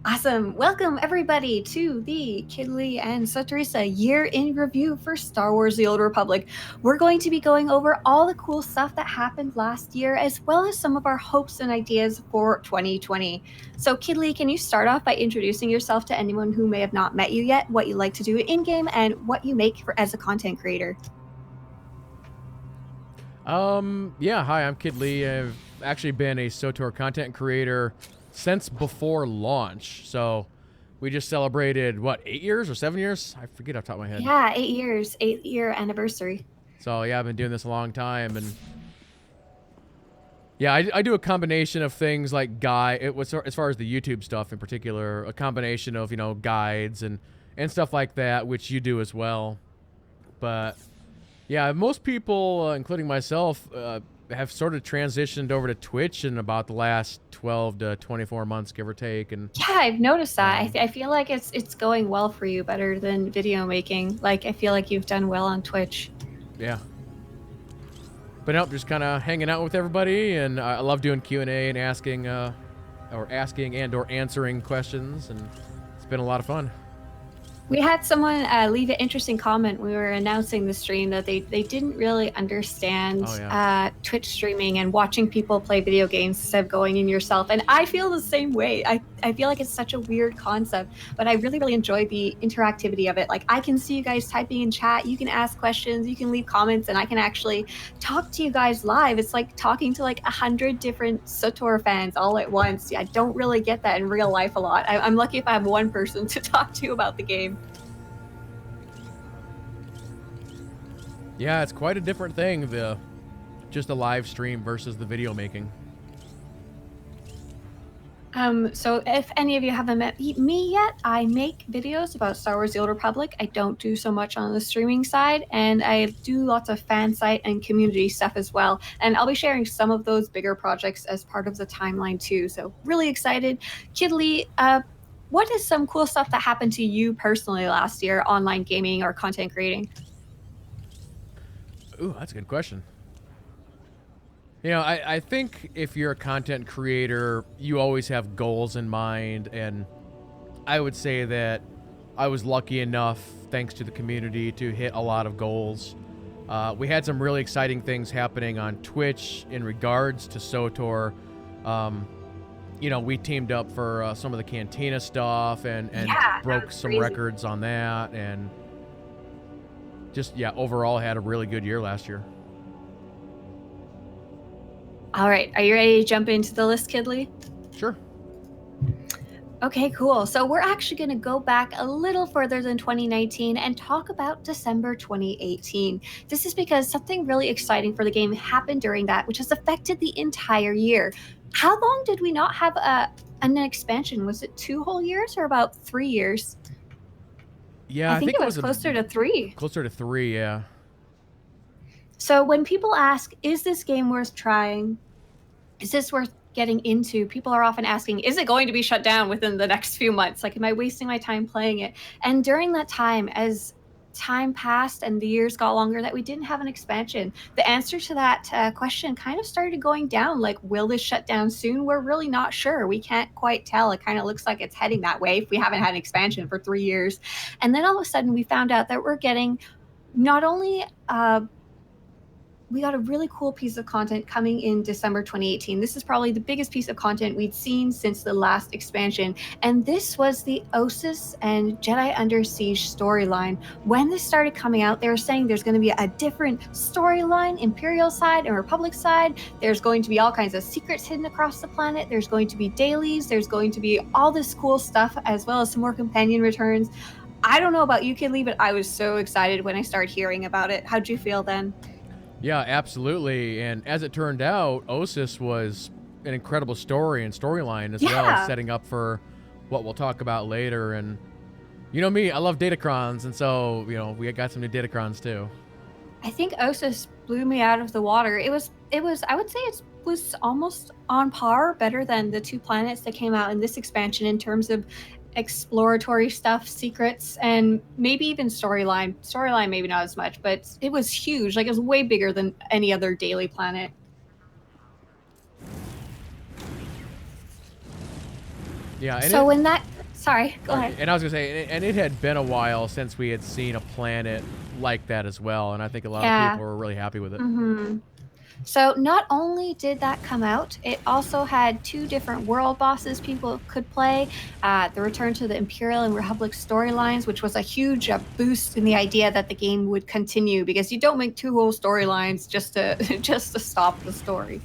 Awesome. Welcome, everybody, to the Kidley and Swtorista Year in Review for Star Wars The Old Republic. We're going to be going over all the cool stuff that happened last year, as well as some of our hopes and ideas for 2020. So, Kidley, can you start off by introducing yourself to anyone who may have not met you yet, what you like to do in-game, and what you make as a content creator? Yeah, hi, I'm Kid Lee. I've actually been a SWTOR content creator since before launch. So we just celebrated, what, 8 years or 7 years? I forget off the top of my head. Yeah, 8 years, 8-year anniversary. So yeah, I've been doing this a long time. And yeah, I do a combination of things like as far as the YouTube stuff in particular, a combination of, guides and stuff like that, which you do as well. But yeah, most people, including myself, have sort of transitioned over to Twitch in about the last 12 to 24 months, give or take. And yeah, I've noticed that. I feel like it's going well for you, better than video making. Like, I feel like you've done well on Twitch. Yeah. But nope, just kind of hanging out with everybody, and I love doing Q&A and asking and or answering questions, and it's been a lot of fun. We had someone leave an interesting comment. We were announcing the stream that they didn't really understand Twitch streaming and watching people play video games instead of going in yourself. And I feel the same way. I feel like it's such a weird concept, but I really, really enjoy the interactivity of it. Like, I can see you guys typing in chat, you can ask questions, you can leave comments, and I can actually talk to you guys live. It's like talking to like 100 different SWTOR fans all at once. Yeah, I don't really get that in real life a lot. I'm lucky if I have one person to talk to about the game. Yeah, it's quite a different thing, just a live stream versus the video making. So if any of you haven't met me yet, I make videos about Star Wars The Old Republic. I don't do so much on the streaming side, and I do lots of fan site and community stuff as well. And I'll be sharing some of those bigger projects as part of the timeline too. So really excited. Kid Lee, what is some cool stuff that happened to you personally last year, online gaming or content creating? Ooh, that's a good question. I think if you're a content creator, you always have goals in mind, and I would say that I was lucky enough, thanks to the community, to hit a lot of goals. We had some really exciting things happening on Twitch in regards to SWTOR. We teamed up for some of the Cantina stuff and broke some records on that, and just, overall had a really good year last year. All right, are you ready to jump into the list, Kidley? Sure. Okay, cool. So we're actually going to go back a little further than 2019 and talk about December 2018. This is because something really exciting for the game happened during that, which has affected the entire year. How long did we not have an expansion? Was it 2 whole years or about 3 years? Yeah, I think it was closer to 3. Closer to 3, yeah. So when people ask, is this game worth trying? Is this worth getting into? People are often asking, is it going to be shut down within the next few months? Like, am I wasting my time playing it? And during that time, as time passed and the years got longer that we didn't have an expansion, the answer to that question kind of started going down. Like, will this shut down soon? We're really not sure. We can't quite tell. It kind of looks like it's heading that way if we haven't had an expansion for 3 years. And then all of a sudden we found out that we're getting not only we got a really cool piece of content coming in December 2018. This is probably the biggest piece of content we'd seen since the last expansion. And this was the Osis and Jedi Under Siege storyline. When this started coming out, they were saying there's going to be a different storyline, Imperial side and Republic side. There's going to be all kinds of secrets hidden across the planet. There's going to be dailies. There's going to be all this cool stuff, as well as some more companion returns. I don't know about you, Kid Lee, but I was so excited when I started hearing about it. How'd you feel then? Yeah, absolutely. And as it turned out, Osis was an incredible story and storyline as well, setting up for what we'll talk about later. And you know me, I love Datacrons, and so, we got some new Datacrons too. I think Osis blew me out of the water. It was I would say it was almost on par, better than the 2 planets that came out in this expansion in terms of exploratory stuff, secrets, and maybe even storyline. Storyline maybe not as much, but it was huge. Like, it was way bigger than any other daily planet. Yeah, and So when that, sorry, go ahead. And I was gonna say, and it had been a while since we had seen a planet like that as well, and I think a lot of people were really happy with it. Mm-hmm. So not only did that come out, it also had 2 different world bosses people could play. The return to the Imperial and Republic storylines, which was a huge boost in the idea that the game would continue, because you don't make 2 whole storylines just to just to stop the story.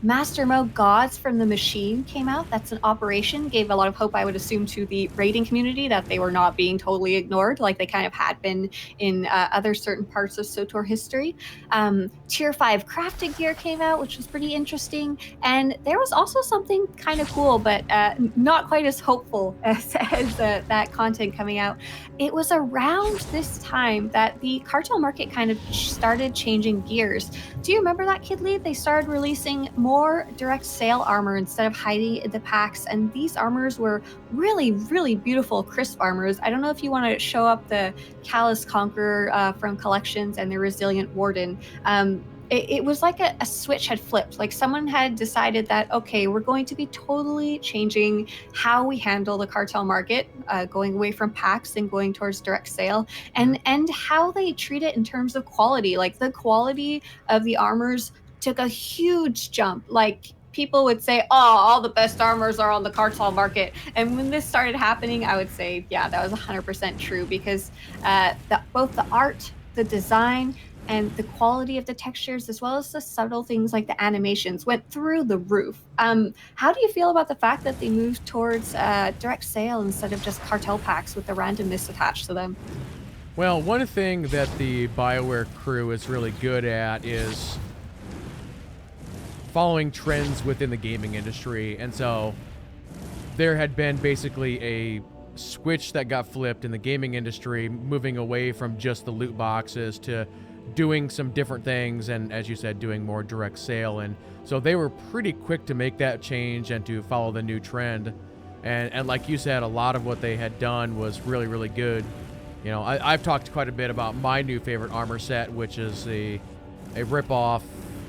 Master Mode Gods from the Machine came out. That's an operation. Gave a lot of hope, I would assume, to the raiding community, that they were not being totally ignored like they kind of had been in other certain parts of SWTOR history. Tier 5 crafting gear came out, which was pretty interesting. And there was also something kind of cool, but not quite as hopeful as that content coming out. It was around this time that the cartel market kind of started changing gears. Do you remember that, Kid Lead? They started releasing more direct sale armor instead of hiding in the packs, and these armors were really, really beautiful, crisp armors. I don't know if you want to show up the Callous Conqueror from Collections and the Resilient Warden. It was like a switch had flipped. Like someone had decided that, okay, we're going to be totally changing how we handle the cartel market, going away from packs and going towards direct sale, and how they treat it in terms of quality. Like the quality of the armors took a huge jump. Like people would say, oh, all the best armors are on the cartel market. And when this started happening, I would say, yeah, that was 100% true, because both the art, the design, and the quality of the textures, as well as the subtle things like the animations, went through the roof. How do you feel about the fact that they moved towards direct sale instead of just cartel packs with the randomness attached to them? Well, one thing that the BioWare crew is really good at is following trends within the gaming industry, and so there had been basically a switch that got flipped in the gaming industry, moving away from just the loot boxes to doing some different things, and as you said, doing more direct sale. And so they were pretty quick to make that change and to follow the new trend. And like you said, a lot of what they had done was really, really good. You know, I've talked quite a bit about my new favorite armor set, which is a rip-off,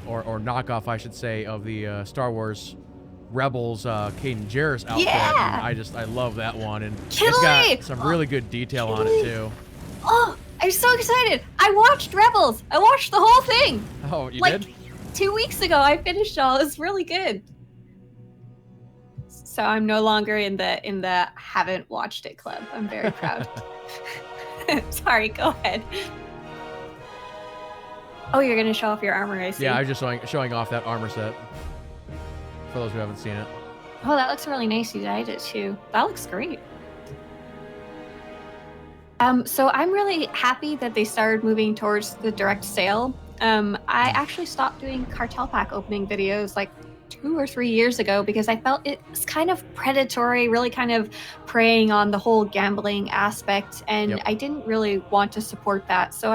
or knockoff, I should say, of the Star Wars Rebels Caden Jarrus outfit. Yeah! And I love that one, and Kiddly! it's got some really good detail on it too. Oh, I'm so excited! I watched Rebels! I watched the whole thing! Oh, you like, did? 2 weeks ago, I finished all. It was really good. So I'm no longer in the haven't watched it club. I'm very proud. Sorry, go ahead. Oh, you're gonna show off your armor, I see. Yeah, I was just showing off that armor set for those who haven't seen it. Oh, that looks really nice. You dyed it too. That looks great. So I'm really happy that they started moving towards the direct sale. I actually stopped doing cartel pack opening videos like 2 or 3 years ago, because I felt it was kind of predatory, really kind of preying on the whole gambling aspect, and Yep. I didn't really want to support that. So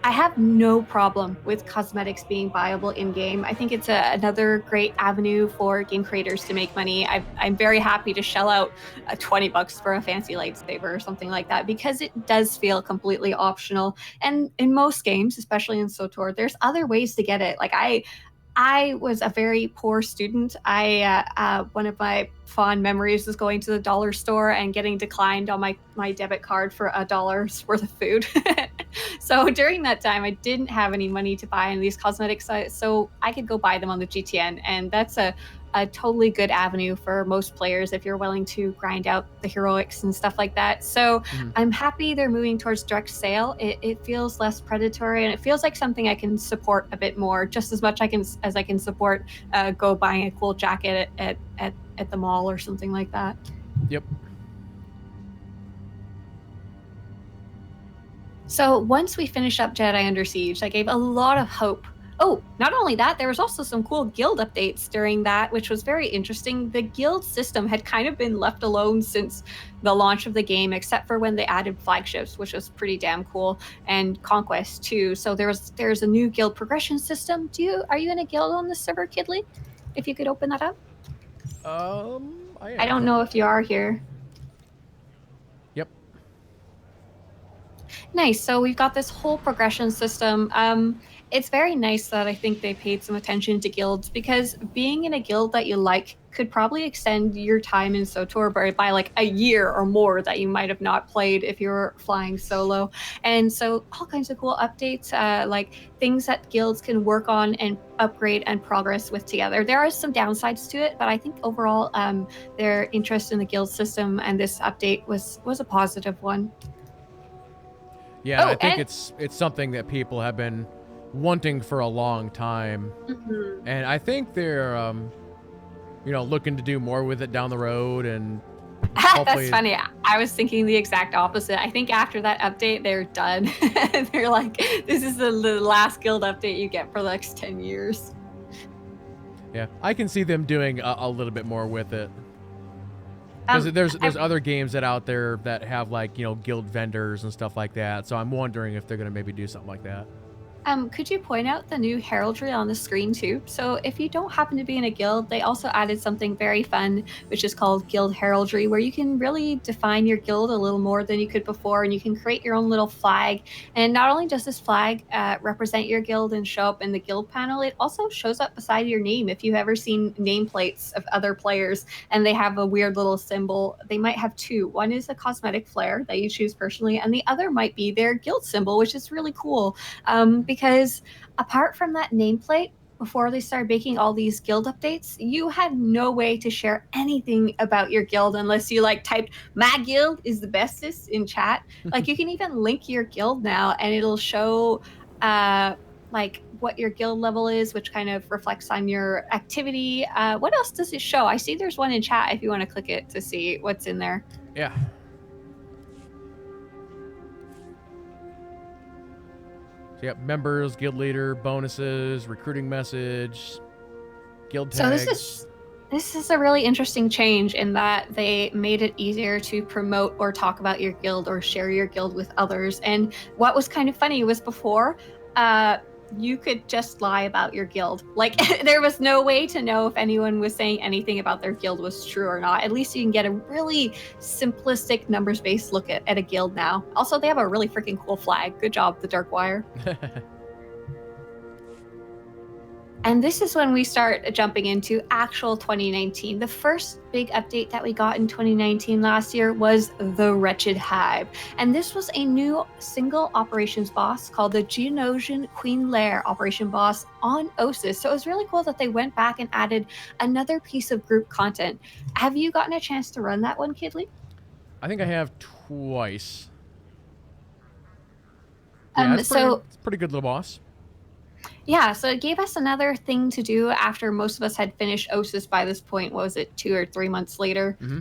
I have no problem with cosmetics being viable in-game. I think it's another great avenue for game creators to make money. I'm very happy to shell out $20 for a fancy lightsaber or something like that, because it does feel completely optional. And in most games, especially in SWTOR, there's other ways to get it. Like I was a very poor student. One of my fond memories was going to the dollar store and getting declined on my debit card for $1 worth of food. So during that time, I didn't have any money to buy any of these cosmetics, so I could go buy them on the GTN, and that's a totally good avenue for most players if you're willing to grind out the heroics and stuff like that. So I'm happy they're moving towards direct sale. It feels less predatory, and it feels like something I can support a bit more, just as much as I can support go buying a cool jacket at the mall or something like that. Yep. So once we finished up Jedi Under Siege, that gave a lot of hope. Oh, not only that, there was also some cool guild updates during that, which was very interesting. The guild system had kind of been left alone since the launch of the game, except for when they added flagships, which was pretty damn cool, and Conquest too. So there's a new guild progression system. Are you in a guild on this server, Kidley? If you could open that up. I don't know if you are here. Yep. Nice. So we've got this whole progression system. It's very nice that I think they paid some attention to guilds, because being in a guild that you like could probably extend your time in SWTOR by like a year or more that you might have not played if you were flying solo. And so all kinds of cool updates, like things that guilds can work on and upgrade and progress with together. There are some downsides to it, but I think overall, their interest in the guild system and this update was a positive one. Yeah, Oh, I think it's something that people have been wanting for a long time, and I think they're looking to do more with it down the road, and That's funny. I was thinking the exact opposite. I think after that update, they're done. They're like, this is the last guild update you get for the next 10 years. Yeah, I can see them doing a little bit more with it. Because there's other games that out there that have like, guild vendors and stuff like that. So I'm wondering if they're going to maybe do something like that. Could you point out the new heraldry on the screen too? So if you don't happen to be in a guild, they also added something very fun, which is called guild heraldry, where you can really define your guild a little more than you could before, and you can create your own little flag. And not only does this flag represent your guild and show up in the guild panel, it also shows up beside your name. If you've ever seen nameplates of other players and they have a weird little symbol, they might have two. One is a cosmetic flare that you choose personally, and the other might be their guild symbol, which is really cool. Because apart from that nameplate, before they started making all these guild updates, you had no way to share anything about your guild unless you like typed "my guild is the bestest" in chat. Like, you can even link your guild now, and it'll show like what your guild level is, which kind of reflects on your activity. What else does it show? I see there's one in chat if you want to click it to see what's in there. Yeah. So yep, members, guild leader, bonuses, recruiting message, guild tags. So this is a really interesting change in that they made it easier to promote or talk about your guild or share your guild with others. And what was kind of funny was before, you could just lie about your guild. Like, there was no way to know if anyone was saying anything about their guild was true or not. At least you can get a really simplistic numbers-based look at a guild now. Also, they have a really freaking cool flag. Good job, the Dark Wire. And this is when we start jumping into actual 2019. The first big update that we got in 2019 last year was the Wretched Hive. And this was a new single operations boss called the Geonosian Queen Lair operation boss on Osis. So it was really cool that they went back and added another piece of group content. Have you gotten a chance to run that one, Kidley? I think I have twice. Yeah, it's a pretty good little boss. Yeah, so it gave us another thing to do after most of us had finished Osis by this point. What was it, 2 or 3 months later? Mm-hmm.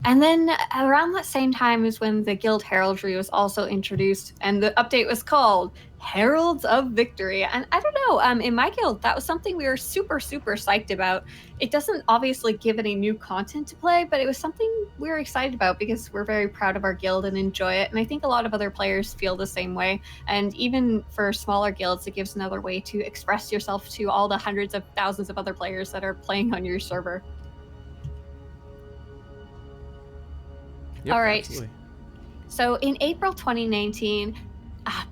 And then around that same time is when the guild heraldry was also introduced, and the update was called Heralds of Victory. And I don't know, in my guild, that was something we were super, super psyched about. It doesn't obviously give any new content to play, but it was something we were excited about because we're very proud of our guild and enjoy it. And I think a lot of other players feel the same way. And even for smaller guilds, it gives another way to express yourself to all the hundreds of thousands of other players that are playing on your server. Yep, all right. Absolutely. So in April 2019,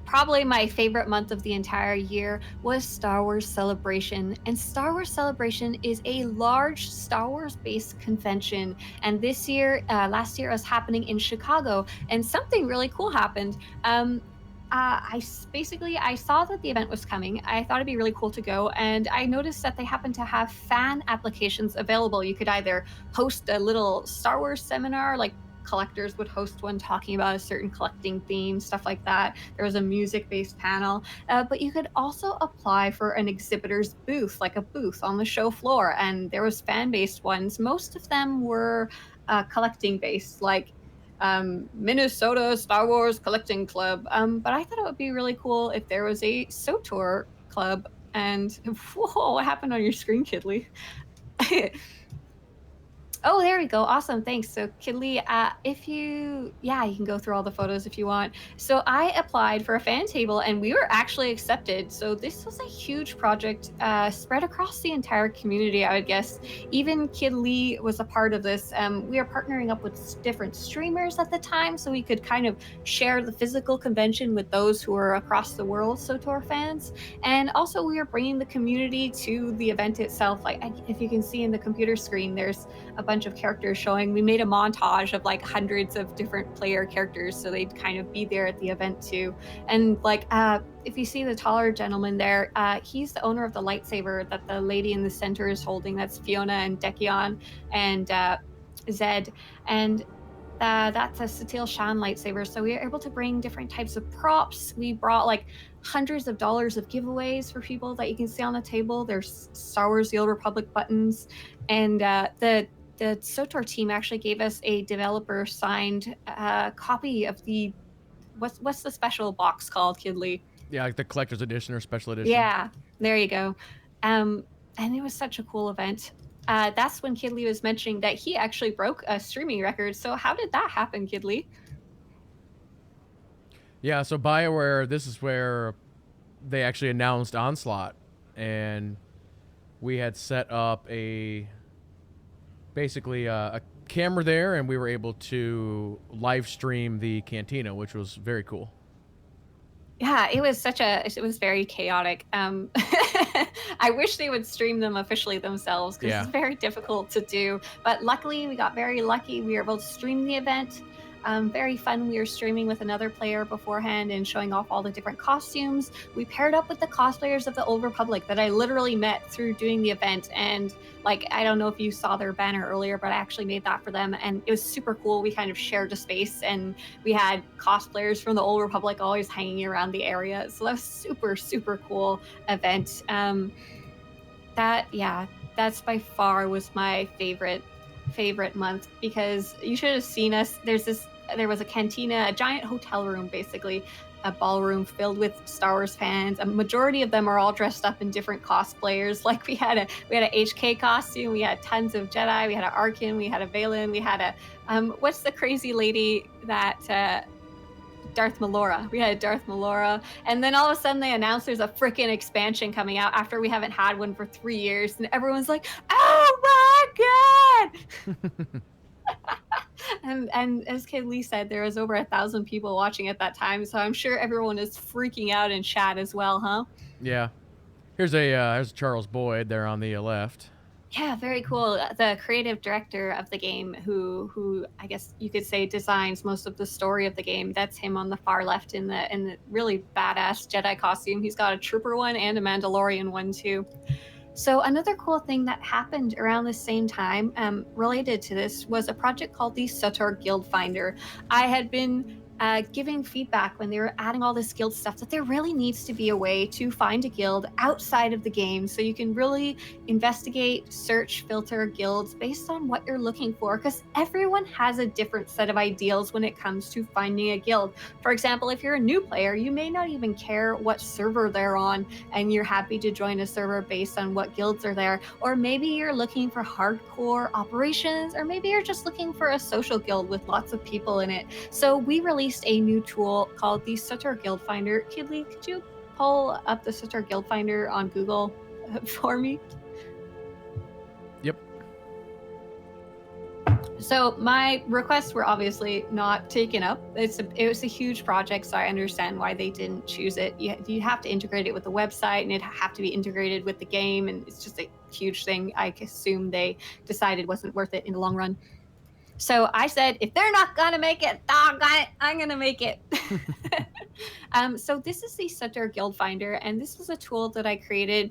probably my favorite month of the entire year was Star Wars Celebration. And Star Wars Celebration is a large Star Wars-based convention. And this year, last year, it was happening in Chicago. And something really cool happened. I saw that the event was coming. I thought it'd be really cool to go, and I noticed that they happen to have fan applications available. You could either host a little Star Wars seminar, like collectors would host one talking about a certain collecting theme, stuff like that. There was a music-based panel, but you could also apply for an exhibitor's booth, like a booth on the show floor, and there was fan-based ones. Most of them were collecting-based, like Minnesota Star Wars Collecting Club. But I thought it would be really cool if there was a SWTOR club. And whoa, what happened on your screen, Kidley? Oh, there we go. Awesome. Thanks. So, Kidley, if you, yeah, you can go through all the photos if you want. So, I applied for a fan table and we were actually accepted. So, this was a huge project spread across the entire community, I would guess. Even Kidley was a part of this. We are partnering up with different streamers at the time so we could kind of share the physical convention with those who are across the world, SWTOR fans. And also, we are bringing the community to the event itself. Like, if you can see in the computer screen, there's a bunch of characters showing. We made a montage of like hundreds of different player characters so they'd kind of be there at the event too. And like if you see the taller gentleman there, he's the owner of the lightsaber that the lady in the center is holding. That's Fiona and Decion and Zed. And that's a Satil Shan lightsaber. So we were able to bring different types of props. We brought like hundreds of dollars of giveaways for people that you can see on the table. There's Star Wars The Old Republic buttons. And the SWTOR team actually gave us a developer signed copy of the what's the special box called, Kidley? Yeah, like the collector's edition or special edition. Yeah, there you go. And it was such a cool event. That's when Kidley was mentioning that he actually broke a streaming record. So how did that happen, Kidley? Yeah, so BioWare, this is where they actually announced Onslaught, and we had set up basically a camera there, and we were able to live stream the cantina, which was very cool. Yeah, it was very chaotic. I wish they would stream them officially themselves because it's very difficult to do. But luckily, we got very lucky. We were able to stream the event. Very fun. We were streaming with another player beforehand and showing off all the different costumes. We paired up with the cosplayers of the Old Republic that I literally met through doing the event. And like, I don't know if you saw their banner earlier, but I actually made that for them. And it was super cool. We kind of shared a space and we had cosplayers from the Old Republic always hanging around the area. So that was super, super cool event. That's by far was my favorite month because you should have seen us. There was a cantina, a giant hotel room, basically a ballroom filled with Star Wars fans. A majority of them are all dressed up in different cosplayers. Like we had a HK costume, we had tons of Jedi, we had an Arkin, we had a Valen, we had a what's the crazy lady that Darth Malora. We had Darth Malora. And then all of a sudden they announced there's a freaking expansion coming out after we haven't had one for 3 years. And everyone's like, oh my God. and as Kid Lee said, there was over 1,000 people watching at that time. So I'm sure everyone is freaking out in chat as well, huh? Yeah. Here's Charles Boyd there on the left. Yeah, very cool. The creative director of the game, who I guess you could say designs most of the story of the game. That's him on the far left in the really badass Jedi costume. He's got a trooper one and a Mandalorian one too. So another cool thing that happened around the same time related to this was a project called the SWTOR Guild Finder. I had been giving feedback when they were adding all this guild stuff that there really needs to be a way to find a guild outside of the game so you can really investigate, search, filter guilds based on what you're looking for, because everyone has a different set of ideals when it comes to finding a guild. For example, if you're a new player, you may not even care what server they're on and you're happy to join a server based on what guilds are there. Or maybe you're looking for hardcore operations, or maybe you're just looking for a social guild with lots of people in it. So we released a new tool called the SWTOR Guild Finder. Kidley, could you pull up the SWTOR Guild Finder on Google for me? Yep. So my requests were obviously not taken up. It was a huge project, so I understand why they didn't choose it. You have to integrate it with the website, and it have to be integrated with the game, and it's just a huge thing. I assume they decided wasn't worth it in the long run. So I said, if they're not gonna make it, doggone it, I'm gonna make it. So this is the SWTOR Guild Finder, and this was a tool that I created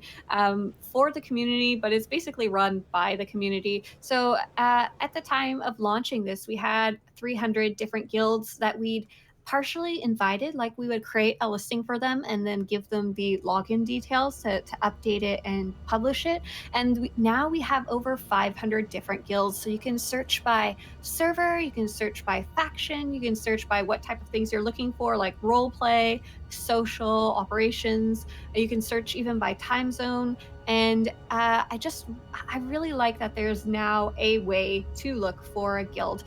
for the community, but it's basically run by the community. So at the time of launching this, we had 300 different guilds that we'd partially invited. Like we would create a listing for them and then give them the login details to update it and publish it. And now we have over 500 different guilds. So you can search by server, you can search by faction, you can search by what type of things you're looking for, like role play, social, operations. You can search even by time zone. And I really like that there's now a way to look for a guild.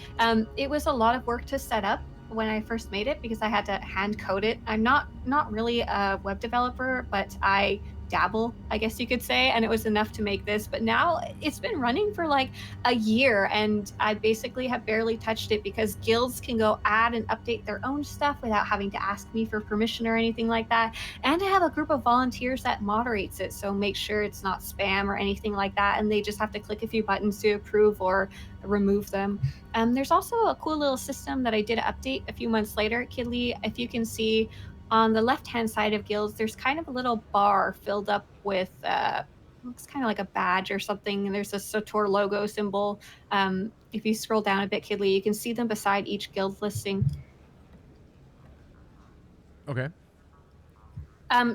It was a lot of work to set up when I first made it because I had to hand code it. I'm not really a web developer, but I dabble, I guess you could say, and it was enough to make this. But now it's been running for like a year, and I basically have barely touched it because guilds can go add and update their own stuff without having to ask me for permission or anything like that. And I have a group of volunteers that moderates it, so make sure it's not spam or anything like that, and they just have to click a few buttons to approve or remove them. There's also a cool little system that I did update a few months later, Kidley. If you can see on the left-hand side of guilds, there's kind of a little bar filled up with looks kind of like a badge or something, and there's a SWTOR logo symbol. If you scroll down a bit, Kidley, you can see them beside each guild listing. Okay.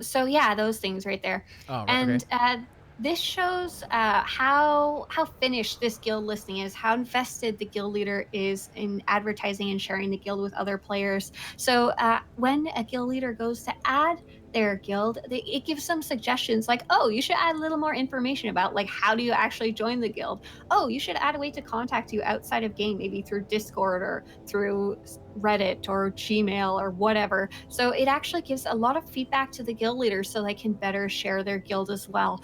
So yeah, those things right there. Oh, right, And okay. this shows how finished this guild listing is, how invested the guild leader is in advertising and sharing the guild with other players. So when a guild leader goes to add their guild, it gives some suggestions like, oh, you should add a little more information about like how do you actually join the guild. Oh, you should add a way to contact you outside of game, maybe through Discord or through Reddit or Gmail or whatever. So it actually gives a lot of feedback to the guild leaders so they can better share their guild as well.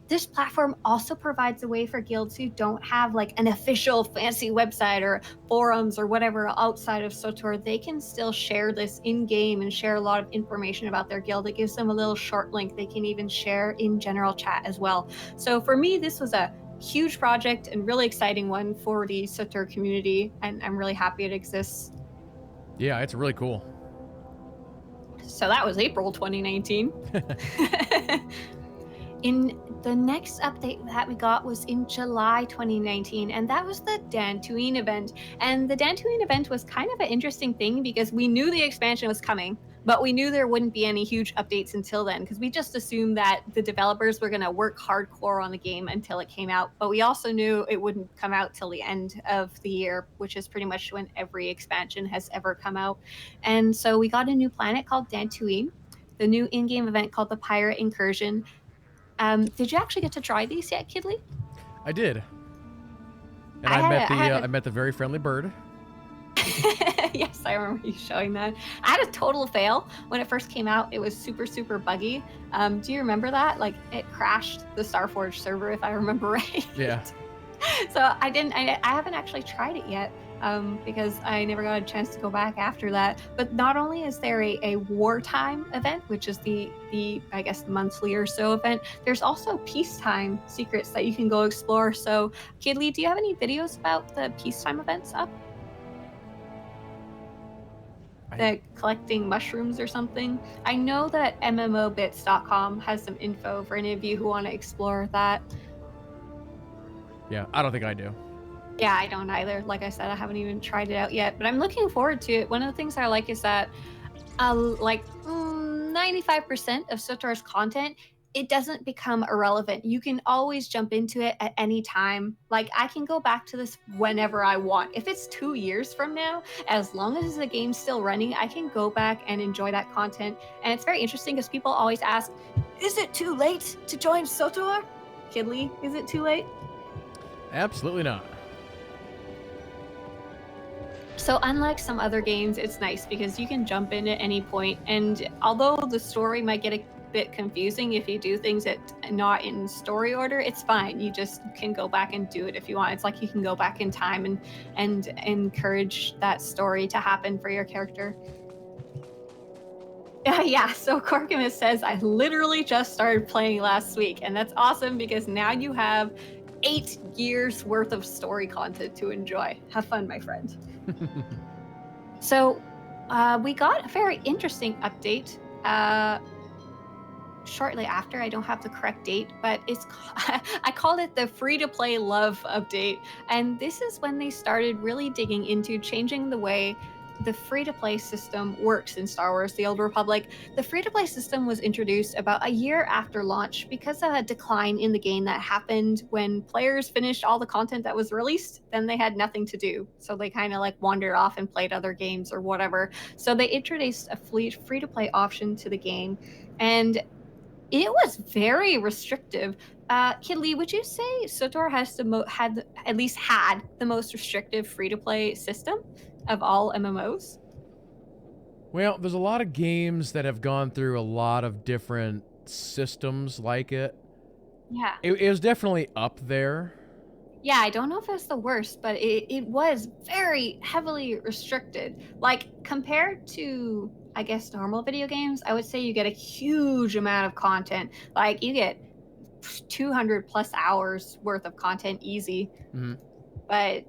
This platform also provides a way for guilds who don't have like an official fancy website or forums or whatever outside of SWTOR. They can still share this in game and share a lot of information about their guild. It gives them a little short link they can even share in general chat as well. So for me, this was a huge project and really exciting one for the SWTOR community, and I'm really happy it exists. Yeah, it's really cool. So that was April 2019. In the next update that we got was in July 2019, and that was the Dantooine Event. And the Dantooine Event was kind of an interesting thing because we knew the expansion was coming, but we knew there wouldn't be any huge updates until then because we just assumed that the developers were going to work hardcore on the game until it came out. But we also knew it wouldn't come out till the end of the year, which is pretty much when every expansion has ever come out. And so we got a new planet called Dantooine, the new in-game event called the Pirate Incursion. Did you actually get to try these yet, Kidley? I did. And I met the very friendly bird. Yes, I remember you showing that. I had a total fail when it first came out. It was super, super buggy. Do you remember that? Like, it crashed the Starforge server, if I remember right. Yeah. So I haven't actually tried it yet. Because I never got a chance to go back after that. But not only is there a wartime event, which is the I guess monthly or so event, there's also peacetime secrets that you can go explore. So Kidley, do you have any videos about the peacetime events up? The collecting mushrooms or something? I know that mmobits.com has some info for any of you who want to explore that. Yeah, I don't think I do. Yeah, I don't either. Like I said, I haven't even tried it out yet, but I'm looking forward to it. One of the things I like is that, 95% of SWTOR's content, it doesn't become irrelevant. You can always jump into it at any time. Like, I can go back to this whenever I want. If it's 2 years from now, as long as the game's still running, I can go back and enjoy that content. And it's very interesting because people always ask, is it too late to join SWTOR? Kidley, is it too late? Absolutely not. So unlike some other games, it's nice because you can jump in at any point, and although the story might get a bit confusing if you do things not in story order, it's fine. You just can go back and do it if you want. It's like you can go back in time and encourage that story to happen for your character. Yeah, so Corkimus says, I literally just started playing last week, and that's awesome because now you have 8 years worth of story content to enjoy. Have fun, my friend. So we got a very interesting update shortly after. I don't have the correct date, but I called it the free-to-play love update. And this is when they started really digging into changing the way the free-to-play system works in Star Wars: The Old Republic. The free-to-play system was introduced about a year after launch because of a decline in the game that happened when players finished all the content that was released. Then they had nothing to do, so they kind of like wandered off and played other games or whatever. So they introduced a free-to-play option to the game, and It was very restrictive. Kidley, would you say SWTOR has at least had the most restrictive free-to-play system of all MMOs? Well, there's a lot of games that have gone through a lot of different systems like it. Yeah. It was definitely up there. Yeah, I don't know if it's the worst, but it was very heavily restricted. Like, compared to, I guess, normal video games, I would say you get a huge amount of content. Like, you get 200 plus hours worth of content easy. Mm-hmm. But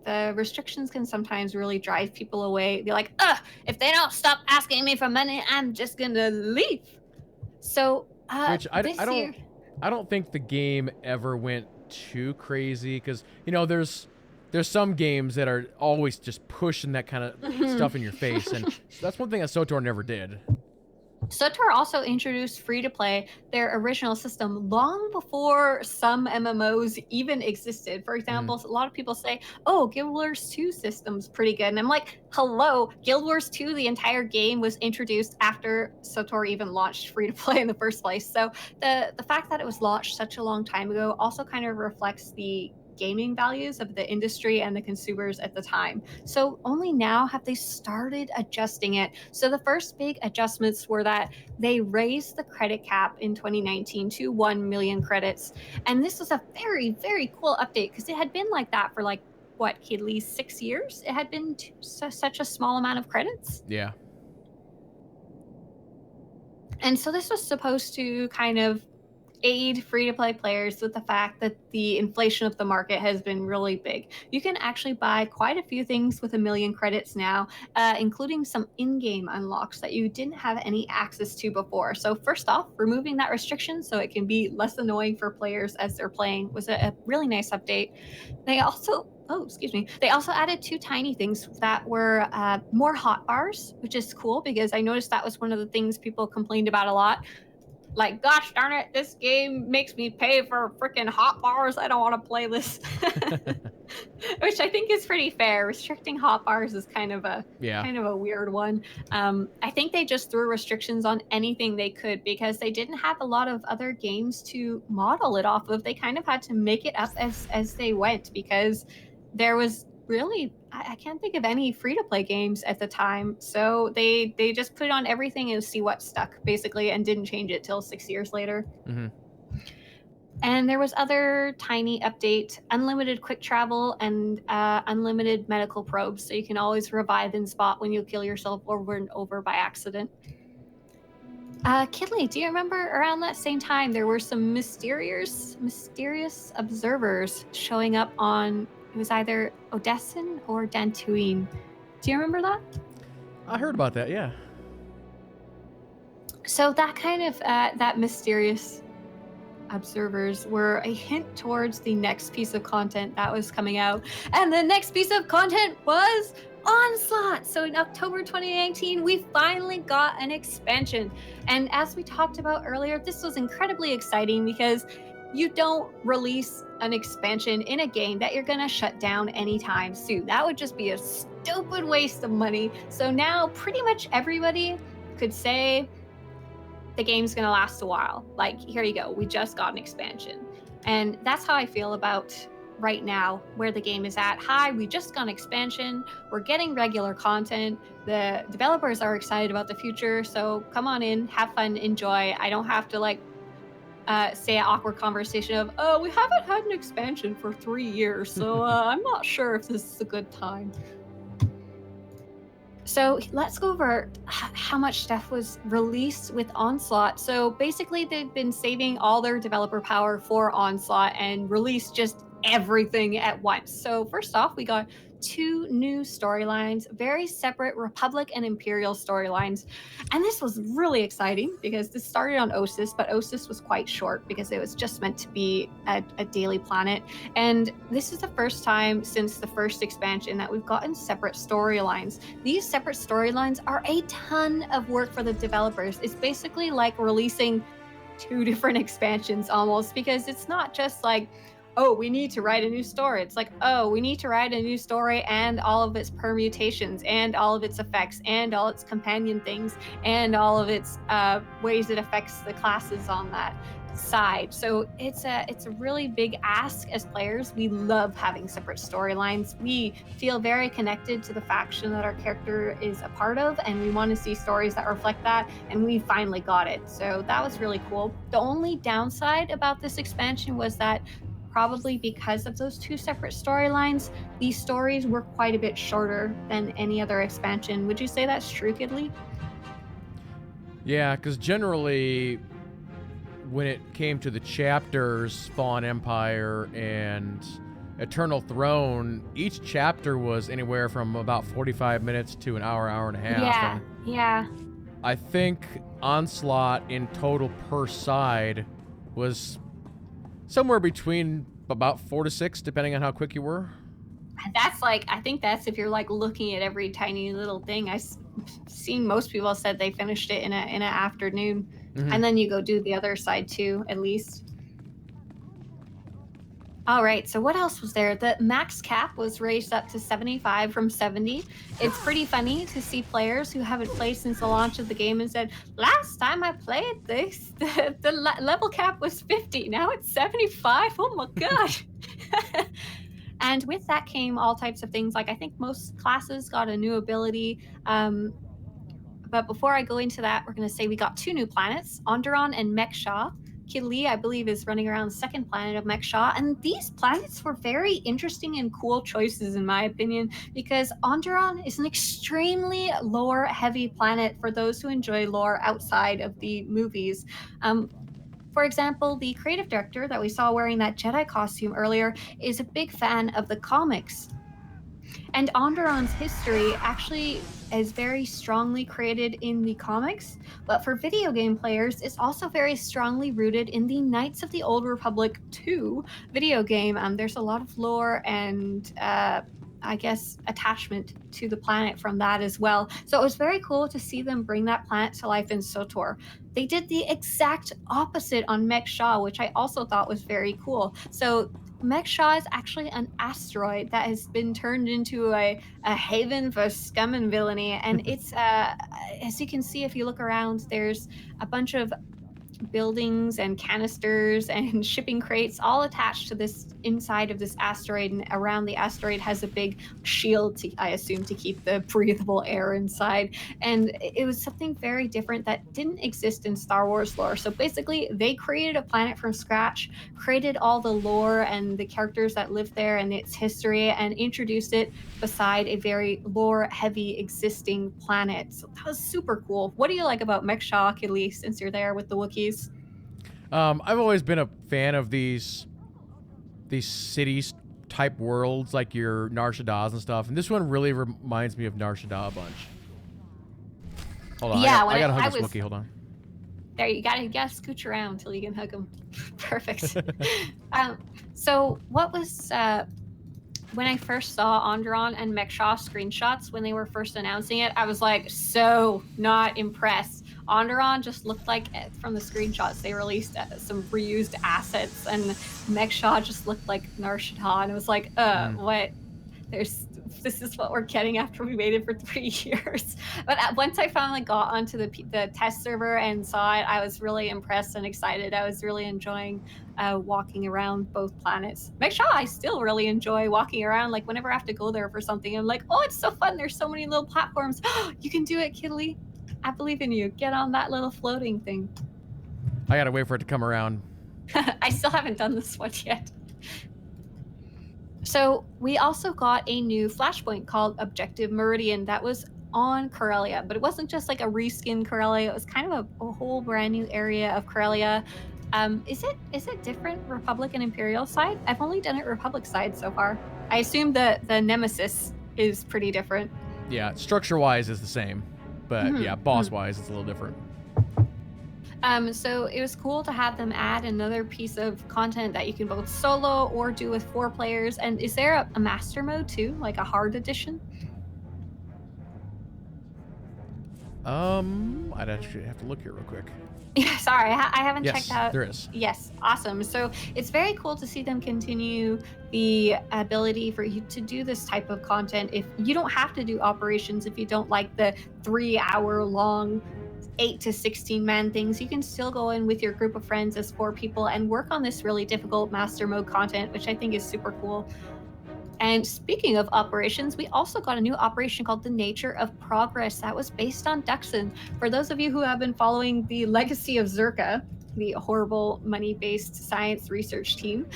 the restrictions can sometimes really drive people away. They're like, if they don't stop asking me for money, I'm just gonna leave. So Which I don't think the game ever went too crazy, because there's some games that are always just pushing that kind of stuff in your face, and that's one thing that SWTOR never did. SWTOR also introduced free-to-play, their original system, long before some MMOs even existed. For example, a lot of people say, oh, Guild Wars 2 system's pretty good. And I'm like, hello, Guild Wars 2, the entire game was introduced after SWTOR even launched free-to-play in the first place. So the fact that it was launched such a long time ago also kind of reflects the gaming values of the industry and the consumers at the time. So only now have they started adjusting it. So the first big adjustments were that they raised the credit cap in 2019 to 1 million credits. And this was a very, very cool update, because it had been like that for at least 6 years. It had been such a small amount of credits. Yeah. And so this was supposed to kind of aid free-to-play players with the fact that the inflation of the market has been really big. You can actually buy quite a few things with 1 million credits now, including some in-game unlocks that you didn't have any access to before. So first off, removing that restriction so it can be less annoying for players as they're playing was a really nice update. They also added 2 tiny things that were more hotbars, which is cool, because I noticed that was one of the things people complained about a lot. Like, gosh darn it, this game makes me pay for freaking hotbars. I don't want to play this. Which I think is pretty fair. Restricting hotbars is kind of a weird one. I think they just threw restrictions on anything they could, because they didn't have a lot of other games to model it off of. They kind of had to make it up as they went, because there was really, I can't think of any free-to-play games at the time. So they just put it on everything and see what stuck, basically, and didn't change it till 6 years later. Mm-hmm. And there was other tiny update, unlimited quick travel and unlimited medical probes. So you can always revive in spot when you kill yourself over and over by accident. Kidley, do you remember around that same time there were some mysterious observers showing up on, it was either Odessin or Dantooine. Do you remember that? I heard about that, yeah. So that kind of, that mysterious observers were a hint towards the next piece of content that was coming out. And the next piece of content was Onslaught. So in October 2019, we finally got an expansion. And as we talked about earlier, this was incredibly exciting, because you don't release an expansion in a game that you're gonna shut down anytime soon. That would just be a stupid waste of money. So now pretty much everybody could say the game's gonna last a while. Like, here you go, we just got an expansion. And that's how I feel about right now, where the game is at. Hi, we just got an expansion, we're getting regular content, the developers are excited about the future, so come on in, have fun, enjoy. I don't have to say an awkward conversation of, oh, we haven't had an expansion for 3 years, so I'm not sure if this is a good time. So let's go over how much stuff was released with Onslaught. So basically, they've been saving all their developer power for Onslaught and released just everything at once. So first off, we got 2 new storylines, very separate Republic and Imperial storylines. And this was really exciting, because this started on Osis, but Osis was quite short because it was just meant to be a daily planet. And this is the first time since the first expansion that we've gotten separate storylines. These separate storylines are a ton of work for the developers. It's basically like releasing 2 different expansions almost, because it's not just like, oh, we need to write a new story. It's like, oh, we need to write a new story and all of its permutations and all of its effects and all its companion things and all of its ways it affects the classes on that side. So it's a really big ask as players. We love having separate storylines. We feel very connected to the faction that our character is a part of, and we want to see stories that reflect that, and we finally got it. So that was really cool. The only downside about this expansion was that probably because of those two separate storylines, these stories were quite a bit shorter than any other expansion. Would you say that's true, Kidley? Yeah, because generally, when it came to the chapters, Fallen Empire and Eternal Throne, each chapter was anywhere from about 45 minutes to an hour, hour and a half. Yeah, and yeah. I think Onslaught in total per side was somewhere between about 4 to 6, depending on how quick you were. That's like, I think that's if you're like looking at every tiny little thing. I've seen most people said they finished it in an afternoon, and then you go do the other side too, at least. All right, so what else was there? The max cap was raised up to 75 from 70. It's pretty funny to see players who haven't played since the launch of the game and said, last time I played this, the level cap was 50. Now it's 75. Oh my god. And with that came all types of things. Like I think most classes got a new ability. But before I go into that, we're going to say we got 2 new planets, Onderon and Macaque. Kidley, I believe, is running around the second planet of Macaque. And these planets were very interesting and cool choices, in my opinion, because Onderon is an extremely lore-heavy planet for those who enjoy lore outside of the movies. For example, the creative director that we saw wearing that Jedi costume earlier is a big fan of the comics. And Onderon's history actually is very strongly created in the comics, but for video game players, it's also very strongly rooted in the Knights of the Old Republic 2 video game. There's a lot of lore and I guess attachment to the planet from that as well. So it was very cool to see them bring that planet to life in SWTOR. They did the exact opposite on Macaque, which I also thought was very cool. So Macaque is actually an asteroid that has been turned into a haven for scum and villainy. And it's, as you can see, if you look around, there's a bunch of buildings and canisters and shipping crates all attached to this inside of this asteroid, and around the asteroid has a big shield to, I assume, to keep the breathable air inside. And it was something very different that didn't exist in Star Wars lore. So basically they created a planet from scratch, created all the lore and the characters that live there and its history, and introduced it beside a very lore heavy existing planet. So that was super cool. What do you like about Macaque, at least, since you're there with the Wookiees? I've always been a fan of these cities type worlds, like your Nar Shaddahs and stuff, and this one really reminds me of Nar Shaddaa a bunch. Hold on, Yeah, I gotta hug this Wookiee. Hold on. There, you gotta scooch around till you can hug him. Perfect. So what was when I first saw Onderon and Macaque screenshots when they were first announcing it, I was like so not impressed. Onderon just looked like, from the screenshots they released, some reused assets, and Macaque just looked like Nar Shaddaa, and it was like, what? This is what we're getting after we waited for 3 years. But once I finally got onto the test server and saw it, I was really impressed and excited. I was really enjoying walking around both planets. Macaque, I still really enjoy walking around. Like whenever I have to go there for something, I'm like, oh, it's so fun. There's so many little platforms. You can do it, Kidley. I believe in you. Get on that little floating thing. I gotta wait for it to come around. I still haven't done this one yet. So we also got a new flashpoint called Objective Meridian that was on Corellia, but it wasn't just like a reskin Corellia. It was kind of a whole brand new area of Corellia. Is it different Republic and Imperial side? I've only done it Republic side so far. I assume the Nemesis is pretty different. Yeah, structure-wise is the same, but yeah, boss-wise it's a little different. So it was cool to have them add another piece of content that you can both solo or do with 4 players. And is there a master mode too, like a hard edition? I'd actually have to look here real quick. Yeah, sorry, I haven't checked out. There is. Yes, awesome. So it's very cool to see them continue the ability for you to do this type of content. If you don't have to do operations, if you don't like the 3-hour long 8 to 16 man things, you can still go in with your group of friends as 4 people and work on this really difficult master mode content, which I think is super cool. And speaking of operations, we also got a new operation called the Nature of Progress that was based on Duxon. For those of you who have been following the legacy of Zerka, the horrible money-based science research team,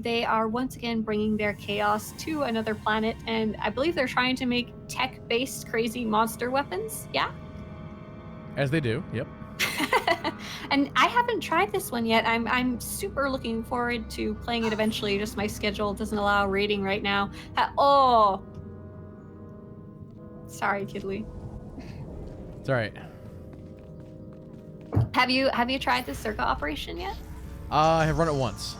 they are once again bringing their chaos to another planet, and I believe they're trying to make tech-based crazy monster weapons. Yeah? As they do, yep. And I haven't tried this one yet. I'm super looking forward to playing it eventually. Just my schedule doesn't allow raiding right now. Oh, sorry, Kidley. It's all right. Have you tried the Circa operation yet? I have run it once.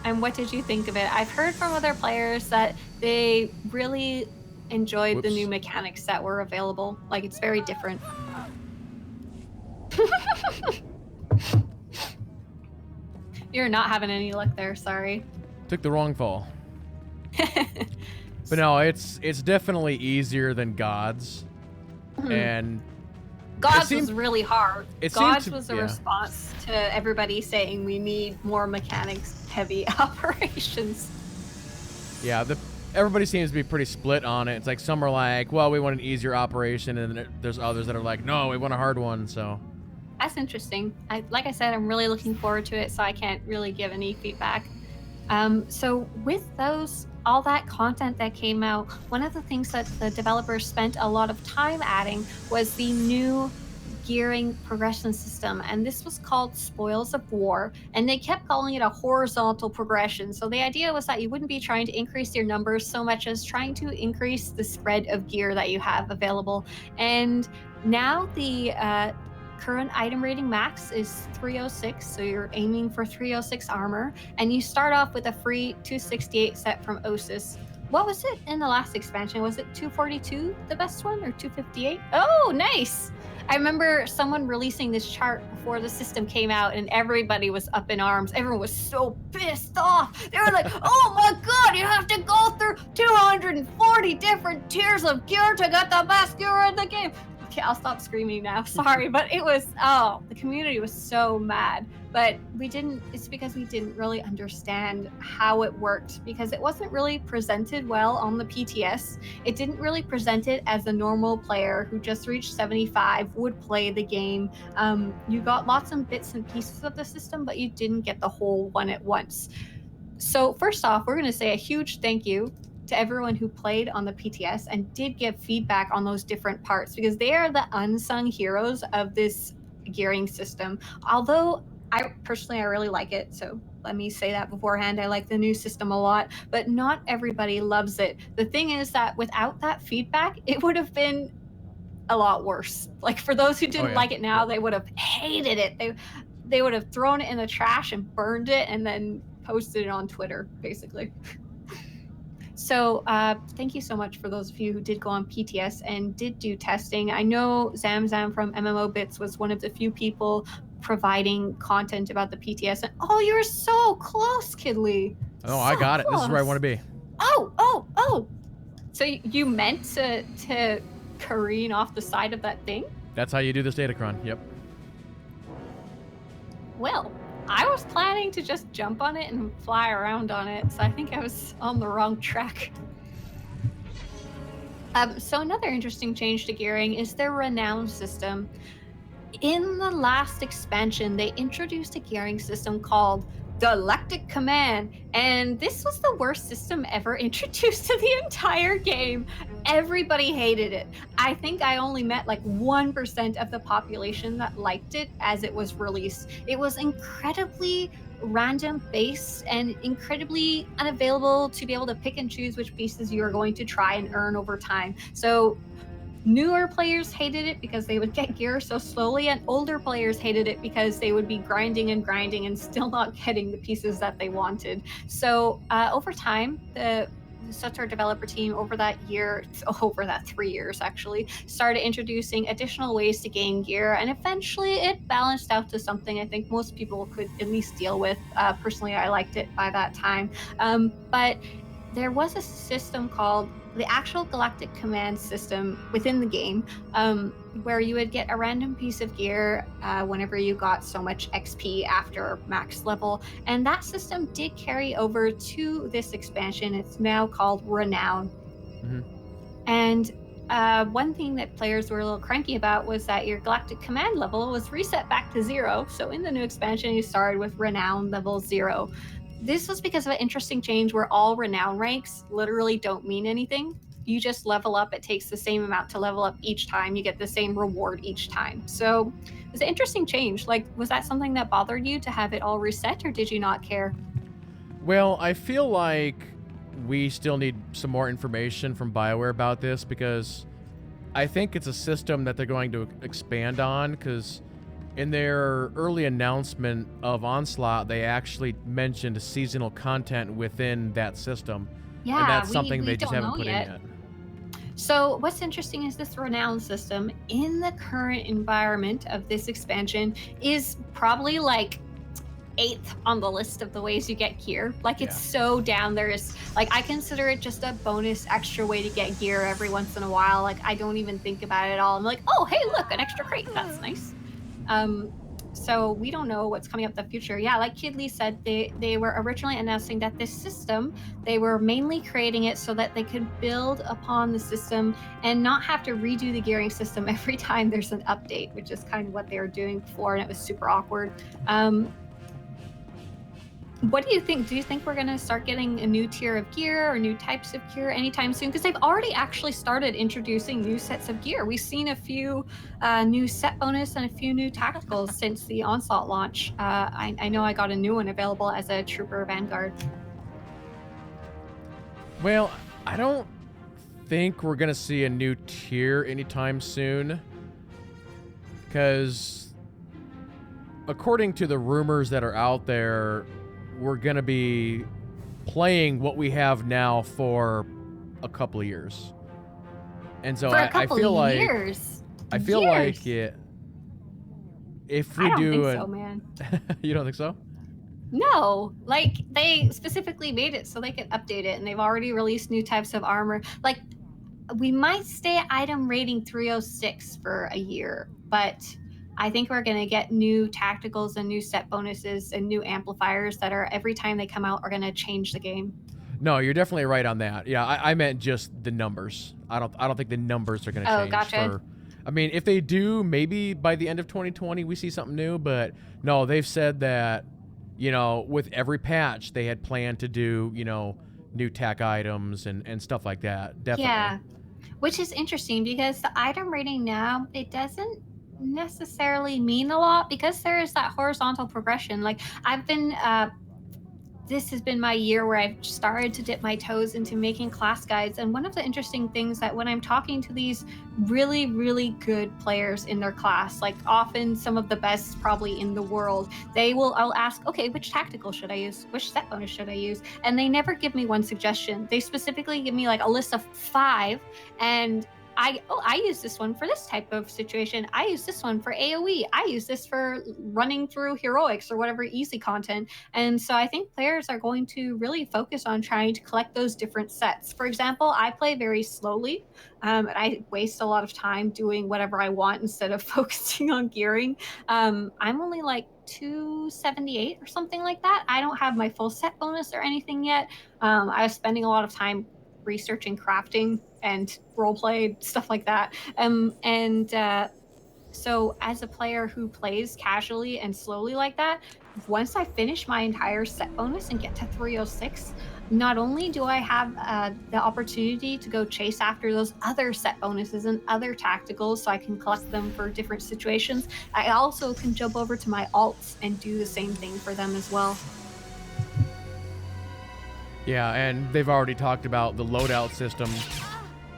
And what did you think of it? I've heard from other players that they really enjoyed the new mechanics that were available. Like, it's very different. You're not having any luck there, sorry. Took the wrong fall. But no, it's definitely easier than Gods. And Gods was really hard. Gods was a yeah. response to everybody saying we need more mechanics heavy operations. Yeah, everybody seems to be pretty split on it. It's like some are like, well, we want an easier operation, and then there's others that are like, no, we want a hard one, so. That's interesting. Like I said, I'm really looking forward to it, so I can't really give any feedback. So with all that content that came out, one of the things that the developers spent a lot of time adding was the new gearing progression system, and this was called Spoils of War, and they kept calling it a horizontal progression. So the idea was that you wouldn't be trying to increase your numbers so much as trying to increase the spread of gear that you have available. And now the current item rating max is 306, so you're aiming for 306 armor, and you start off with a free 268 set from Osis. What was it in the last expansion? Was it 242 the best one, or 258? Oh, nice! I remember someone releasing this chart before the system came out, and everybody was up in arms. Everyone was so pissed off. They were like, oh my god, you have to go through 240 different tiers of gear to get the best gear in the game. Okay, I'll stop screaming now. Sorry, but it was, the community was so mad. But it's because we didn't really understand how it worked, because it wasn't really presented well on the PTS. It didn't really present it as a normal player who just reached 75 would play the game. You got lots of bits and pieces of the system, but you didn't get the whole one at once. So first off, we're going to say a huge thank you to everyone who played on the PTS and did give feedback on those different parts, because they are the unsung heroes of this gearing system. Although I really like it, so let me say that beforehand. I like the new system a lot, but not everybody loves it. The thing is that without that feedback, it would have been a lot worse. Like, for those who didn't like it now, they would have hated it. They would have thrown it in the trash and burned it and then posted it on Twitter, basically. So thank you so much for those of you who did go on PTS and did do testing. I know Zamzam from MMO Bits was one of the few people providing content about the PTS. And you were so close, Kidley. Oh, so I got it. This is where I want to be. Oh. So you meant to careen off the side of that thing? That's how you do this datacron. Yep. Well, I was planning to just jump on it and fly around on it, so I think I was on the wrong track. So another interesting change to gearing is their renown system. In the last expansion, they introduced a gearing system called Galactic Command, and this was the worst system ever introduced to the entire game. Everybody hated it. I think I only met like 1% of the population that liked it as it was released. It was incredibly random based and incredibly unavailable to be able to pick and choose which pieces you are going to try and earn over time. So newer players hated it because they would get gear so slowly, and older players hated it because they would be grinding and still not getting the pieces that they wanted. So over time, the SWTOR developer team over that 3 years actually, started introducing additional ways to gain gear, and eventually it balanced out to something I think most people could at least deal with. Personally, I liked it by that time. But there was a system called the actual Galactic Command system within the game, where you would get a random piece of gear whenever you got so much XP after max level. And that system did carry over to this expansion. It's now called Renown. Mm-hmm. And one thing that players were a little cranky about was that your Galactic Command level was reset back to 0. So in the new expansion, you started with Renown level 0. This was because of an interesting change where all Renown ranks literally don't mean anything. You just level up. It takes the same amount to level up each time. You get the same reward each time. So it was an interesting change. Like, was that something that bothered you to have it all reset, or did you not care? Well, I feel like we still need some more information from BioWare about this, because I think it's a system that they're going to expand on, because in their early announcement of Onslaught, they actually mentioned seasonal content within that system. Yeah, and that's something they just haven't put in yet. So what's interesting is this Renown system in the current environment of this expansion is probably like 8th on the list of the ways you get gear. Like, it's so down there. Is like, I consider it just a bonus extra way to get gear every once in a while. Like, I don't even think about it at all. I'm like, oh, hey, look, an extra crate. That's nice. So we don't know what's coming up in the future. Yeah, like Kidley said, they were originally announcing that this system, they were mainly creating it so that they could build upon the system and not have to redo the gearing system every time there's an update, which is kind of what they were doing before, and it was super awkward. What do you think? Do you think we're going to start getting a new tier of gear or new types of gear anytime soon? Because they've already actually started introducing new sets of gear. We've seen a few new set bonus and a few new tacticals since the Onslaught launch. I know I got a new one available as a Trooper Vanguard. Well, I don't think we're going to see a new tier anytime soon, because according to the rumors that are out there, we're going to be playing what we have now for a couple of years. And so I feel like if we I don't do think so, man. You don't think so? No, like, they specifically made it so they could update it, and they've already released new types of armor. Like, we might stay at item rating 306 for a year, but I think we're going to get new tacticals and new set bonuses and new amplifiers that are, every time they come out, are going to change the game. No, you're definitely right on that. Yeah, I meant just the numbers. I don't think the numbers are going to change. Oh, gotcha. I mean, if they do, maybe by the end of 2020 we see something new, but no, they've said that, you know, with every patch they had planned to do, you know, new tech items and stuff like that. Definitely. Yeah, which is interesting because the item rating now, it doesn't necessarily mean a lot because there is that horizontal progression. Like, I've been this has been my year where I've started to dip my toes into making class guides, and one of the interesting things that when I'm talking to these really good players in their class, like often some of the best probably in the world, I'll ask, okay, which tactical should I use, which set bonus should I use, and they never give me one suggestion. They specifically give me like a list of 5, and I use this one for this type of situation. I use this one for AoE. I use this for running through heroics or whatever easy content. And so I think players are going to really focus on trying to collect those different sets. For example, I play very slowly, and I waste a lot of time doing whatever I want instead of focusing on gearing. I'm only like 278 or something like that. I don't have my full set bonus or anything yet. I was spending a lot of time researching crafting and roleplay, stuff like that. So as a player who plays casually and slowly like that, once I finish my entire set bonus and get to 306, not only do I have the opportunity to go chase after those other set bonuses and other tacticals so I can collect them for different situations, I also can jump over to my alts and do the same thing for them as well. Yeah, and they've already talked about the loadout system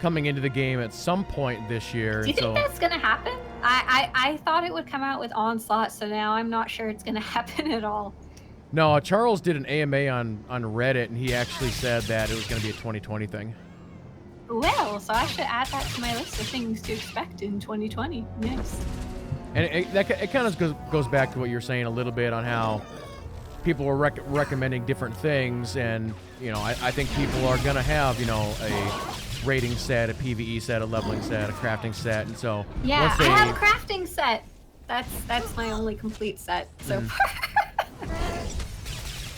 coming into the game at some point this year. Do you think that's going to happen? I thought it would come out with Onslaught, so now I'm not sure it's going to happen at all. No, Charles did an AMA on Reddit, and he actually said that it was going to be a 2020 thing. Well, so I should add that to my list of things to expect in 2020. Nice. And it kind of goes back to what you're saying a little bit on how people were recommending different things, and I think people are gonna have a rating set, a PvE set, a leveling set, a crafting set, and so yeah, I have a crafting set. That's my only complete set. So.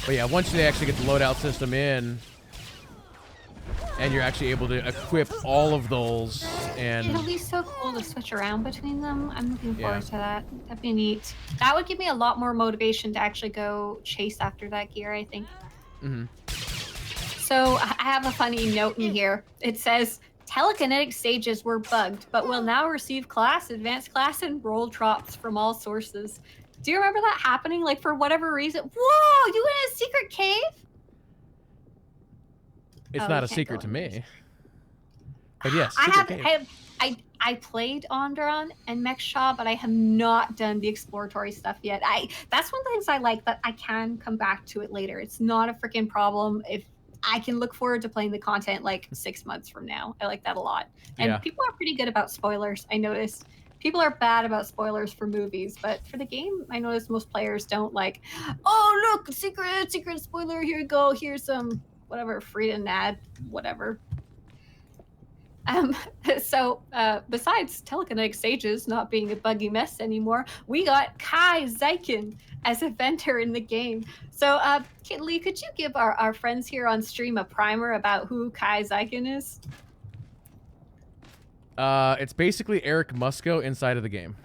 But yeah, once they actually get the loadout system in, and you're actually able to equip all of those, and it'll be so cool to switch around between them. I'm looking forward to that. That'd be neat. That would give me a lot more motivation to actually go chase after that gear, I think. So I have a funny note in here. It says, telekinetic stages were bugged, but will now receive advanced class, and roll drops from all sources. Do you remember that happening? Like, for whatever reason? Whoa, you in a secret cave? It's not a secret to me. But yes, I played Onderon and Mexshaw, but I have not done the exploratory stuff yet. That's one of the things I like, that I can come back to it later. It's not a freaking problem if I can look forward to playing the content like 6 months from now. I like that a lot. And people are pretty good about spoilers, I noticed. People are bad about spoilers for movies, but for the game, I notice most players don't like, oh, look, secret spoiler, here you go, here's some whatever, Frida Nad, whatever. So besides telekinetic stages not being a buggy mess anymore, we got Kai Eicken as a vendor in the game. So Lee, could you give our friends here on stream a primer about who Kai Eicken is? It's basically Eric Musco inside of the game.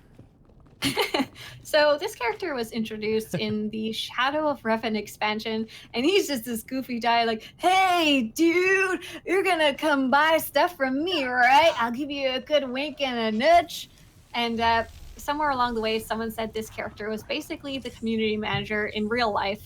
So this character was introduced in the Shadow of Revan expansion, and he's just this goofy guy like, hey, dude, you're gonna come buy stuff from me, right? I'll give you a good wink and a nudge. And somewhere along the way, someone said this character was basically the community manager in real life,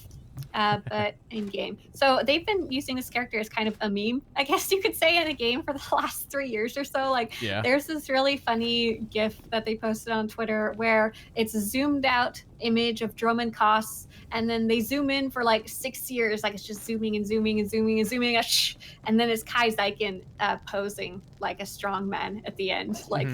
but in game. So they've been using this character as kind of a meme, I guess you could say, in a game for the last 3 years or so. Like, there's this really funny GIF that they posted on Twitter where it's a zoomed out image of Drummond Koss, and then they zoom in for like 6 years, like it's just zooming and zooming and zooming and zooming, and then it's Kai Eicken posing like a strong man at the end, like.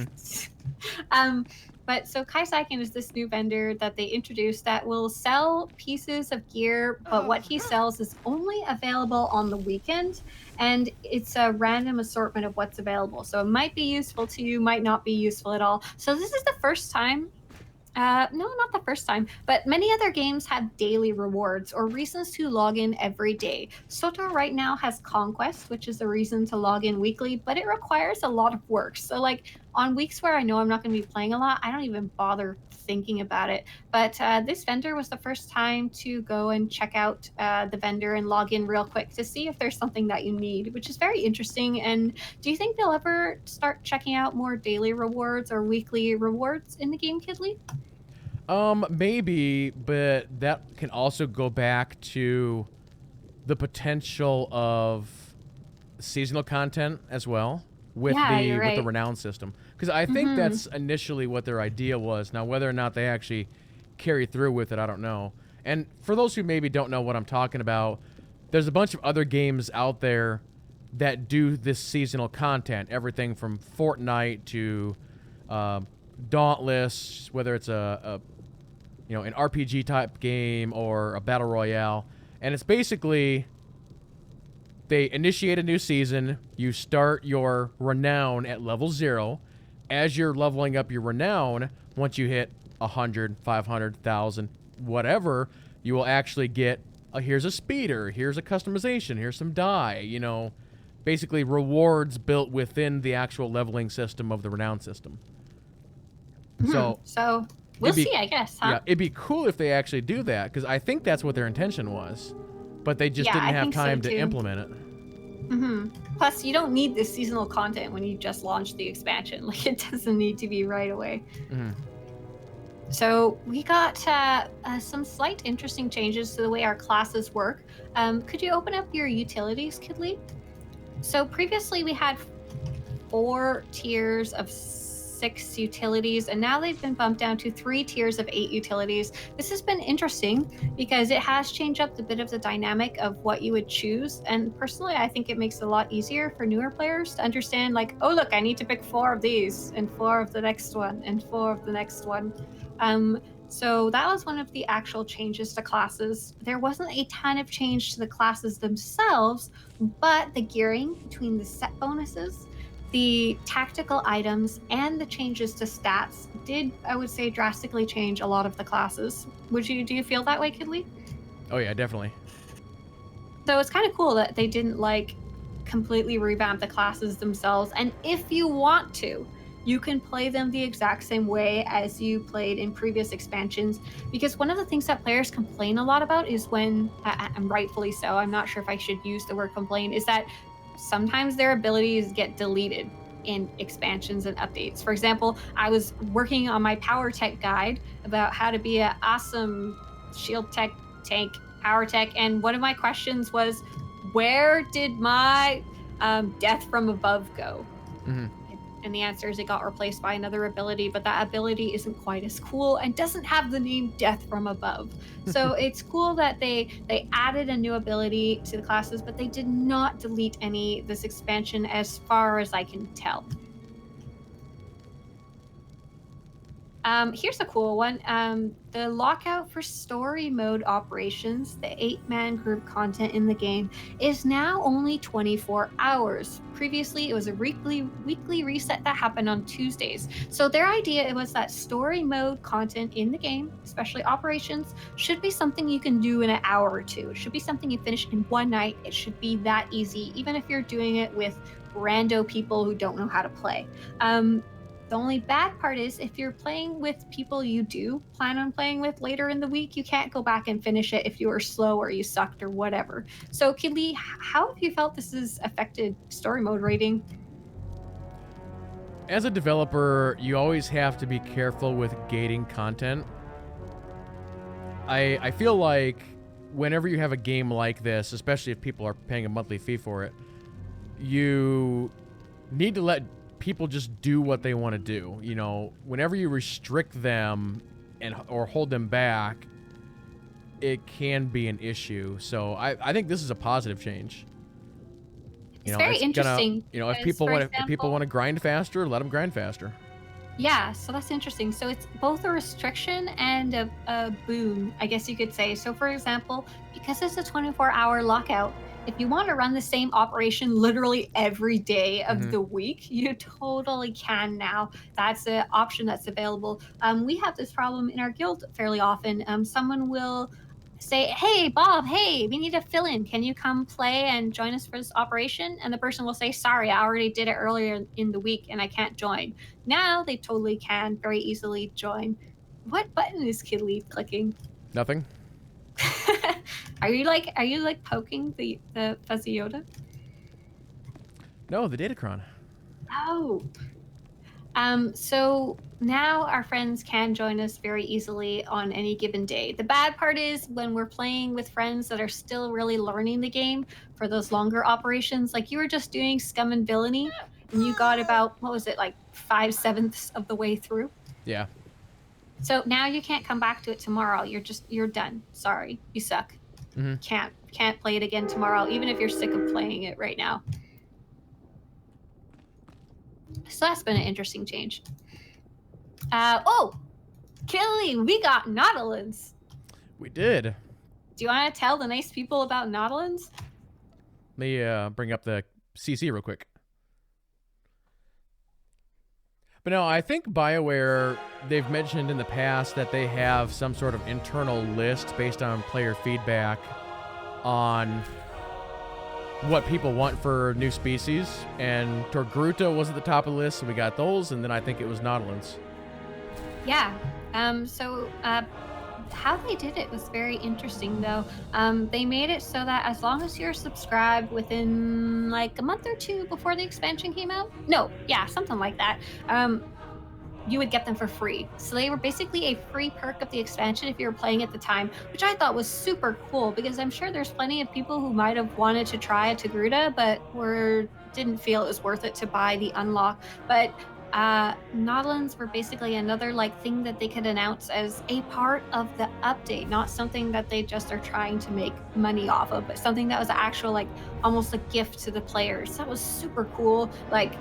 But so Kai Eicken is this new vendor that they introduced that will sell pieces of gear, but what he sells is only available on the weekend, and it's a random assortment of what's available. So it might be useful to you, might not be useful at all. So this is the first time, no, not the first time, but many other games have daily rewards or reasons to log in every day. SWTOR right now has Conquest, which is a reason to log in weekly, but it requires a lot of work. So like on weeks where I know I'm not going to be playing a lot, I don't even bother thinking about it. But this vendor was the first time to go and check out the vendor and log in real quick to see if there's something that you need, which is very interesting. And do you think they'll ever start checking out more daily rewards or weekly rewards in the game, Kidley? Maybe, but that can also go back to the potential of seasonal content as well with with the renown system, because I think that's initially what their idea was. Now, whether or not they actually carry through with it, I don't know. And for those who maybe don't know what I'm talking about, there's a bunch of other games out there that do this seasonal content, everything from Fortnite to Dauntless, whether it's an RPG type game or a battle royale. And it's basically, they initiate a new season, you start your renown at level 0. As you're leveling up your renown, once you hit 100, 500, 1,000, whatever, you will actually get here's a speeder, here's a customization, here's some dye, basically rewards built within the actual leveling system of the renown system. So we'll see, I guess, huh? Yeah, it'd be cool if they actually do that, because I think that's what their intention was. But they just didn't have time to implement it. Plus, you don't need this seasonal content when you just launched the expansion. Like, it doesn't need to be right away. So we got some slight interesting changes to the way our classes work. Could you open up your utilities, Kidley? So previously we had 4 tiers of 6 utilities, and now they've been bumped down to 3 tiers of 8 utilities. This has been interesting because it has changed up a bit of the dynamic of what you would choose. And personally, I think it makes it a lot easier for newer players to understand, like, oh, look, I need to pick 4 of these and 4 of the next one and 4 of the next one. So that was one of the actual changes to classes. There wasn't a ton of change to the classes themselves, but the gearing between the set bonuses, the tactical items, and the changes to stats did, I would say, drastically change a lot of the classes. Do you feel that way, Kidley? Oh yeah, definitely. So it's kind of cool that they didn't like completely revamp the classes themselves. And if you want to, you can play them the exact same way as you played in previous expansions. Because one of the things that players complain a lot about is when, and rightfully so, I'm not sure if I should use the word complain, is that sometimes their abilities get deleted in expansions and updates. For example, I was working on my power tech guide about how to be an awesome shield tech tank power tech, and one of my questions was, where did my death from above go? Mm-hmm. And the answer is it got replaced by another ability, but that ability isn't quite as cool and doesn't have the name Death from Above. So it's cool that they added a new ability to the classes, but they did not delete any this expansion as far as I can tell. Here's a cool one. The lockout for story mode operations, the 8-man group content in the game, is now only 24 hours. Previously, it was a weekly reset that happened on Tuesdays. So their idea was that story mode content in the game, especially operations, should be something you can do in an hour or two. It should be something you finish in one night. It should be that easy, even if you're doing it with rando people who don't know how to play. The only bad part is if you're playing with people you do plan on playing with later in the week, you can't go back and finish it if you were slow or you sucked or whatever. So, Kidley, how have you felt this has affected story mode rating? As a developer, you always have to be careful with gating content. I feel like whenever you have a game like this, especially if people are paying a monthly fee for it, you need to let people just do what they want to do. You know, whenever you restrict them or hold them back, it can be an issue. So I think this is a positive change. It's very interesting. If people want to grind faster, let them grind faster. Yeah, so that's interesting. So it's both a restriction and a boon, I guess you could say. So for example, because it's a 24-hour lockout, if you want to run the same operation literally every day of the week, you totally can now. That's an option that's available. We have this problem in our guild fairly often. Someone will say, hey, Bob, hey, we need a fill-in. Can you come play and join us for this operation? And the person will say, sorry, I already did it earlier in the week and I can't join. Now they totally can very easily join. What button is Kidley clicking? Nothing. Are you like poking the fuzzy Yoda? No, the Datacron. Oh. So now our friends can join us very easily on any given day. The bad part is when we're playing with friends that are still really learning the game for those longer operations, like you were just doing Scum and Villainy, and you got about, what was it, like 5/7 of the way through? Yeah. So now you can't come back to it tomorrow. You're done. Sorry, you suck. Can't play it again tomorrow, even if you're sick of playing it right now. So that's been an interesting change. Kelly, we got Nautilins. We did. Do you want to tell the nice people about Nautilins? Let me bring up the CC real quick. But no, I think BioWare, they've mentioned in the past that they have some sort of internal list based on player feedback on what people want for new species. And Torgruta was at the top of the list, so we got those, and then I think it was Nautilins. Yeah. How they did it was very interesting, though. They made it so that as long as you're subscribed within like a month or two before the expansion came out, something like that, you would get them for free. So they were basically a free perk of the expansion if you were playing at the time, which I thought was super cool because I'm sure there's plenty of people who might have wanted to try a Togruta, but didn't feel it was worth it to buy the unlock. But Nautilins were basically another like thing that they could announce as a part of the update, not something that they just are trying to make money off of, but something that was actual, like almost a gift to the players. That was super cool. Like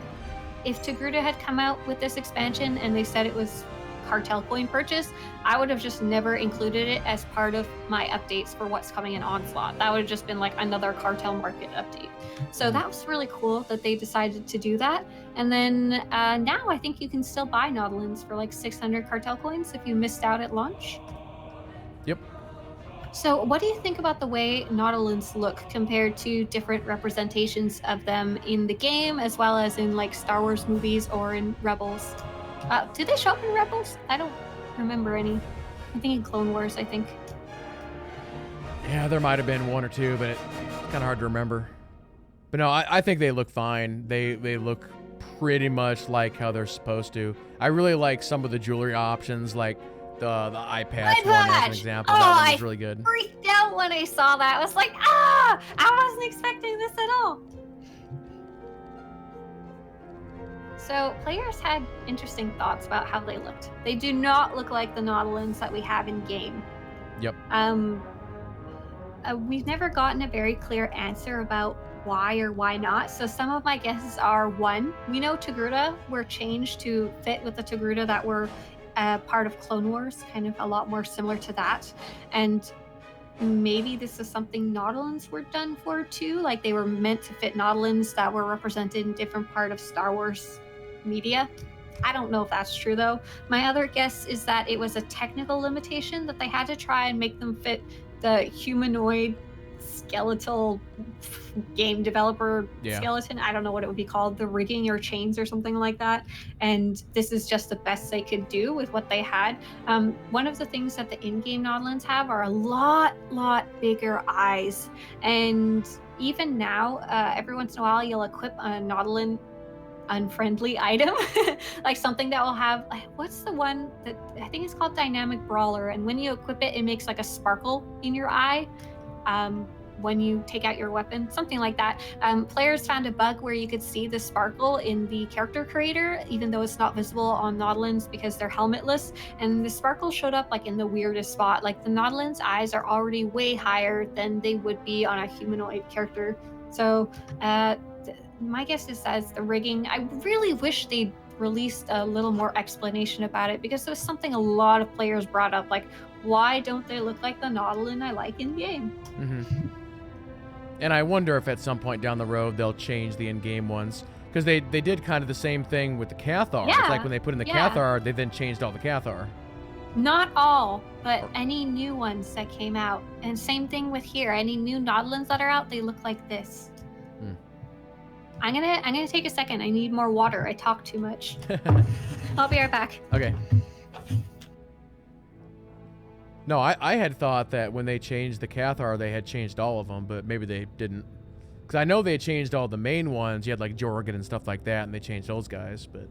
if Togruta had come out with this expansion and they said it was cartel coin purchase, I would have just never included it as part of my updates for what's coming in Onslaught. That would have just been like another cartel market update. So that was really cool that they decided to do that. And then now I think you can still buy Nautilins for like 600 cartel coins if you missed out at launch. Yep. So what do you think about the way Nautilins look compared to different representations of them in the game, as well as in like Star Wars movies or in Rebels? Did they show up in Rebels? I don't remember any. I'm thinking Clone Wars, I think. Yeah, there might have been one or two, but it's kind of hard to remember. But no, I think they look fine. They look pretty much like how they're supposed to. I really like some of the jewelry options, like the eye patch one as an example. That one was really good. I freaked out when I saw that. I was like, I wasn't expecting this at all. So players had interesting thoughts about how they looked. They do not look like the Nautilins that we have in game. Yep. We've never gotten a very clear answer about why or why not. So some of my guesses are, one, we know Togruta were changed to fit with the Togruta that were part of Clone Wars, kind of a lot more similar to that. And maybe this is something Nautilins were done for too. Like they were meant to fit Nautilins that were represented in different part of Star Wars media. I don't know if that's true though. My other guess is that it was a technical limitation that they had to try and make them fit the humanoid skeletal game developer skeleton. I don't know what it would be called, the rigging or chains or something like that. And this is just the best they could do with what they had. One of the things that the in-game Nautilins have are a lot bigger eyes. And even now, every once in a while, you'll equip a Nautilin unfriendly item, like something that will have, what's the one that I think it's called Dynamic Brawler, and when you equip it, it makes like a sparkle in your eye when you take out your weapon, something like that. Players found a bug where you could see the sparkle in the character creator, even though it's not visible on Nautilins because they're helmetless, and the sparkle showed up like in the weirdest spot. Like the Nautilins' eyes are already way higher than they would be on a humanoid character. So my guess is that's the rigging. I really wish they'd released a little more explanation about it, because it was something a lot of players brought up, like, why don't they look like the Nautilin I like in game? Mm-hmm. And I wonder if at some point down the road they'll change the in-game ones, because they did kind of the same thing with the Cathar. Yeah, it's like when they put in the Cathar, they then changed all the Cathar. Not all, but any new ones that came out. And same thing with here. Any new Nautilins that are out, they look like this. I'm gonna take a second. I need more water. I talk too much. I'll be right back. Okay. No, I had thought that when they changed the Cathar, they had changed all of them, but maybe they didn't. Because I know they changed all the main ones. You had like Jorgen and stuff like that, and they changed those guys, but...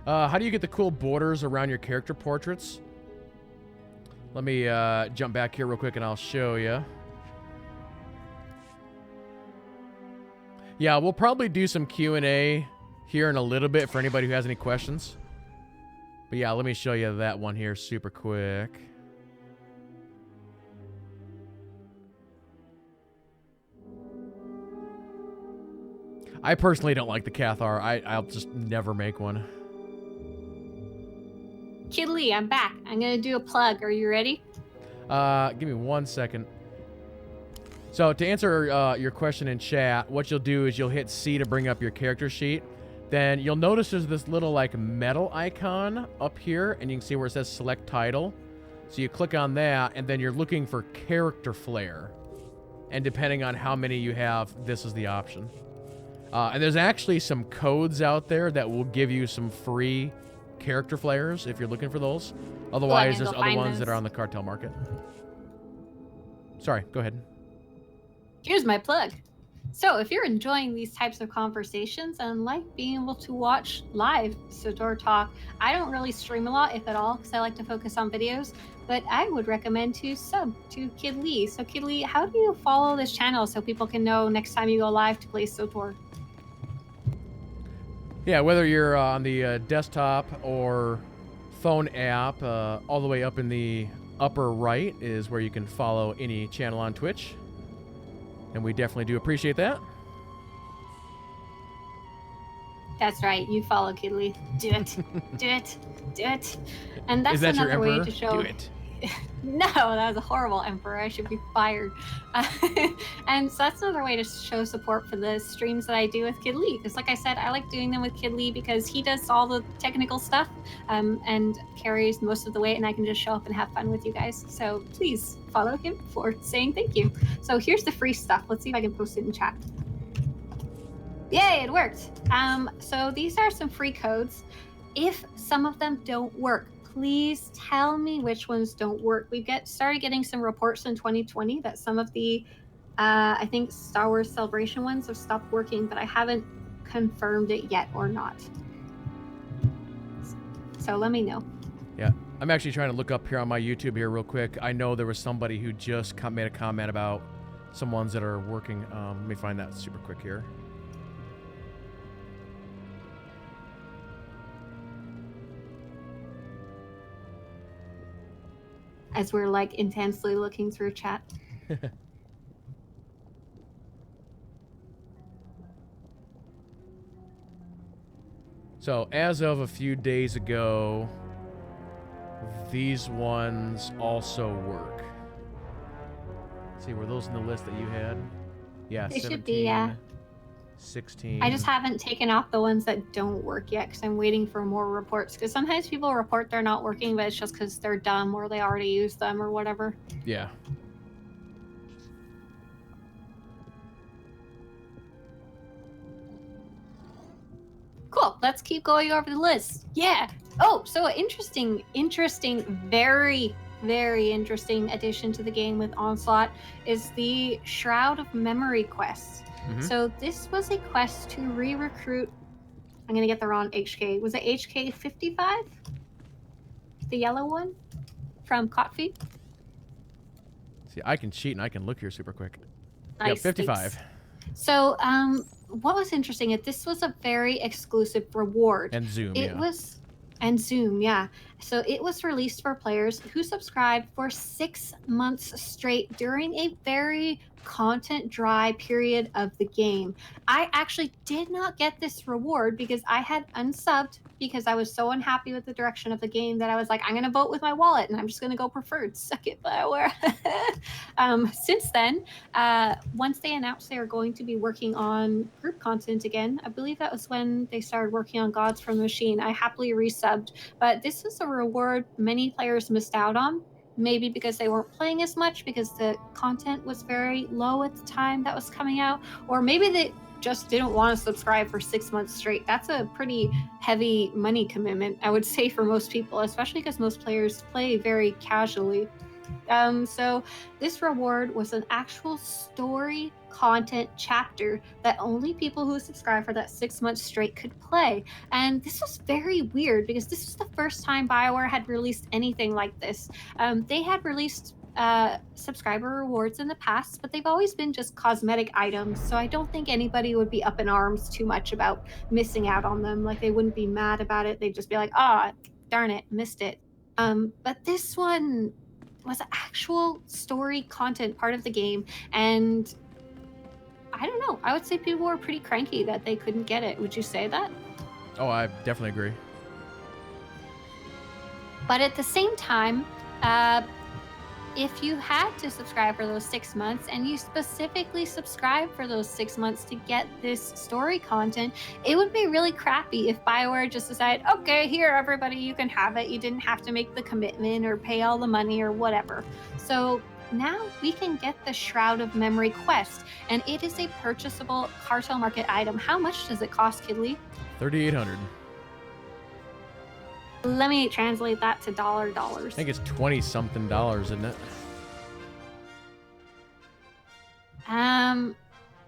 how do you get the cool borders around your character portraits? Let me jump back here real quick and I'll show you. Yeah, we'll probably do some Q&A here in a little bit for anybody who has any questions. But yeah, let me show you that one here super quick. I personally don't like the Cathar. I'll just never make one. Kidley, I'm back. I'm gonna do a plug. Are you ready? Give me 1 second. So to answer your question in chat, what you'll do is you'll hit C to bring up your character sheet. Then you'll notice there's this little like metal icon up here, and you can see where it says select title. So you click on that, and then you're looking for character flare. And depending on how many you have, this is the option. And there's actually some codes out there that will give you some free character flares if you're looking for those. Otherwise, there's other ones that are on the cartel market. Sorry, go ahead. Here's my plug. So if you're enjoying these types of conversations and like being able to watch live SWTOR talk, I don't really stream a lot, if at all, because I like to focus on videos, but I would recommend to sub to Kid Lee. So Kid Lee, how do you follow this channel so people can know next time you go live to play SWTOR? Yeah, whether you're on the desktop or phone app, all the way up in the upper right is where you can follow any channel on Twitch. And we definitely do appreciate that. That's right. You follow Kid Lee. Do it. Do it. Do it. And that's Is that another your way emperor? to show. Do it. No, that was a horrible emperor. I should be fired. And so that's another way to show support for the streams that I do with Kid Lee. Because like I said, I like doing them with Kid Lee because he does all the technical stuff and carries most of the weight, and I can just show up and have fun with you guys. So please follow him for saying thank you. So here's the free stuff. Let's see if I can post it in chat. Yay, it worked. So these are some free codes. If some of them don't work, please tell me which ones don't work. We started getting some reports in 2020 that some of the, I think, Star Wars Celebration ones have stopped working, but I haven't confirmed it yet or not. So let me know. Yeah, I'm actually trying to look up here on my YouTube here real quick. I know there was somebody who just made a comment about some ones that are working. Let me find that super quick here. As we're like intensely looking through chat. So as of a few days ago, these ones also work. Let's see, were those in the list that you had? Yeah, They 17, should be, yeah. 16. I just haven't taken off the ones that don't work yet because I'm waiting for more reports. Because sometimes people report they're not working, but it's just because they're dumb or they already used them or whatever. Yeah. Cool. Let's keep going over the list. Yeah. Oh, so interesting, very, very interesting addition to the game with Onslaught is the Shroud of Memory quest. So this was a quest to re-recruit. I'm gonna get the wrong HK. Was it HK 55? The yellow one from Kotfi? See, I can cheat and I can look here super quick. Nice, Yeah, 55. thanks. So, what was interesting is this was a very exclusive reward. And Zoom, And Zoom, yeah. So it was released for players who subscribed for 6 months straight during a very content dry period of the game. I actually did not get this reward because I had unsubbed because I was so unhappy with the direction of the game that I was like, I'm going to vote with my wallet and I'm just going to go preferred. Suck it, Bioware. Since then, once they announced they were going to be working on group content again, I believe that was when they started working on Gods from the Machine, I happily resubbed. But this is a reward many players missed out on. Maybe because they weren't playing as much because the content was very low at the time that was coming out, or maybe they just didn't want to subscribe for 6 months straight. That's a pretty heavy money commitment, I would say, for most people, especially because most players play very casually. So this reward was an actual story content chapter that only people who subscribe for that 6 months straight could play. And this was very weird because this was the first time BioWare had released anything like this. They had released subscriber rewards in the past, but they've always been just cosmetic items. So I don't think anybody would be up in arms too much about missing out on them. Like, they wouldn't be mad about it. They'd just be like, oh, darn it, missed it. But this one was actual story content part of the game, and I don't know, I would say people were pretty cranky that they couldn't get it. Would you say that? Oh, I definitely agree. But at the same time, if you had to subscribe for those 6 months and you specifically subscribe for those 6 months to get this story content, it would be really crappy if BioWare just decided, okay, here, everybody, you can have it. You didn't have to make the commitment or pay all the money or whatever. So now we can get the Shroud of Memory quest, and it is a purchasable cartel market item. How much does it cost, Kidley? $3,800. Let me translate that to dollars. I think it's 20-something dollars, isn't it?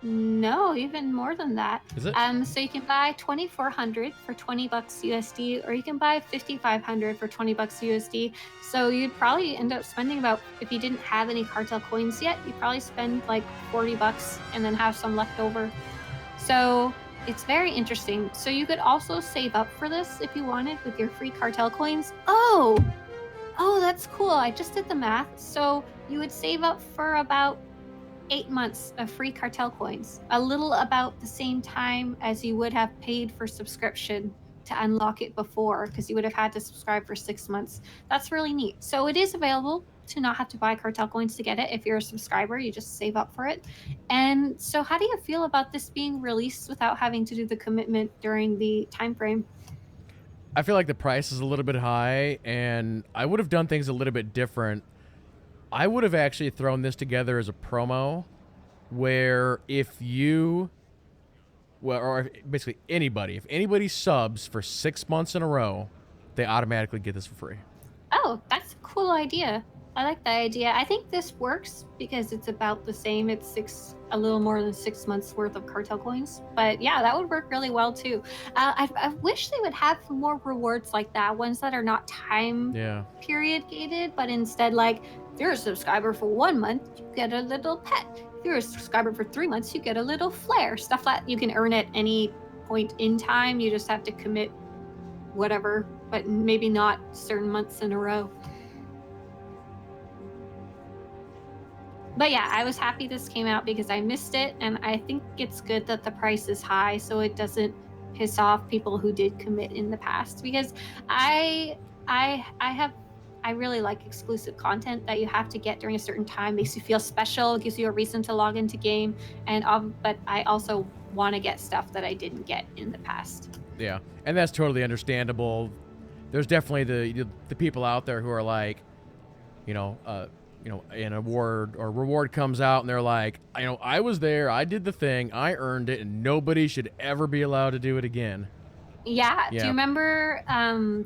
No, even more than that. Is it? So you can buy 2,400 for $20 USD, or you can buy 5,500 for $20 USD. So you'd probably end up spending about, if you didn't have any cartel coins yet, you'd probably spend like $40 and then have some left over. So it's very interesting. So you could also save up for this if you wanted with your free cartel coins. Oh, that's cool. I just did the math. So you would save up for about 8 months of free cartel coins, a little about the same time as you would have paid for subscription to unlock it before, because you would have had to subscribe for 6 months. That's really neat. So it is available to not have to buy cartel coins to get it. If you're a subscriber, you just save up for it. And so how do you feel about this being released without having to do the commitment during the time frame? I feel like the price is a little bit high, and I would have done things a little bit different. I would have actually thrown this together as a promo where if you, well, or basically anybody, if anybody subs for 6 months in a row, they automatically get this for free. Oh, that's a cool idea. I like that idea. I think this works because it's about the same. It's a little more than 6 months worth of cartel coins. But yeah, that would work really well too. I wish they would have more rewards like that, ones that are not time period gated, but instead like, if you're a subscriber for 1 month, you get a little pet. If you're a subscriber for 3 months, you get a little flare. Stuff that you can earn at any point in time. You just have to commit whatever, but maybe not certain months in a row. But yeah, I was happy this came out because I missed it, and I think it's good that the price is high so it doesn't piss off people who did commit in the past, because I really like exclusive content that you have to get during a certain time. Makes you feel special, gives you a reason to log into game, and but I also want to get stuff that I didn't get in the past. Yeah, and that's totally understandable. There's definitely the people out there who are like, an award or reward comes out and they're like, I was there, I did the thing, I earned it, and nobody should ever be allowed to do it again. Yeah. Do you remember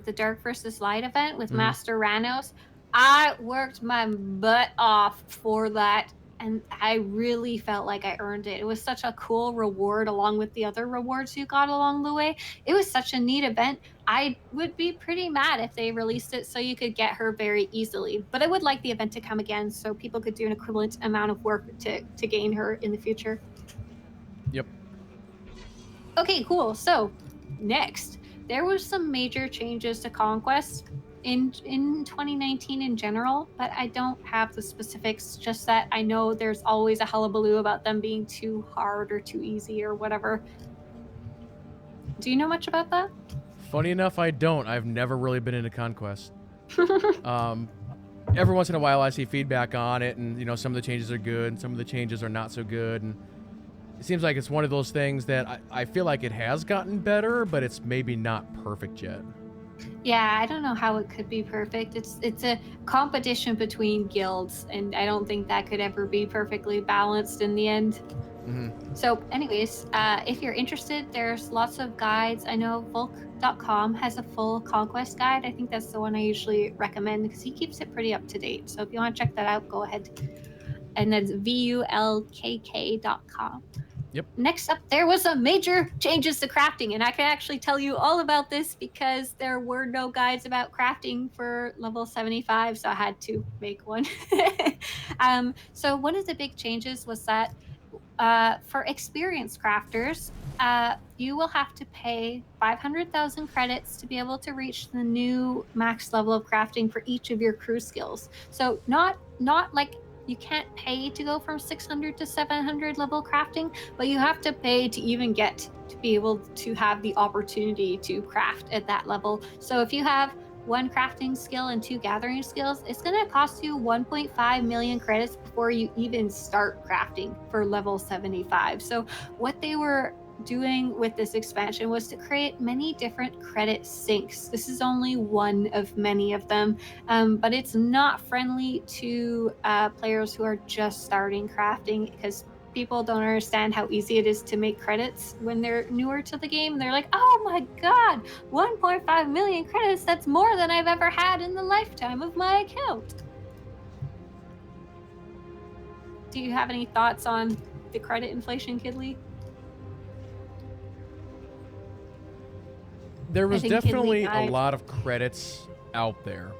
the Dark versus Light event with Master Ranos? I worked my butt off for that, and I really felt like I earned it. It was such a cool reward along with the other rewards you got along the way. It was such a neat event. I would be pretty mad if they released it so you could get her very easily. But I would like the event to come again so people could do an equivalent amount of work to gain her in the future. Yep. Okay, cool. So next, there was some major changes to Conquest in 2019 in general, but I don't have the specifics, just that I know there's always a hullabaloo about them being too hard or too easy or whatever. Do you know much about that? Funny enough, I don't. I've never really been into Conquest. Every once in a while I see feedback on it, and some of the changes are good and some of the changes are not so good, and it seems like it's one of those things that I feel like it has gotten better, but it's maybe not perfect yet. Yeah, I don't know how it could be perfect. It's a competition between guilds, and I don't think that could ever be perfectly balanced in the end. Mm-hmm. So anyways, if you're interested, there's lots of guides. I know Volk.com has a full Conquest guide. I think that's the one I usually recommend because he keeps it pretty up to date. So if you want to check that out, go ahead. And that's VULKK.com. Yep. Next up, there was some major changes to crafting, and I can actually tell you all about this because there were no guides about crafting for level 75, so I had to make one. So one of the big changes was that for experienced crafters, you will have to pay 500,000 credits to be able to reach the new max level of crafting for each of your crew skills. So not like you can't pay to go from 600 to 700 level crafting, but you have to pay to even get to be able to have the opportunity to craft at that level. So if you have 1 crafting skill and 2 gathering skills, it's going to cost you 1.5 million credits before you even start crafting for level 75. So what they were doing with this expansion was to create many different credit sinks. This is only one of many of them, but it's not friendly to players who are just starting crafting because people don't understand how easy it is to make credits when they're newer to the game. They're like, oh my god, 1.5 million credits, that's more than I've ever had in the lifetime of my account. Do you have any thoughts on the credit inflation, Kidley? There was think Kidley definitely a died. lot of credits out there.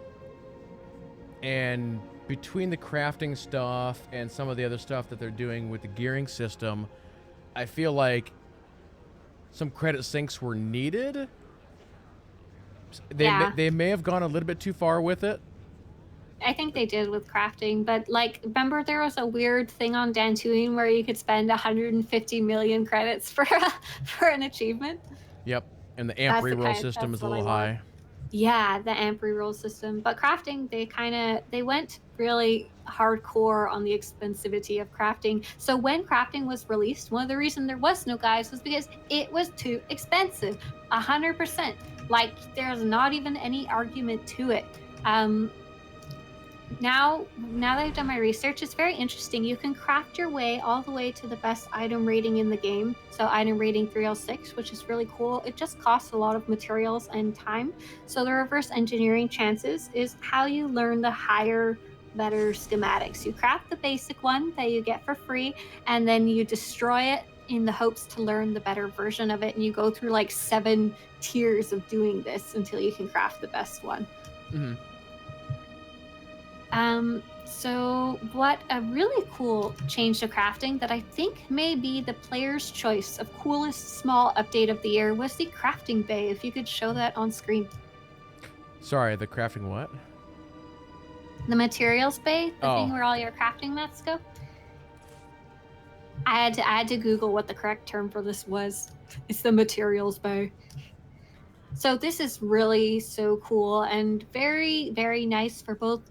And between the crafting stuff and some of the other stuff that they're doing with the gearing system, I feel like some credit sinks were needed. They may have gone a little bit too far with it. I think they did with crafting, but like, remember there was a weird thing on Dantooine where you could spend 150 million credits for an achievement? Yep, and the amp reroll system is a little high. Yeah, the amp reroll system. But crafting, they went really hardcore on the expensivity of crafting. So when crafting was released, one of the reasons there was no guides was because it was too expensive. 100%. Like, there's not even any argument to it. Now that I've done my research, it's very interesting. You can craft your way all the way to the best item rating in the game. So item rating 306, which is really cool. It just costs a lot of materials and time. So the reverse engineering chances is how you learn the higher, better schematics. You craft the basic one that you get for free, and then you destroy it in the hopes to learn the better version of it. And you go through like 7 tiers of doing this until you can craft the best one. Mm-hmm. So what a really cool change to crafting that I think may be the player's choice of coolest small update of the year was the crafting bay. If you could show that on screen. Sorry, the crafting what? The materials bay, the thing where all your crafting mats go. I had to Google what the correct term for this was. It's the materials bay. So this is really so cool and very, very nice for both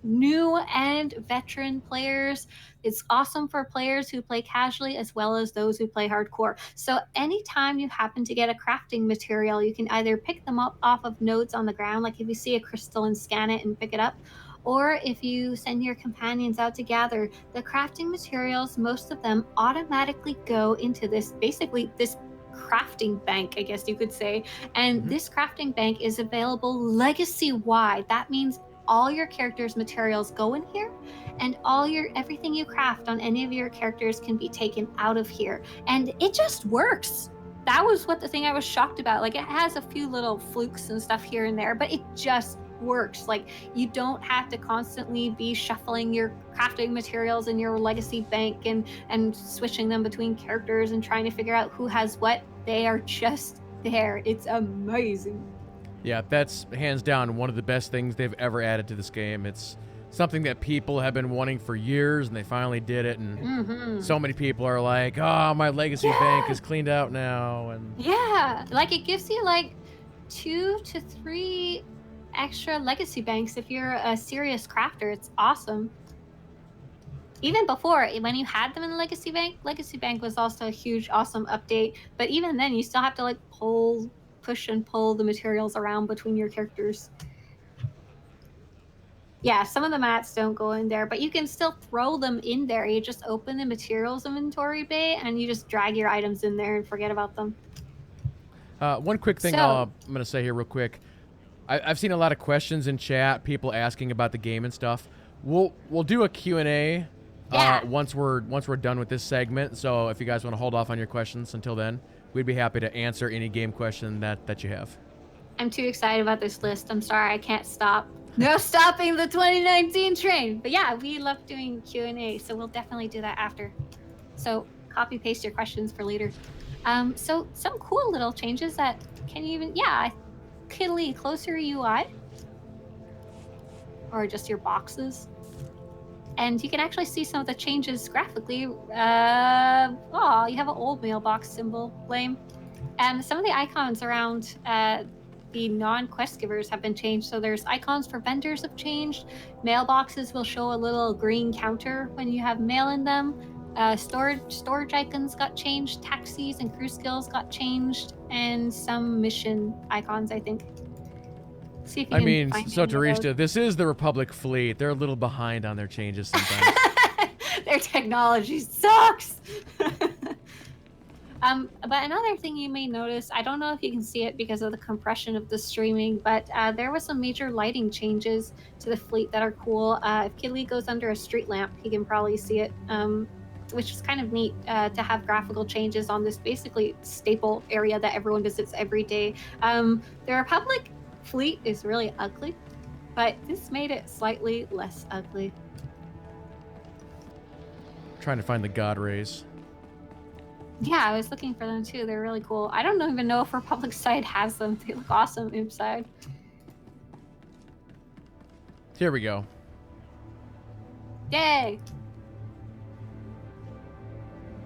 new and veteran players. It's awesome for players who play casually as well as those who play hardcore. So anytime you happen to get a crafting material, you can either pick them up off of nodes on the ground, like if you see a crystal and scan it and pick it up, or if you send your companions out to gather, the crafting materials, most of them automatically go into this crafting bank, I guess you could say. And this crafting bank is available legacy-wide. That means all your characters' materials go in here, and everything you craft on any of your characters can be taken out of here. And it just works. That was the thing I was shocked about. Like, it has a few little flukes and stuff here and there, but it just works. Like, you don't have to constantly be shuffling your crafting materials in your legacy bank and switching them between characters and trying to figure out who has what. They are just there. It's amazing. Yeah, that's hands down one of the best things they've ever added to this game. It's something that people have been wanting for years, and they finally did it. And so many people are like, "Oh, my legacy bank is cleaned out now." And yeah, like, it gives you like 2 to 3 extra legacy banks if you're a serious crafter. It's awesome. Even before, when you had them in the legacy bank was also a huge, awesome update. But even then, you still have to like push and pull the materials around between your characters. Yeah, some of the mats don't go in there, but you can still throw them in there. You just open the materials inventory bay and you just drag your items in there and forget about them. One quick thing I'm going to say here real quick. I've seen a lot of questions in chat, people asking about the game and stuff. We'll do a Q&A once we're done with this segment. So if you guys want to hold off on your questions until then, we'd be happy to answer any game question that you have. I'm too excited about this list. I'm sorry, I can't stop. No stopping the 2019 train. But yeah, we love doing Q&A, so we'll definitely do that after. So copy paste your questions for later. So some cool little changes that can even, Kidley, closer UI. Or just your boxes. And you can actually see some of the changes graphically. You have an old mailbox symbol, lame. And some of the icons around the non-quest givers have been changed. So there's icons for vendors have changed. Mailboxes will show a little green counter when you have mail in them. Storage icons got changed. Taxis and crew skills got changed. And some mission icons, I think. See if you can find Swtorista, this is the Republic fleet. They're a little behind on their changes sometimes. Their technology sucks. But another thing you may notice, I don't know if you can see it because of the compression of the streaming, but there was some major lighting changes to the fleet that are cool. If Kidley goes under a street lamp, he can probably see it. which is kind of neat to have graphical changes on this basically staple area that everyone visits every day. The Republic fleet is really ugly, but this made it slightly less ugly. Trying to find the God Rays. Yeah, I was looking for them too. They're really cool. I don't even know if Republic side has them. They look awesome inside. Here we go. Yay!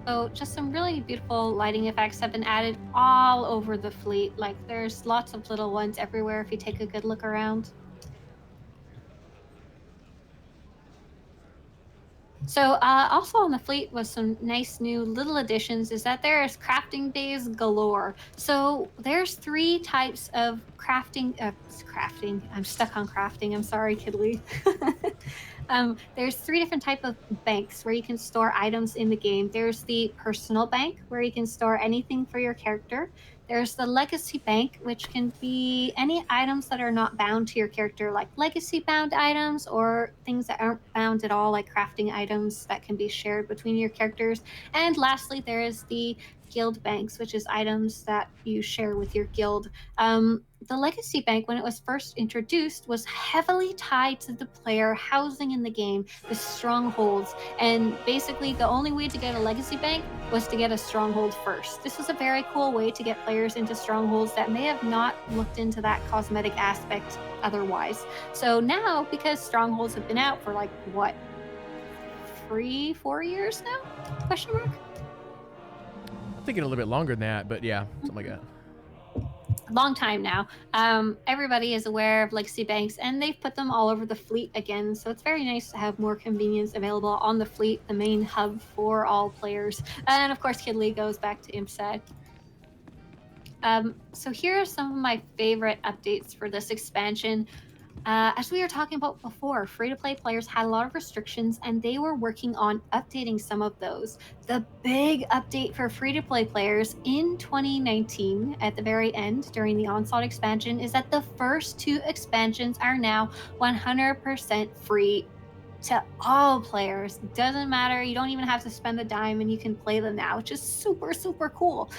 So just some really beautiful lighting effects have been added all over the fleet. Like there's lots of little ones everywhere if you take a good look around. So also on the fleet was some nice new little additions is that there's crafting bays galore. So there's 3 types of crafting. I'm stuck on crafting. I'm sorry, Kidley. There's 3 different type of banks where you can store items in the game. There's the personal bank where you can store anything for your character. There's the legacy bank, which can be any items that are not bound to your character, like legacy bound items or things that aren't bound at all, like crafting items that can be shared between your characters. And lastly, there is the guild banks, which is items that you share with your guild. The legacy bank, when it was first introduced, was heavily tied to the player housing in the game, the strongholds. And basically, the only way to get a legacy bank was to get a stronghold first. This was a very cool way to get players into strongholds that may have not looked into that cosmetic aspect otherwise. So now, because strongholds have been out for like, what, 3-4 years now? Question mark? I'm thinking a little bit longer than that, but yeah, something like that. Long time now. Everybody is aware of legacy banks and they've put them all over the fleet again, so it's very nice to have more convenience available on the fleet, the main hub for all players. And of course Kidley goes back to IMSAD. So here are some of my favorite updates for this expansion. As we were talking about before, free-to-play players had a lot of restrictions and they were working on updating some of those. The big update for free-to-play players in 2019 at the very end during the Onslaught expansion is that the first 2 expansions are now 100% free to all players. Doesn't matter, you don't even have to spend a dime and you can play them now, which is super, super cool.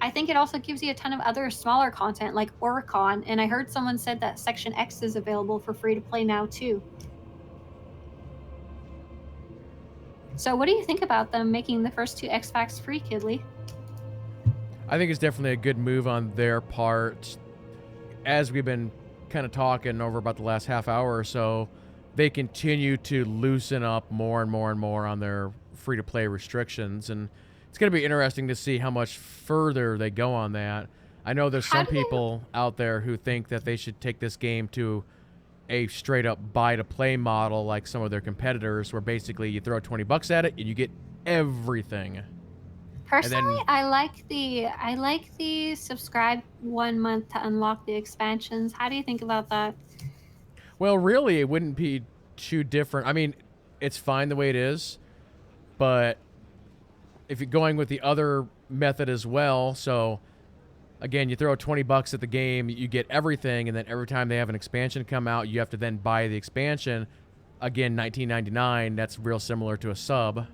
I think it also gives you a ton of other smaller content like Oricon, and I heard someone said that Section X is available for free to play now too. So what do you think about them making the first 2 X-Facts free, Kidley? I think it's definitely a good move on their part. As we've been kind of talking over about the last half hour or so, they continue to loosen up more and more and more on their free-to-play restrictions, and it's going to be interesting to see how much further they go on that. I know there's some people out there who think that they should take this game to a straight-up buy-to-play model like some of their competitors, where basically you throw $20 at it and you get everything. Personally, then, I like the subscribe 1 month to unlock the expansions. How do you think about that? Well, really, it wouldn't be too different. I mean, it's fine the way it is, but if you're going with the other method as well, so again, you throw $20 at the game, you get everything, and then every time they have an expansion come out, you have to then buy the expansion. Again, $19.99. That's real similar to a sub.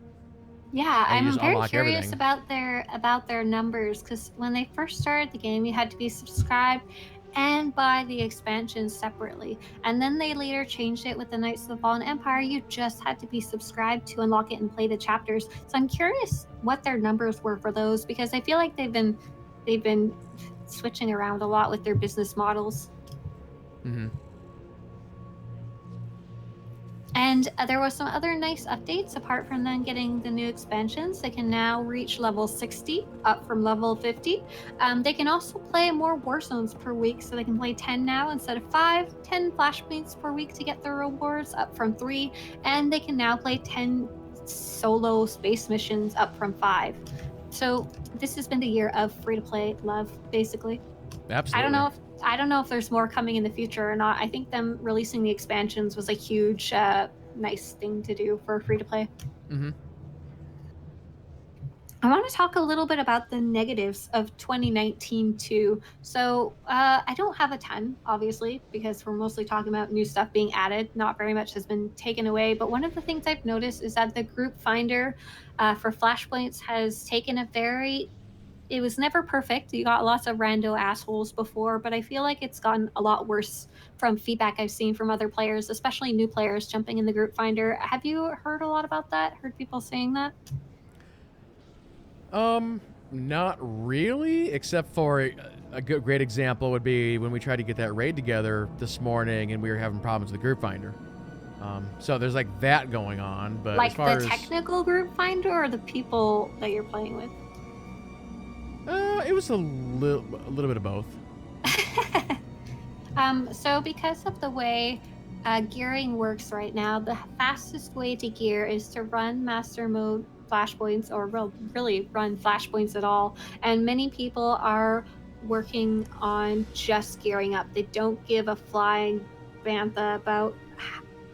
Yeah, I'm very curious about their numbers, because when they first started the game, you had to be subscribed and buy the expansions separately. And then they later changed it with the Knights of the Fallen Empire. You just had to be subscribed to unlock it and play the chapters. So I'm curious what their numbers were for those, because I feel like they've been switching around a lot with their business models. Mm-hmm. And there was some other nice updates apart from them getting the new expansions. They can now reach level 60, up from level 50. They can also play more war zones per week, so they can play 10 now instead of 5, 10 flashpoints per week to get their rewards, up from 3, and they can now play 10 solo space missions, up from 5. So this has been the year of free-to-play love, basically. Absolutely. I don't know if there's more coming in the future or not. I think them releasing the expansions was a huge, nice thing to do for free to play. Mm-hmm. I want to talk a little bit about the negatives of 2019 too. So I don't have a ton, obviously, because we're mostly talking about new stuff being added. Not very much has been taken away. But one of the things I've noticed is that the group finder for Flashpoints has taken a very it was never perfect. You got lots of rando assholes before, but I feel like it's gotten a lot worse from feedback I've seen from other players, especially new players jumping in the group finder. Have you heard a lot about that? Heard people saying that? Not really, except for a good, great example would be when we tried to get that raid together this morning and we were having problems with the group finder. So there's like that going on, but Like as far the technical group finder or the people that you're playing with? it was a little bit of both. So because of the way gearing works right now, the fastest way to gear is to run master mode flashpoints or really run flashpoints at all. And many people are working on just gearing up. They don't give a flying bantha about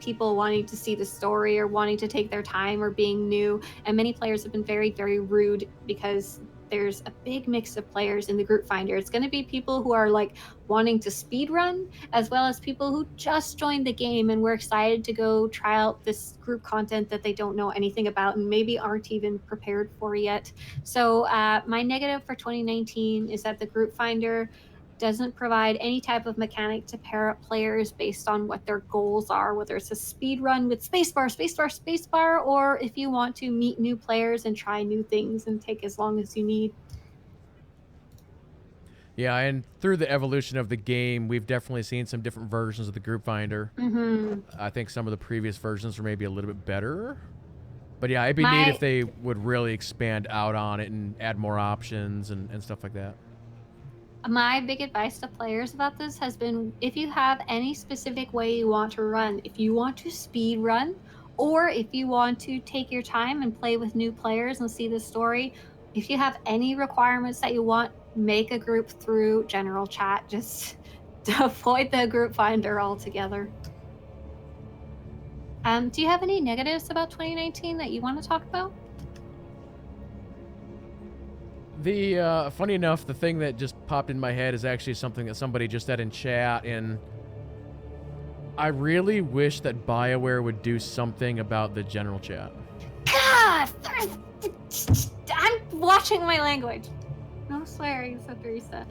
people wanting to see the story or wanting to take their time or being new. And many players have been very, very rude because there's a big mix of players in the group finder. It's going to be people who are like wanting to speed run, as well as people who just joined the game and were excited to go try out this group content that they don't know anything about and maybe aren't even prepared for yet. So my negative for 2019 is that the group finder doesn't provide any type of mechanic to pair up players based on what their goals are, whether it's a speed run with spacebar, spacebar, spacebar, or if you want to meet new players and try new things and take as long as you need. Yeah, and through the evolution of the game, we've definitely seen some different versions of the group finder. Mm-hmm. I think some of the previous versions were maybe a little bit better. But yeah, it'd be My neat if they would really expand out on it and add more options and stuff like that. My big advice to players about this has been, if you have any specific way you want to run, if you want to speed run, or if you want to take your time and play with new players and see the story, if you have any requirements that you want, make a group through general chat. Just avoid the group finder altogether. Do you have any negatives about 2019 that you want to talk about? The funny enough, the thing that just popped in my head is actually something that somebody just said in chat, and I really wish that BioWare would do something about the general chat. God, I'm watching my language. No swearing, Swtorista.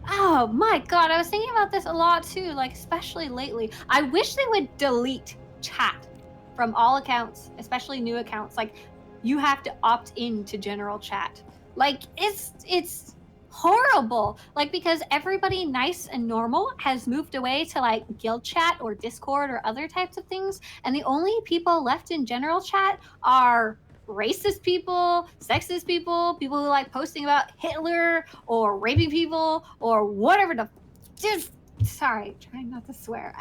Oh my god, I was thinking about this a lot too, like especially lately. I wish they would delete chat from all accounts, especially new accounts. Like you have to opt in to general chat. Like it's horrible. Like because everybody nice and normal has moved away to like guild chat or Discord or other types of things, and the only people left in general chat are racist people, sexist people, people who like posting about Hitler or raping people or whatever the just sorry, trying not to swear.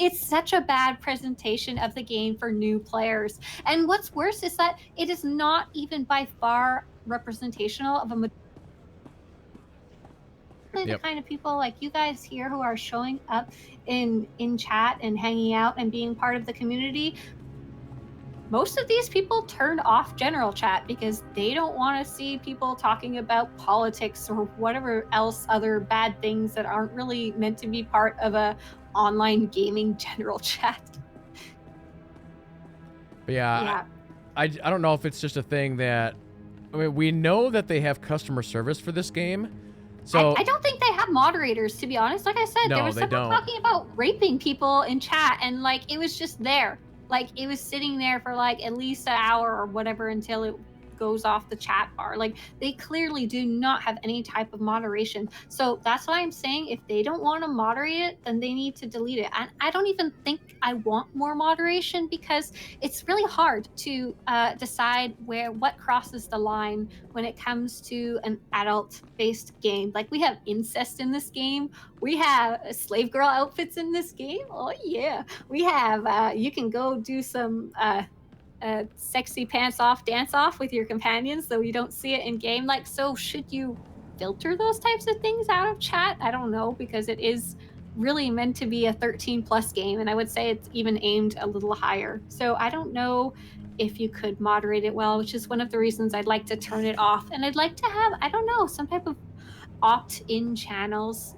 It's such a bad presentation of the game for new players. And what's worse is that it is not even by far representational of a the kind of people like you guys here who are showing up in chat and hanging out and being part of the community. Most of these people turn off general chat because they don't want to see people talking about politics or whatever else other bad things that aren't really meant to be part of a online gaming general chat. But yeah. I don't know if it's just a thing that, I mean, we know that they have customer service for this game. So I don't think they have moderators, to be honest. Like I said, there was someone talking about raping people in chat, and like it was just there. Like it was sitting there for like at least an hour or whatever until it goes off the chat bar. Like they clearly do not have any type of moderation. So that's why I'm saying if they don't want to moderate it, then they need to delete it. And I don't even think I want more moderation because it's really hard to decide what crosses the line when it comes to an adult-based game. Like we have incest in this game. We have slave girl outfits in this game. Oh yeah. We have you can go do some sexy pants off dance off with your companions so you don't see it in game. Like, so should you filter those types of things out of chat? I don't know, because it is really meant to be a 13 plus game, and I would say it's even aimed a little higher. So I don't know if you could moderate it well, which is one of the reasons I'd like to turn it off. And I'd like to have, I don't know, some type of opt-in channels.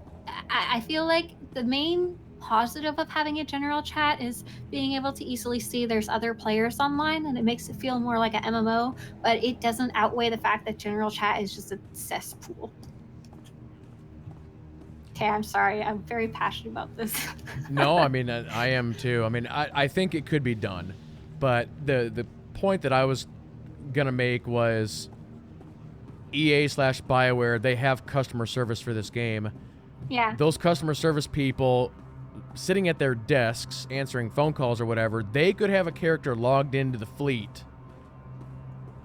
I feel like the main positive of having a general chat is being able to easily see there's other players online, and it makes it feel more like an MMO, but it doesn't outweigh the fact that general chat is just a cesspool. Okay, I'm sorry. I'm very passionate about this. No, I mean, I am too. I mean, I think it could be done, but the point that I was gonna make was EA/BioWare, they have customer service for this game. Yeah. Those customer service people sitting at their desks answering phone calls or whatever, they could have a character logged into the fleet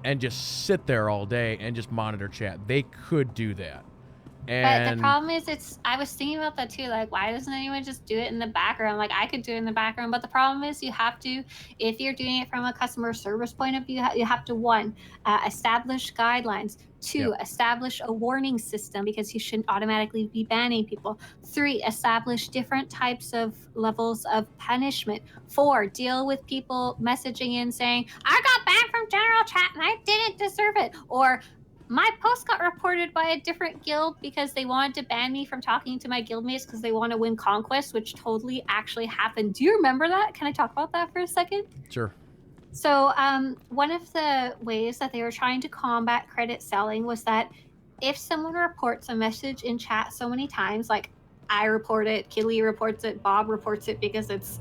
and just sit there all day and just monitor chat. They could do that. And but the problem is, I was thinking about that too. Like, why doesn't anyone just do it in the background? Like, I could do it in the background, but the problem is you have to, if you're doing it from a customer service point of view, you have to, one, establish guidelines. Two, establish a warning system because you shouldn't automatically be banning people. Three, establish different types of levels of punishment. Four, deal with people messaging in saying, I got banned from general chat and I didn't deserve it. Or, my post got reported by a different guild because they wanted to ban me from talking to my guildmates because they want to win Conquest, which totally actually happened. Do you remember that? Can I talk about that for a second? Sure. So one of the ways that they were trying to combat credit selling was that if someone reports a message in chat so many times, like I report it, Killy reports it, Bob reports it because it's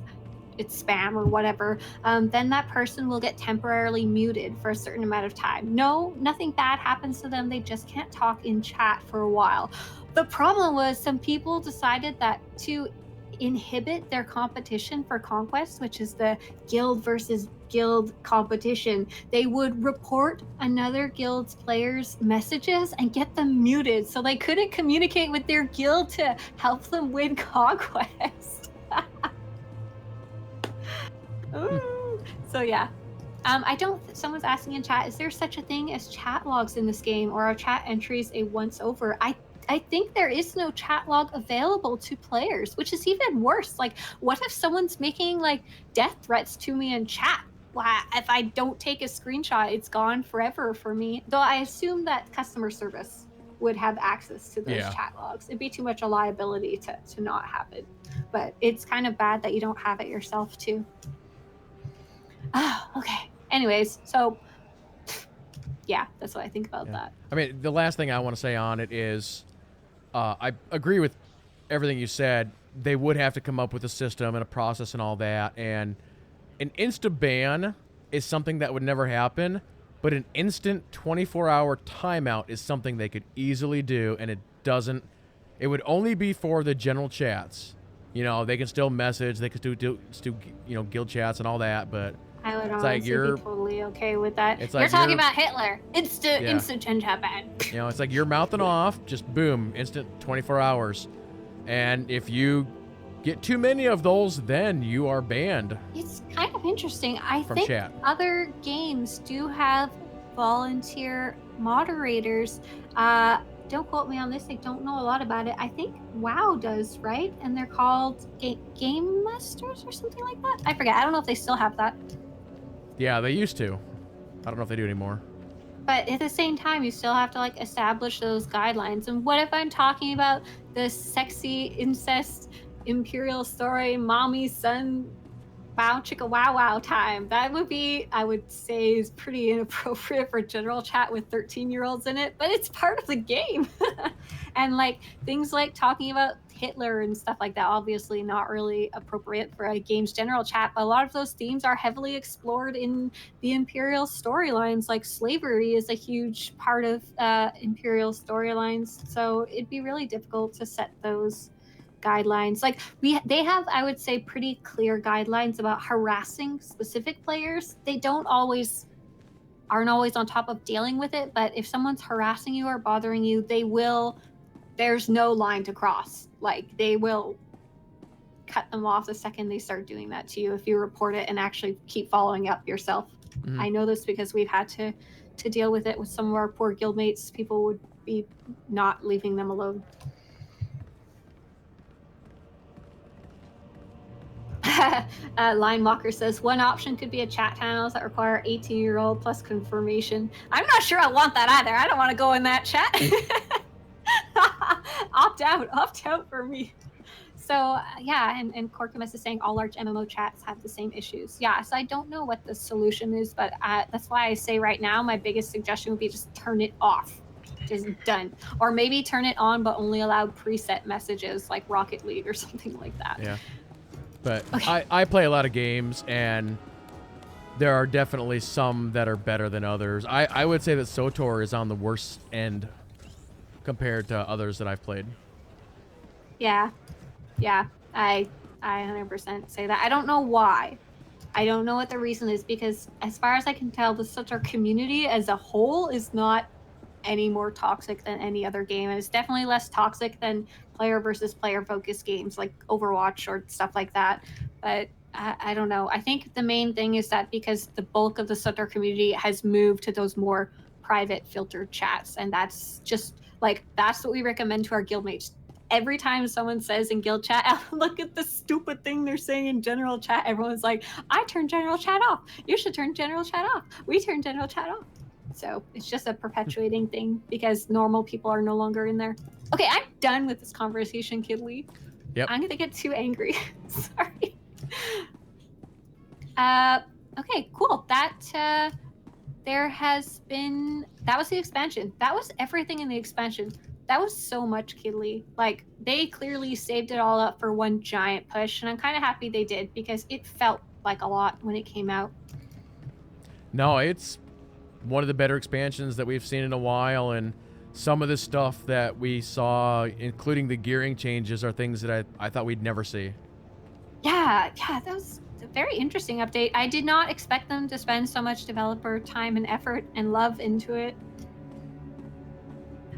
spam or whatever, then that person will get temporarily muted for a certain amount of time. No, nothing bad happens to them. They just can't talk in chat for a while. The problem was some people decided that to inhibit their competition for Conquest, which is the guild versus guild competition, they would report another guild's players' messages and get them muted so they couldn't communicate with their guild to help them win Conquest. So yeah, someone's asking in chat, is there such a thing as chat logs in this game, or are chat entries a once over? I think there is no chat log available to players, which is even worse. Like, what if someone's making like death threats to me in chat? Well, if I don't take a screenshot, it's gone forever for me. Though I assume that customer service would have access to those chat logs. It'd be too much a liability to not have it. But it's kind of bad that you don't have it yourself too. Oh, okay. Anyways, so yeah, that's what I think about that. I mean, the last thing I want to say on it is I agree with everything you said. They would have to come up with a system and a process and all that. And an insta-ban is something that would never happen, but an instant 24-hour timeout is something they could easily do, and it would only be for the general chats. You know, they can still message, they can still do guild chats and all that, but I would honestly be totally okay with that. It's you're talking about Hitler. Instant gen chat ban. You know, it's like you're mouthing off, just boom, instant 24 hours. And if you get too many of those, then you are banned. It's kind of interesting. I think chat. Other games do have volunteer moderators. Don't quote me on this. I don't know a lot about it. I think WoW does, right? And they're called Game Masters or something like that. I forget. I don't know if they still have that. Yeah, they used to. I don't know if they do anymore. But at the same time, you still have to like establish those guidelines. And what if I'm talking about the sexy incest imperial story, mommy son wow chicka wow wow time? That would be, I would say, is pretty inappropriate for general chat with 13-year-olds in it, but it's part of the game. And like things like talking about Hitler and stuff like that, obviously not really appropriate for a game's general chat, but a lot of those themes are heavily explored in the imperial storylines. Like slavery is a huge part of imperial storylines, so it'd be really difficult to set those guidelines. Like they have, I would say, pretty clear guidelines about harassing specific players. They aren't always on top of dealing with it, but if someone's harassing you or bothering you, there's no line to cross. Like they will cut them off the second they start doing that to you if you report it and actually keep following up yourself. Mm-hmm. I know this because we've had to deal with it with some of our poor guildmates. People would be not leaving them alone. Line Walker says, one option could be a chat channels that require 18-year-old plus confirmation. I'm not sure I want that either. I don't want to go in that chat. Opt out for me. So yeah, and Corcumus is saying all large MMO chats have the same issues. Yeah, so I don't know what the solution is, but that's why I say right now my biggest suggestion would be just turn it off. Just done. Or maybe turn it on but only allow preset messages like Rocket League or something like that. Yeah. But okay. I play a lot of games, and there are definitely some that are better than others. I would say that SWTOR is on the worst end compared to others that I've played. Yeah. Yeah, I 100% say that. I don't know why. I don't know what the reason is, because as far as I can tell, the SWTOR community as a whole is not any more toxic than any other game. And it's definitely less toxic than player versus player focused games like Overwatch or stuff like that. But I don't know. I think the main thing is that because the bulk of the SWTOR community has moved to those more private filtered chats. And that's just like, that's what we recommend to our guildmates. Every time someone says in guild chat, look at the stupid thing they're saying in general chat, everyone's like, I turn general chat off. You should turn general chat off. We turn general chat off. So it's just a perpetuating thing because normal people are no longer in there. Okay, I'm done with this conversation, Kidley. Yep. I'm gonna get too angry. Sorry. Okay, cool. That was the expansion. That was everything in the expansion. That was so much, Kidley. Like, they clearly saved it all up for one giant push, and I'm kind of happy they did because it felt like a lot when it came out. No, it's one of the better expansions that we've seen in a while, and some of the stuff that we saw, including the gearing changes, are things that I thought we'd never see. Yeah, that was a very interesting update. I did not expect them to spend so much developer time and effort and love into it.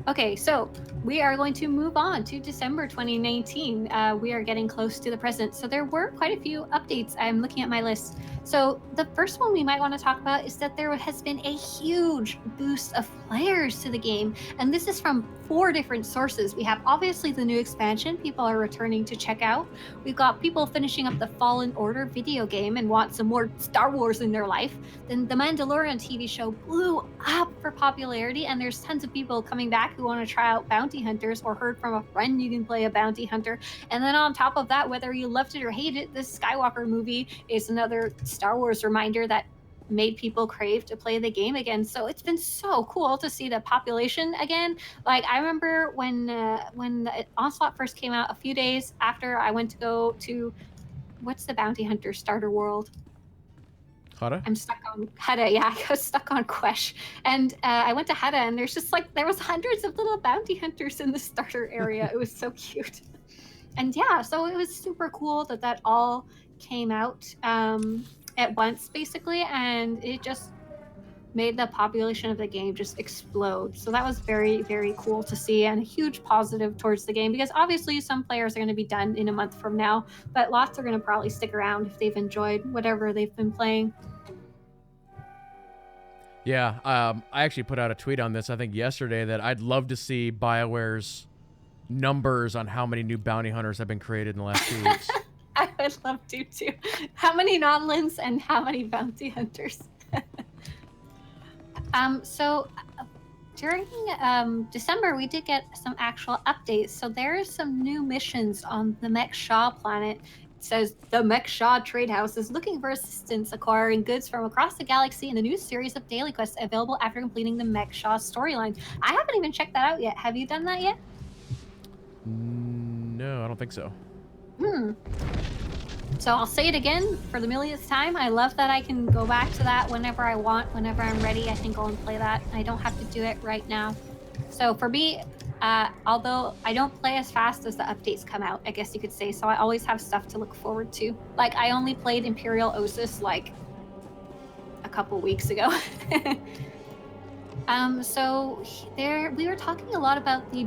Okay, so we are going to move on to December 2019. We are getting close to the present. So there were quite a few updates. I'm looking at my list. So the first one we might want to talk about is that there has been a huge boost of players to the game. And this is from 4 different sources. We have obviously the new expansion people are returning to check out. We've got people finishing up the Fallen Order video game and want some more Star Wars in their life. Then the Mandalorian TV show blew up for popularity, and there's tons of people coming back who want to try out bounty hunters or heard from a friend you can play a bounty hunter. And then on top of that, whether you loved it or hated it, this Skywalker movie is another Star Wars reminder that made people crave to play the game again. So it's been so cool to see the population again. Like, I remember when the Onslaught first came out, a few days after I went to go to, what's the bounty hunter starter world? Hada? I'm stuck on Hada. Yeah, I was stuck on Quesh. And I went to Hada, and there's just like, there was hundreds of little bounty hunters in the starter area. It was so cute. And yeah, so it was super cool that all came out at once, basically, and it just made the population of the game just explode. So that was very, very cool to see, and a huge positive towards the game, because obviously some players are going to be done in a month from now, but lots are going to probably stick around if they've enjoyed whatever they've been playing. Yeah, I actually put out a tweet on this, I think yesterday, that I'd love to see BioWare's numbers on how many new bounty hunters have been created in the last 2 weeks. I would love to too. How many non-lins and how many bounty hunters? So during December, we did get some actual updates. So there are some new missions on the Mech Shaw planet. It says the Mech Shaw Trade House is looking for assistance acquiring goods from across the galaxy in a new series of daily quests available after completing the Mech Shaw storyline. I haven't even checked that out yet. Have you done that yet? No, I don't think so. So I'll say it again for the millionth time. I love that I can go back to that whenever I want, whenever I'm ready. I can go and play that. I don't have to do it right now. So for me, although I don't play as fast as the updates come out, I guess you could say, so I always have stuff to look forward to. Like, I only played Imperial Osis like a couple weeks ago. So we were talking a lot about the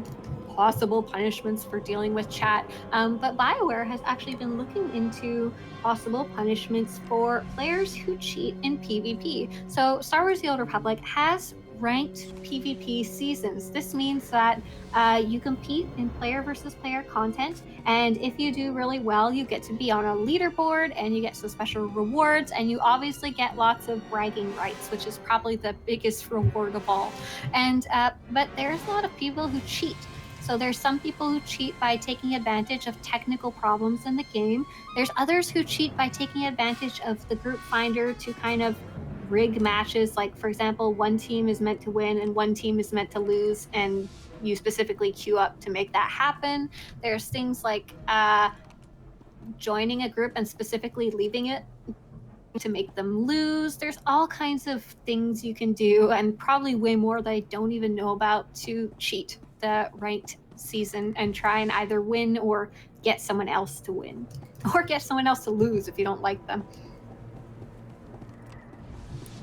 possible punishments for dealing with chat, but BioWare has actually been looking into possible punishments for players who cheat in PvP. So Star Wars The Old Republic has ranked PvP seasons. This means that you compete in player versus player content, and if you do really well, you get to be on a leaderboard and you get some special rewards, and you obviously get lots of bragging rights, which is probably the biggest reward of all. And but there's a lot of people who cheat. So there's some people who cheat by taking advantage of technical problems in the game. There's others who cheat by taking advantage of the group finder to kind of rig matches. Like, for example, one team is meant to win and one team is meant to lose, and you specifically queue up to make that happen. There's things like joining a group and specifically leaving it to make them lose. There's all kinds of things you can do, and probably way more that I don't even know about, to cheat the ranked season and try and either win or get someone else to win, or get someone else to lose if you don't like them.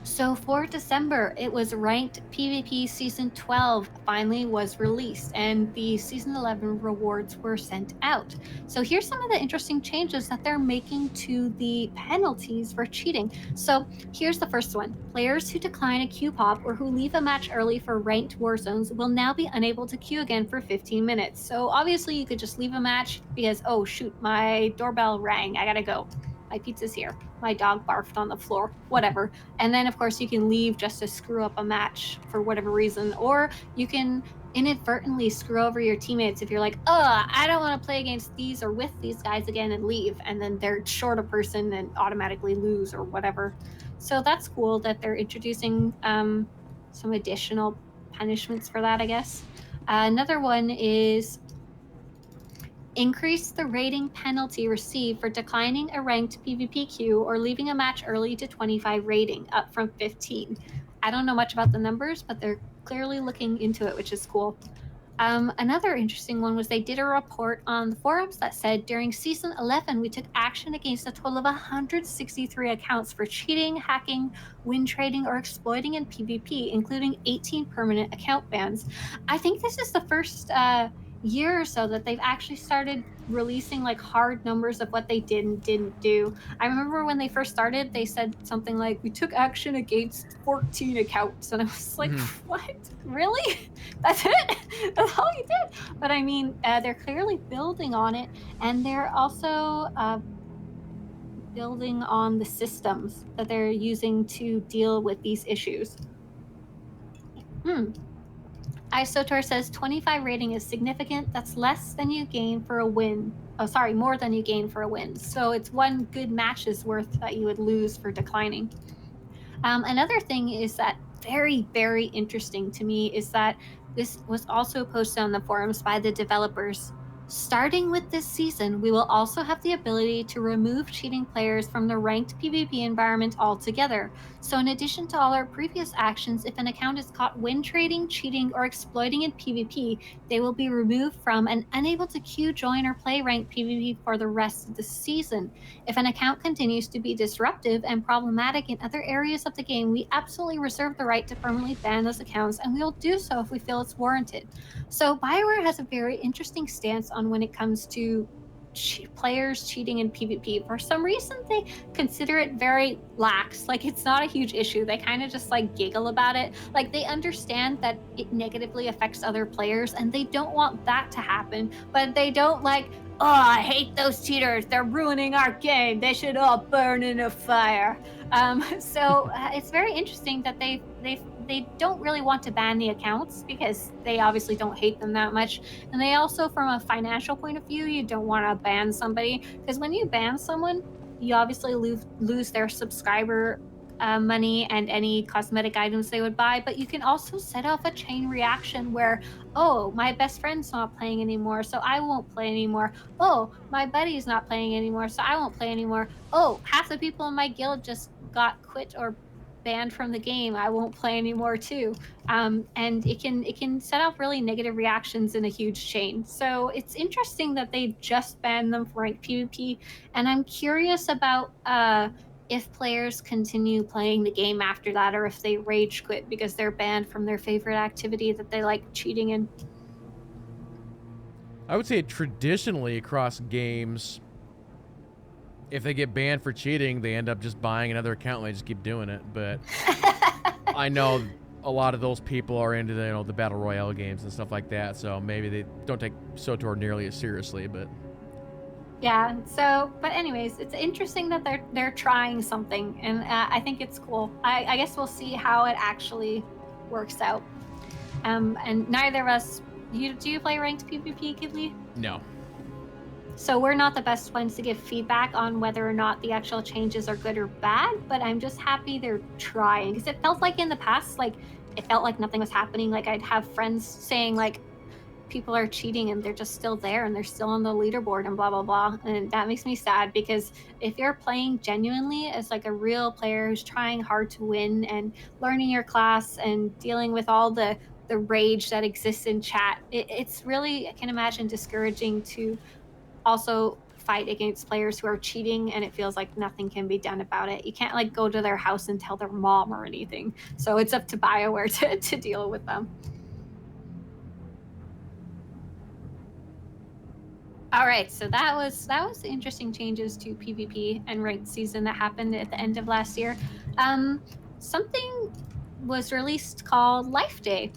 So for December, it was ranked PvP Season 12 finally was released, and the Season 11 rewards were sent out. So here's some of the interesting changes that they're making to the penalties for cheating. So here's the first one. Players who decline a queue pop or who leave a match early for ranked war zones will now be unable to queue again for 15 minutes. So obviously you could just leave a match because, oh shoot, my doorbell rang, I gotta go. My pizza's here. My dog barfed on the floor, whatever. And then, of course, you can leave just to screw up a match for whatever reason. Or you can inadvertently screw over your teammates if you're like, oh, I don't want to play against these or with these guys again, and leave. And then they're short a person and automatically lose or whatever. So that's cool that they're introducing some additional punishments for that, I guess. Another one is increase the rating penalty received for declining a ranked PvP queue or leaving a match early to 25 rating, up from 15. I don't know much about the numbers, but they're clearly looking into it, which is cool. Another interesting one was they did a report on the forums that said during Season 11, we took action against a total of 163 accounts for cheating, hacking, win trading, or exploiting in PvP, including 18 permanent account bans. I think this is the first year or so that they've actually started releasing like hard numbers of what they did and didn't do. I remember when they first started, they said something like, we took action against 14 accounts, and I was like, what? Really? That's it? That's all you did? But I mean, they're clearly building on it, and they're also building on the systems that they're using to deal with these issues. SWTOR says 25 rating is significant. That's less than you gain for a win. Oh, sorry, more than you gain for a win. So it's one good match's worth that you would lose for declining. Another thing is that very, very interesting to me is that this was also posted on the forums by the developers. Starting with this season, we will also have the ability to remove cheating players from the ranked PvP environment altogether. So in addition to all our previous actions, if an account is caught win trading, cheating, or exploiting in PvP, they will be removed from and unable to queue, join, or play ranked PvP for the rest of the season. If an account continues to be disruptive and problematic in other areas of the game, we absolutely reserve the right to permanently ban those accounts, and we will do so if we feel it's warranted. So BioWare has a very interesting stance on when it comes to players cheating in PvP. For some reason, they consider it very lax. Like, it's not a huge issue. They kind of just like giggle about it. Like, they understand that it negatively affects other players, and they don't want that to happen, but they don't like, oh, I hate those cheaters. They're ruining our game. They should all burn in a fire. So it's very interesting that they don't really want to ban the accounts because they obviously don't hate them that much. And they also, from a financial point of view, you don't want to ban somebody, because when you ban someone, you obviously lose their subscriber money and any cosmetic items they would buy. But you can also set off a chain reaction where, oh, my best friend's not playing anymore, so I won't play anymore. Oh, my buddy's not playing anymore, so I won't play anymore. Oh, half the people in my guild just got quit or banned from the game, I won't play anymore too. And it can set off really negative reactions in a huge chain. So it's interesting that they just banned them for ranked PvP, and I'm curious about if players continue playing the game after that, or if they rage quit because they're banned from their favorite activity that they like cheating in. I would say traditionally across games, if they get banned for cheating, they end up just buying another account and they just keep doing it. But I know a lot of those people are into the battle royale games and stuff like that, so maybe they don't take SWTOR nearly as seriously, but Yeah. So, but anyways, it's interesting that they're trying something, and I think it's cool. I guess we'll see how it actually works out. And neither of us. Do you play ranked PvP, Kidley? no. So we're not the best ones to give feedback on whether or not the actual changes are good or bad, but I'm just happy they're trying, because it felt like in the past, like it felt like nothing was happening. Like I'd have friends saying like people are cheating and they're just still there and they're still on the leaderboard and blah blah blah, and that makes me sad, because if you're playing genuinely as like a real player who's trying hard to win and learning your class and dealing with all the rage that exists in chat, it's really, I can imagine, discouraging to also fight against players who are cheating and it feels like nothing can be done about it. You can't like go to their house and tell their mom or anything, so it's up to BioWare to deal with them. All right, so that was the interesting changes to PvP and ranked season that happened at the end of last year. Something was released called Life Day.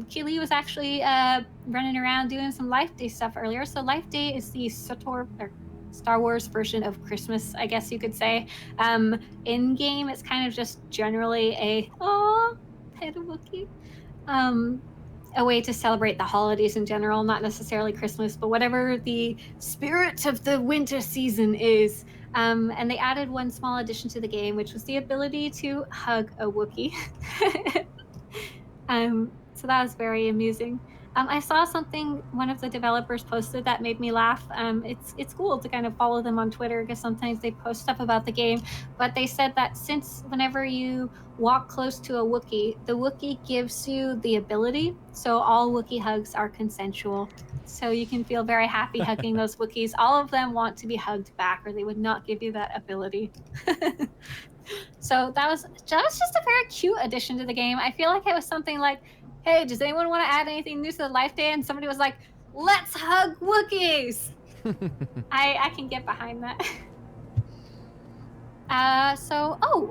Keely was actually running around doing some Life Day stuff earlier. So Life Day is the SWTOR, or Star Wars version of Christmas, I guess you could say. In game, it's kind of just generally a pet a Wookiee. A way to celebrate the holidays in general, not necessarily Christmas, but whatever the spirit of the winter season is. And they added one small addition to the game, which was the ability to hug a Wookiee. So that was very amusing. I saw something one of the developers posted that made me laugh. It's cool to kind of follow them on Twitter, because sometimes they post stuff about the game. But they said that since whenever you walk close to a Wookiee, the Wookiee gives you the ability. So all Wookiee hugs are consensual. So you can feel very happy hugging those Wookiees. All of them want to be hugged back, or they would not give you that ability. So that was just a very cute addition to the game. I feel like it was something like, hey, does anyone want to add anything new to the Life Day? And somebody was like, let's hug Wookiees. I can get behind that.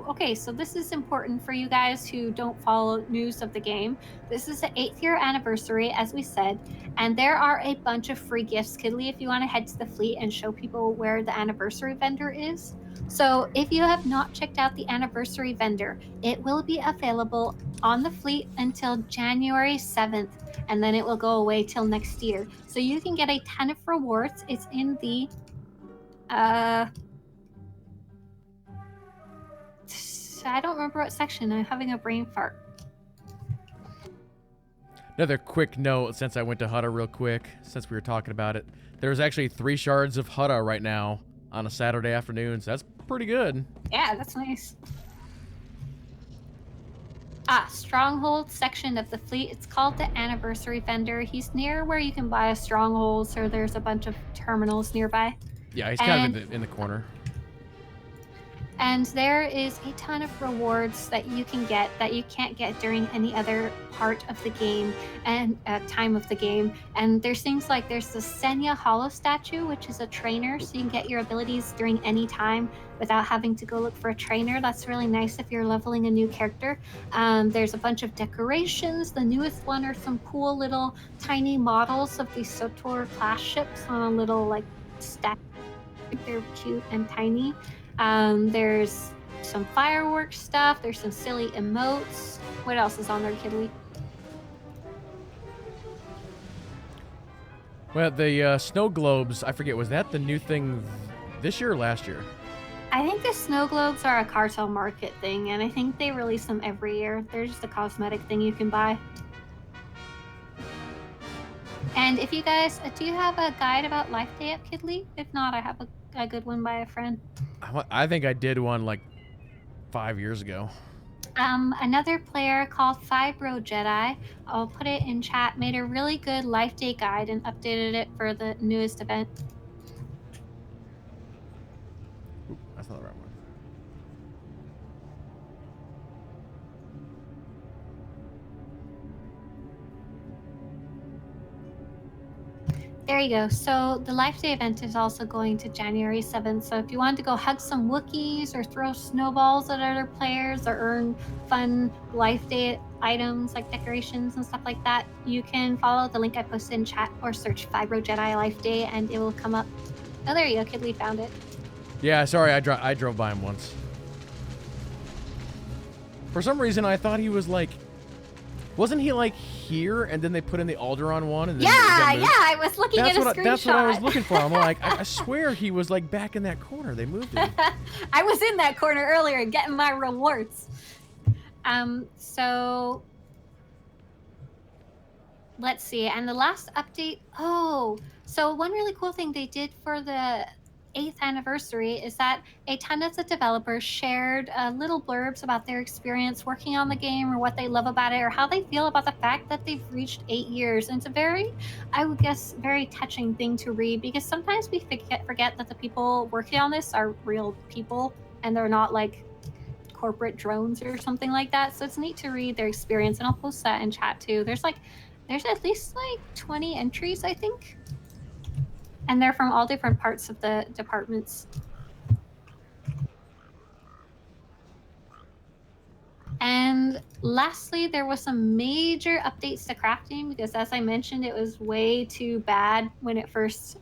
Okay, so this is important for you guys who don't follow news of the game. This is the 8th year anniversary, as we said, and there are a bunch of free gifts, Kidley, if you want to head to the fleet and show people where the Anniversary Vendor is. So if you have not checked out the Anniversary Vendor, it will be available on the fleet until January 7th, and then it will go away till next year. So you can get a ton of rewards. It's in the I don't remember what section. I'm having a brain fart. Another quick note, since I went to Hutta real quick, since we were talking about it. There's actually 3 shards of Hutta right now on a Saturday afternoon, so that's pretty good. Yeah, that's nice. Stronghold section of the fleet. It's called the Anniversary Fender. He's near where you can buy a stronghold, so there's a bunch of terminals nearby. Yeah, he's kind of in the corner. And there is a ton of rewards that you can get that you can't get during any other part of the game and time of the game. And there's things like there's the Senya Hollow statue, which is a trainer, so you can get your abilities during any time without having to go look for a trainer. That's really nice if you're leveling a new character. There's a bunch of decorations. The newest one are some cool little tiny models of these SWTOR class ships on a little like stack. They're cute and tiny. There's some fireworks stuff. There's some silly emotes. What else is on there, Kidley? Well, the snow globes, I forget, was that the new thing this year or last year? I think the snow globes are a cartel market thing, and I think they release them every year. They're just a cosmetic thing you can buy. And if you guys, do you have a guide about Life Day up, Kidley? If not, I have a good one by a friend. I think I did one like 5 years ago. Another player called Fibro Jedi, I'll put it in chat, made a really good Life Day guide and updated it for the newest event. Ooh, that's not the right one. There you go. So the Life Day event is also going to January 7th. So if you wanted to go hug some Wookiees or throw snowballs at other players or earn fun Life Day items like decorations and stuff like that, you can follow the link I posted in chat or search Fibro Jedi Life Day and it will come up. Oh, there you go. Kidley found it. Yeah, sorry, I drove by him once. For some reason, I thought he was like... Wasn't he like here, and then they put in the Onderon one? And then I was looking at a screenshot. That's what I was looking for. I'm like, I swear he was like back in that corner. They moved him. I was in that corner earlier getting my rewards. So let's see. And the last update. Oh, so one really cool thing they did for the 8th anniversary is that a ton of the developers shared little blurbs about their experience working on the game or what they love about it or how they feel about the fact that they've reached 8 years. And it's a very, I would guess, very touching thing to read because sometimes we forget that the people working on this are real people and they're not like corporate drones or something like that. So it's neat to read their experience, and I'll post that in chat too. There's at least like 20 entries, I think. And they're from all different parts of the departments. And lastly, there was some major updates to crafting because, as I mentioned, it was way too bad when it first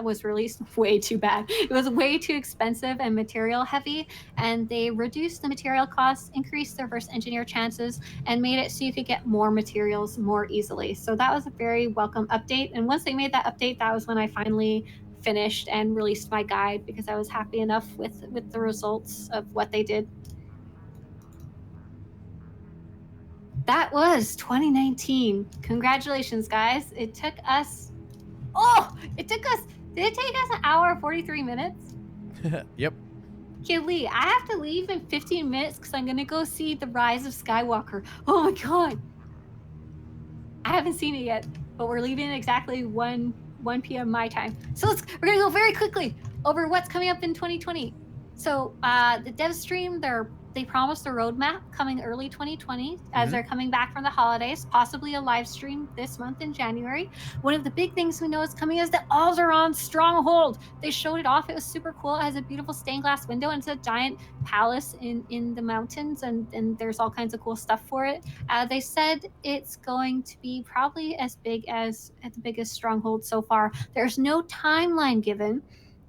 was released. Way too bad. It was way too expensive and material heavy, and they reduced the material costs, increased the reverse engineer chances, and made it so you could get more materials more easily. So that was a very welcome update. And once they made that update, that was when I finally finished and released my guide because I was happy enough with the results of what they did. That was 2019. Congratulations, guys. It took us... Did it take us an hour and 43 minutes? Yep. Kidley, I have to leave in 15 minutes because I'm going to go see The Rise of Skywalker. Oh my god. I haven't seen it yet, but we're leaving at exactly 1 p.m. my time. So we're going to go very quickly over what's coming up in 2020. So the dev stream, they promised a roadmap coming early 2020 as they're coming back from the holidays, possibly a live stream this month in January. One of the big things we know is coming is the Onderon Stronghold. They showed it off. It was super cool. It has a beautiful stained glass window and it's a giant palace in the mountains, and there's all kinds of cool stuff for it. They said it's going to be probably as big as the biggest stronghold so far. There's no timeline given.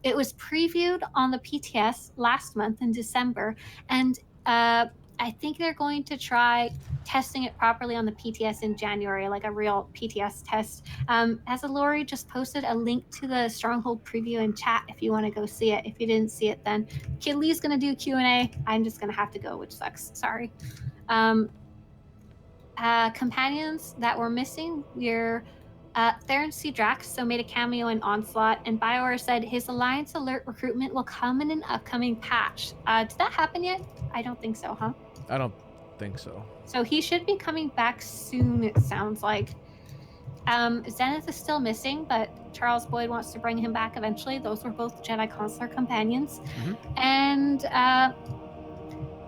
It was previewed on the PTS last month in December, and I think they're going to try testing it properly on the PTS in January, like a real PTS test. Azalori just posted a link to the Stronghold preview in chat if you want to go see it. If you didn't see it, then Kidley's going to do Q&A. I'm just going to have to go, which sucks. Sorry. Companions that were missing, Theron C. Drax made a cameo in Onslaught, and BioWare said his Alliance Alert recruitment will come in an upcoming patch. Did that happen yet? I don't think so, huh? I don't think so. So he should be coming back soon, it sounds like. Zenith is still missing, but Charles Boyd wants to bring him back eventually. Those were both Jedi Consular companions. And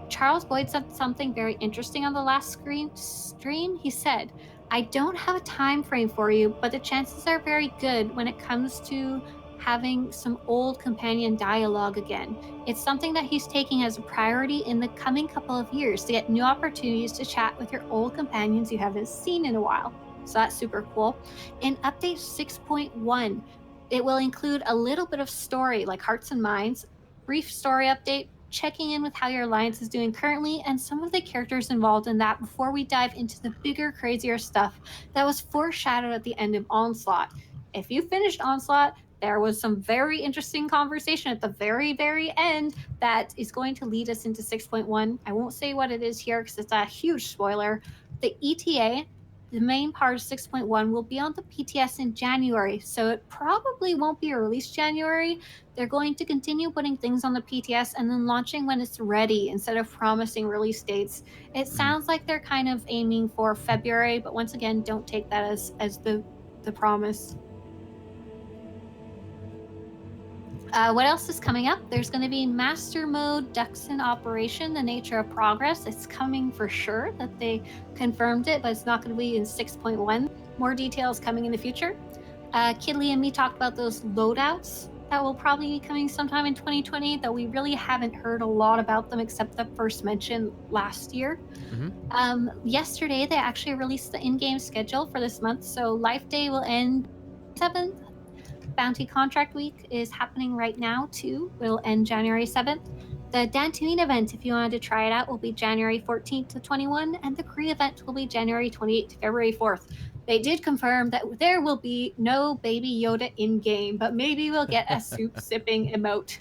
Charles Boyd said something very interesting on the last stream. He said, I don't have a time frame for you, but the chances are very good when it comes to having some old companion dialogue again. It's something that he's taking as a priority in the coming couple of years to get new opportunities to chat with your old companions you haven't seen in a while. So that's super cool. In update 6.1, it will include a little bit of story like Hearts and Minds, brief story update, checking in with how your alliance is doing currently, and some of the characters involved in that before we dive into the bigger, crazier stuff that was foreshadowed at the end of Onslaught. If you finished Onslaught, there was some very interesting conversation at the very, very end that is going to lead us into 6.1. I won't say what it is here because it's a huge spoiler. The ETA, the main part of 6.1, will be on the PTS in January, so it probably won't be released January. They're going to continue putting things on the PTS and then launching when it's ready instead of promising release dates. It sounds like they're kind of aiming for February, but once again, don't take that as the promise. What else is coming up? There's going to be Master Mode Ducks in Operation, The Nature of Progress. It's coming for sure, that they confirmed it, but it's not going to be in 6.1. More details coming in the future. Kidley and me talked about those loadouts that will probably be coming sometime in 2020, though we really haven't heard a lot about them except the first mention last year. Yesterday, they actually released the in-game schedule for this month, so Life Day will end 7th. Bounty Contract Week is happening right now, too. It'll end January 7th. The Dantooine Event, if you wanted to try it out, will be January 14th to 21, and the Kree Event will be January 28th to February 4th. They did confirm that there will be no Baby Yoda in-game, but maybe we'll get a soup-sipping emote.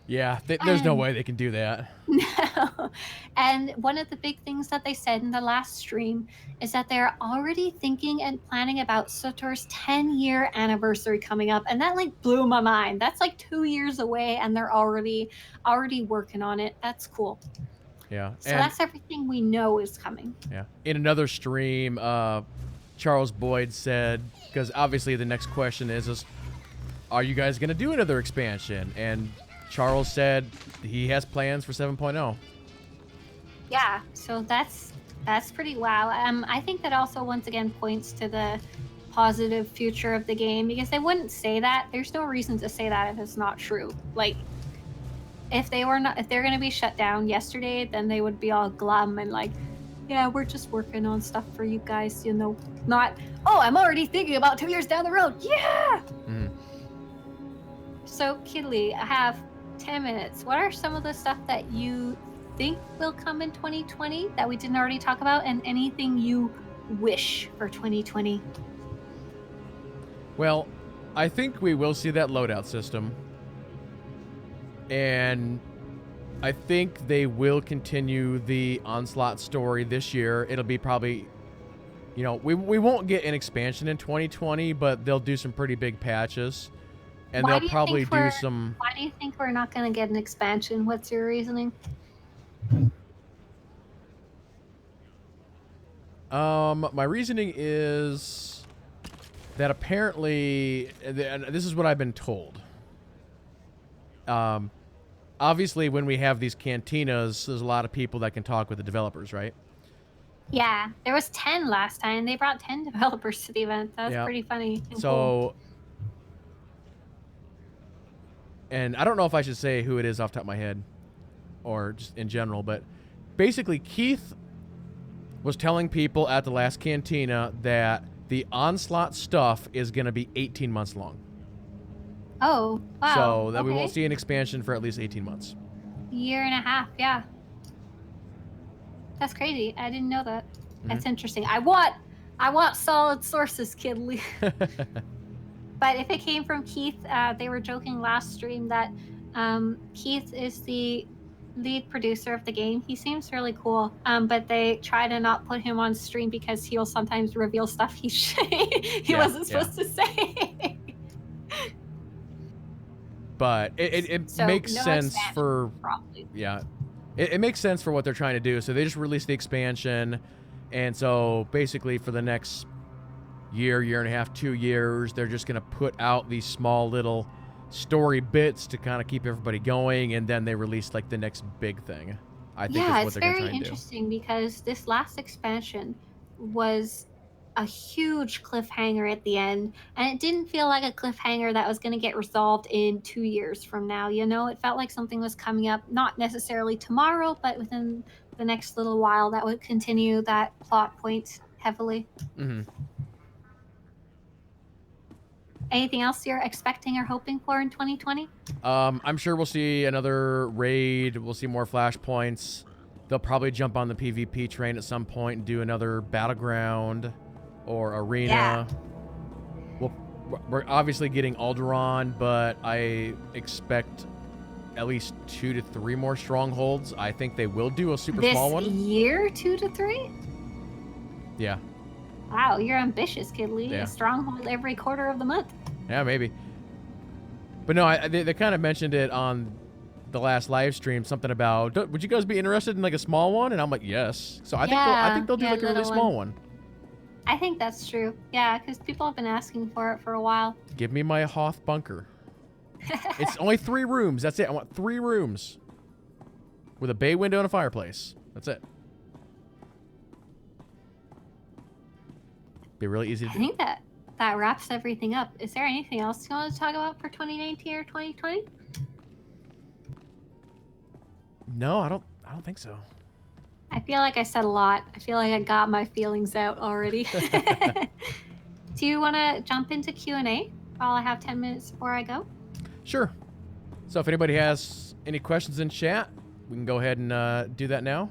Yeah, there's no way they can do that. No. And one of the big things that they said in the last stream is that they're already thinking and planning about SWTOR's 10-year anniversary coming up. And that like blew my mind. That's like 2 years away and they're already working on it. That's cool. Yeah. So that's everything we know is coming. Yeah. In another stream, Charles Boyd said, because obviously the next question is, are you guys going to do another expansion? And Charles said he has plans for 7.0. Yeah, so that's pretty wow. I think that also once again points to the positive future of the game, because they wouldn't say that. There's no reason to say that if it's not true. Like, if they're going to be shut down yesterday, then they would be all glum and like, yeah, we're just working on stuff for you guys, you know, not, oh, I'm already thinking about 2 years down the road. Yeah. So, Kidley, I have 10 minutes. What are some of the stuff that you think will come in 2020 that we didn't already talk about, and anything you wish for 2020? Well, I think we will see that loadout system. And I think they will continue the Onslaught story this year. It'll be probably, you know, we won't get an expansion in 2020, but they'll do some pretty big patches. And they'll probably do some... Why do you think we're not going to get an expansion? What's your reasoning? My reasoning is that apparently, and this is what I've been told. Obviously, when we have these cantinas, there's a lot of people that can talk with the developers, right? Yeah, there was 10 last time. They brought 10 developers to the event. That was pretty funny. So... cool. And I don't know if I should say who it is off the top of my head or just in general, but basically Keith was telling people at the last cantina that the Onslaught stuff is going to be 18 months long. Oh, wow. So that we won't see an expansion for at least 18 months. Year and a half, yeah. That's crazy. I didn't know that. That's interesting. I want solid sources, Kidley. But if it came from Keith, they were joking last stream that Keith is the lead producer of the game. He seems really cool, but they try to not put him on stream because he'll sometimes reveal stuff he wasn't supposed to say. But it makes sense for... Probably. Yeah. It makes sense for what they're trying to do. So they just released the expansion, and so basically for the next... year and a half, 2 years, they're just going to put out these small little story bits to kind of keep everybody going, and then they release like the next big thing. I think is what they're going to try and do. Yeah, it's very interesting because this last expansion was a huge cliffhanger at the end, and it didn't feel like a cliffhanger that was going to get resolved in 2 years from now. You know, it felt like something was coming up, not necessarily tomorrow, but within the next little while that would continue that plot point heavily. Anything else you're expecting or hoping for in 2020? I'm sure we'll see another raid. We'll see more flashpoints. They'll probably jump on the PvP train at some point and do another battleground or arena. Yeah. We're obviously getting Onderon, but I expect at least 2 to 3 more strongholds. I think they will do a super small one. This year, 2 to 3? Yeah. Wow, you're ambitious, Kidley. Yeah. A stronghold every quarter of the month. Yeah, maybe. But no, they kind of mentioned it on the last live stream, something about, would you guys be interested in like a small one? And I'm like, yes. So I think they'll do like a really small one. I think that's true. Yeah, because people have been asking for it for a while. Give me my Hoth bunker. It's only 3 rooms. That's it. I want 3 rooms with a bay window and a fireplace. That's it. Be really easy to do. I think that that wraps everything up. Is there anything else you want to talk about for 2019 or 2020? No, I don't think so. I feel like I said a lot. I feel like I got my feelings out already. Do you want to jump into Q&A while I have 10 minutes before I go? Sure. So if anybody has any questions in chat, we can go ahead and do that now.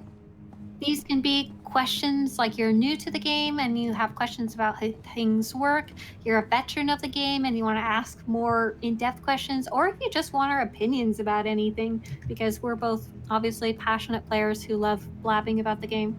These can be questions like you're new to the game and you have questions about how things work. You're a veteran of the game and you want to ask more in-depth questions, or if you just want our opinions about anything, because we're both obviously passionate players who love blabbing about the game.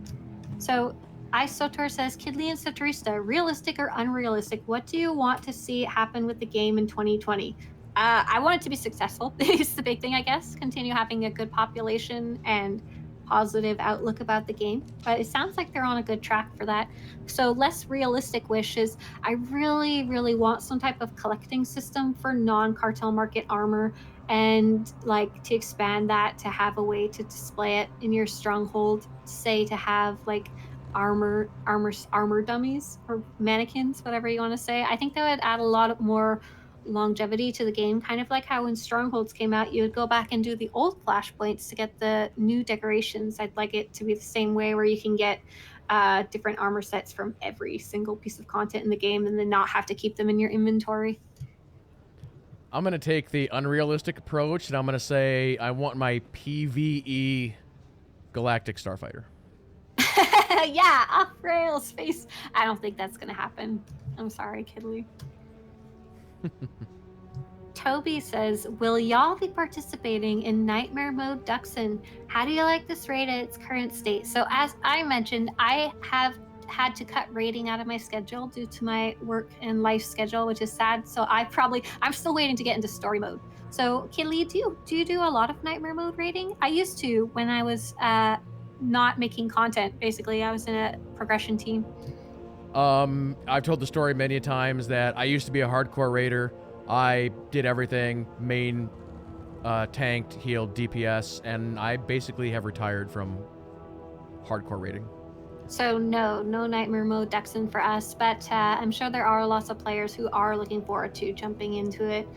So SWTOR says, Kidley and Swtorista, realistic or unrealistic? What do you want to see happen with the game in 2020? I want it to be successful. It's the big thing, I guess. Continue having a good population and positive outlook about the game. But it sounds like they're on a good track for that. So less realistic wishes. I really, really want some type of collecting system for non-cartel market armor, and like to expand that to have a way to display it in your stronghold, say to have like armor dummies or mannequins, whatever you want to say. I think that would add a lot more longevity to the game, kind of like how when Strongholds came out, you would go back and do the old flashpoints to get the new decorations. I'd like it to be the same way, where you can get different armor sets from every single piece of content in the game and then not have to keep them in your inventory. I'm going to take the unrealistic approach, and I'm going to say I want my PvE Galactic Starfighter. Yeah, off rail space. I don't think that's going to happen. I'm sorry, Kidley. Toby says, will y'all be participating in Nightmare Mode Duxon? How do you like this raid at its current state? So as I mentioned, I have had to cut raiding out of my schedule due to my work and life schedule, which is sad. So I'm still waiting to get into story mode. So Kidley, do you do a lot of Nightmare Mode raiding? I used to when I was not making content. Basically, I was in a progression team. I've told the story many times that I used to be a hardcore raider. I did everything, main, tanked, healed, DPS, and I basically have retired from hardcore raiding. So no Nightmare Mode Duxon for us, but I'm sure there are lots of players who are looking forward to jumping into it.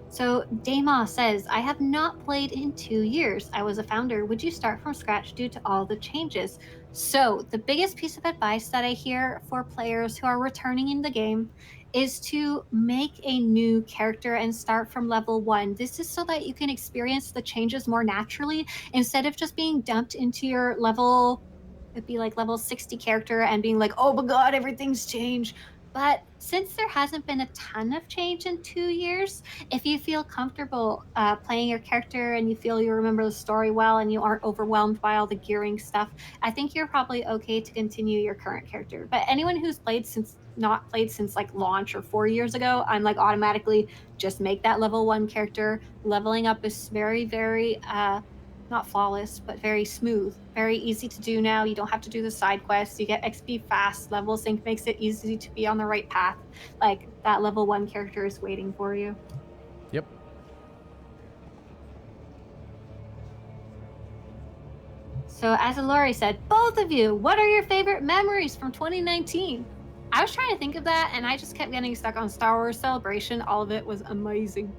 So Dama says, I have not played in 2 years. I was a founder. Would you start from scratch due to all the changes? So the biggest piece of advice that I hear for players who are returning in the game is to make a new character and start from level 1. This is so that you can experience the changes more naturally instead of just being dumped into your level, it'd be like level 60 character and being like, oh my god, everything's changed. But since there hasn't been a ton of change in 2 years, if you feel comfortable playing your character and you feel you remember the story well and you aren't overwhelmed by all the gearing stuff, I think you're probably okay to continue your current character. But anyone who's not played since like launch or 4 years ago, I'm like automatically just make that level 1 character. Leveling up is very, very not flawless, but very smooth, very easy to do now. You don't have to do the side quests. You get XP fast. Level sync makes it easy to be on the right path. Like that level 1 character is waiting for you. Yep. So as Lori said, both of you, what are your favorite memories from 2019? I was trying to think of that and I just kept getting stuck on Star Wars Celebration. All of it was amazing.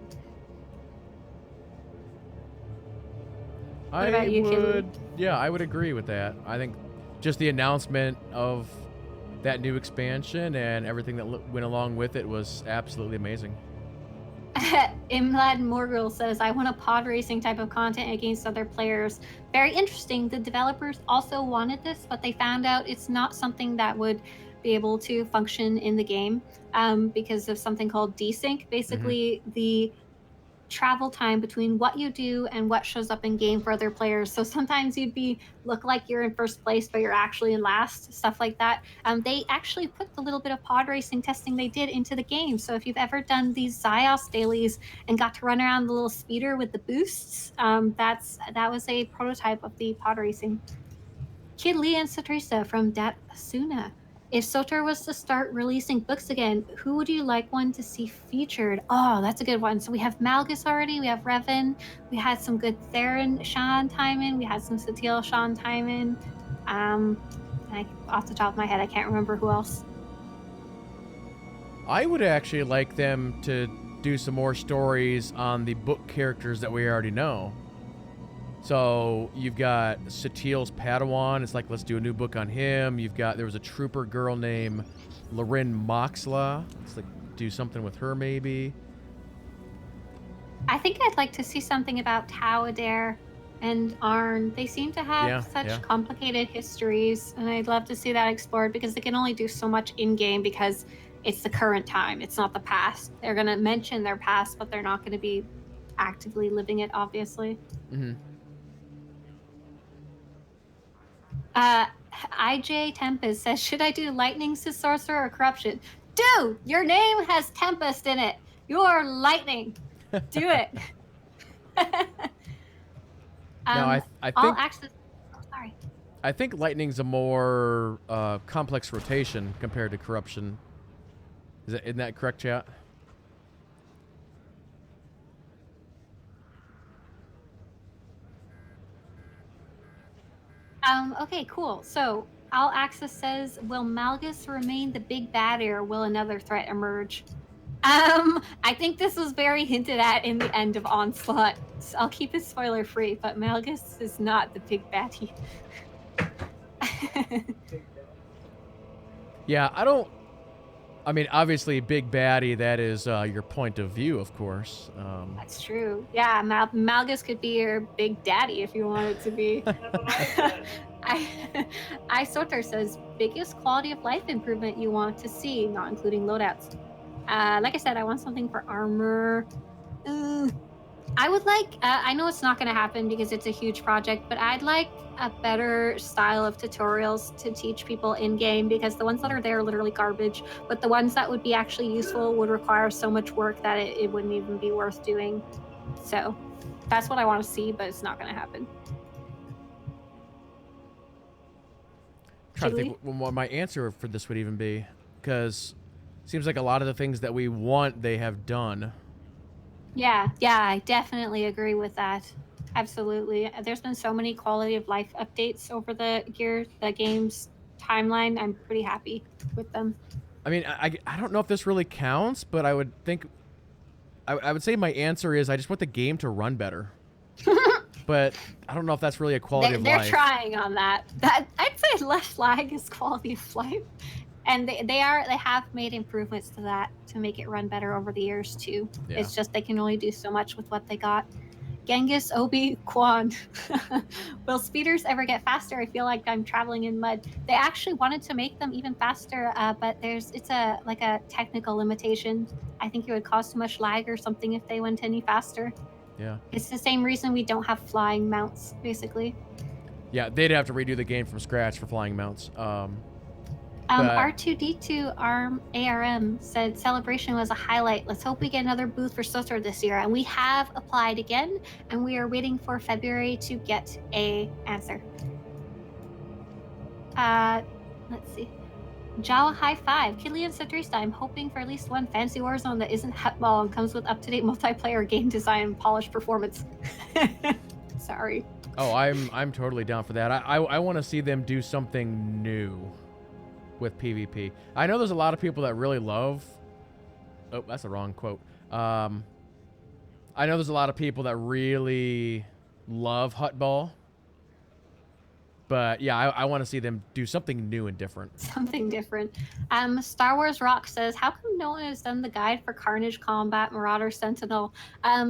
What about you, Kidley? Yeah, I would agree with that. I think just the announcement of that new expansion and everything that went along with it was absolutely amazing. Imlad Morgul says, I want a pod racing type of content against other players. Very interesting. The developers also wanted this, but they found out it's not something that would be able to function in the game because of something called desync. Basically, the travel time between what you do and what shows up in game for other players. So sometimes you'd look like you're in first place, but you're actually in last, stuff like that. They actually put the little bit of pod racing testing they did into the game. So if you've ever done these Zyos dailies and got to run around the little speeder with the boosts, that was a prototype of the pod racing. Kidley and Swtorista from Datsuna. If SWTOR was to start releasing books again, who would you like one to see featured? Oh, that's a good one. So we have Malgus already. We have Revan. We had some good Theron Shan Timon. We had some Satil Shan Timon. Off the top of my head, I can't remember who else. I would actually like them to do some more stories on the book characters that we already know. So you've got Satil's Padawan. It's like, let's do a new book on him. There was a trooper girl named Lorin Moxla. Let's like do something with her maybe. I think I'd like to see something about Tauadair and Arn. They seem to have such complicated histories, and I'd love to see that explored because they can only do so much in-game because it's the current time. It's not the past. They're going to mention their past, but they're not going to be actively living it, obviously. Mm-hmm. IJ Tempest says, should I do lightning to sorcerer or corruption? Dude, your name has Tempest in it. You're lightning. Do it. I think I'll actually. Oh, sorry. I think lightning's a more complex rotation compared to corruption. Isn't that correct, chat? Okay, cool. So, All Access says, will Malgus remain the big bad, or will another threat emerge? I think this was very hinted at in the end of Onslaught. So I'll keep it spoiler free, but Malgus is not the big baddie. Yeah, I mean, obviously, big baddie, that is your point of view, of course. That's true. Yeah, Malgus could be your big daddy if you wanted to be. SWTOR says, biggest quality of life improvement you want to see, not including loadouts. Like I said, I want something for armor. I would like, I know it's not going to happen because it's a huge project, but I'd like a better style of tutorials to teach people in-game, because the ones that are there are literally garbage, but the ones that would be actually useful would require so much work that it wouldn't even be worth doing. So that's what I want to see, but it's not going to happen. Trying to think what my answer for this would even be, because it seems like a lot of the things that we want, they have done. Yeah, I definitely agree with that. Absolutely. There's been so many quality of life updates over the game's timeline. I'm pretty happy with them. I mean, I don't know if this really counts, but I would think, I would say my answer is I just want the game to run better. But I don't know if that's really a quality of life. They're trying on that. I'd say less lag is quality of life. And they have made improvements to that to make it run better over the years too. Yeah. It's just they can only do so much with what they got. Genghis Obi-Kwan. Will speeders ever get faster? I feel like I'm traveling in mud. They actually wanted to make them even faster, but it's a technical limitation. I think it would cause too much lag or something if they went any faster. Yeah. It's the same reason we don't have flying mounts, basically. Yeah, they'd have to redo the game from scratch for flying mounts. R2D2 ARM said Celebration was a highlight. Let's hope we get another booth for SWTOR this year. And we have applied again, and we are waiting for February to get a answer. Let's see. Jawa High Five. Killian Swtorista, I'm hoping for at least one fancy Warzone that isn't Hutball and comes with up-to-date multiplayer game design and polished performance. Sorry. Oh, I'm totally down for that. I want to see them do something new with PvP. I know there's a lot of people that really love... Oh, that's the wrong quote. I know there's a lot of people that really love Hutball. But yeah, I want to see them do something new and different. Something different. Star Wars Rock says, how come no one has done the guide for Carnage Combat, Marauder, Sentinel?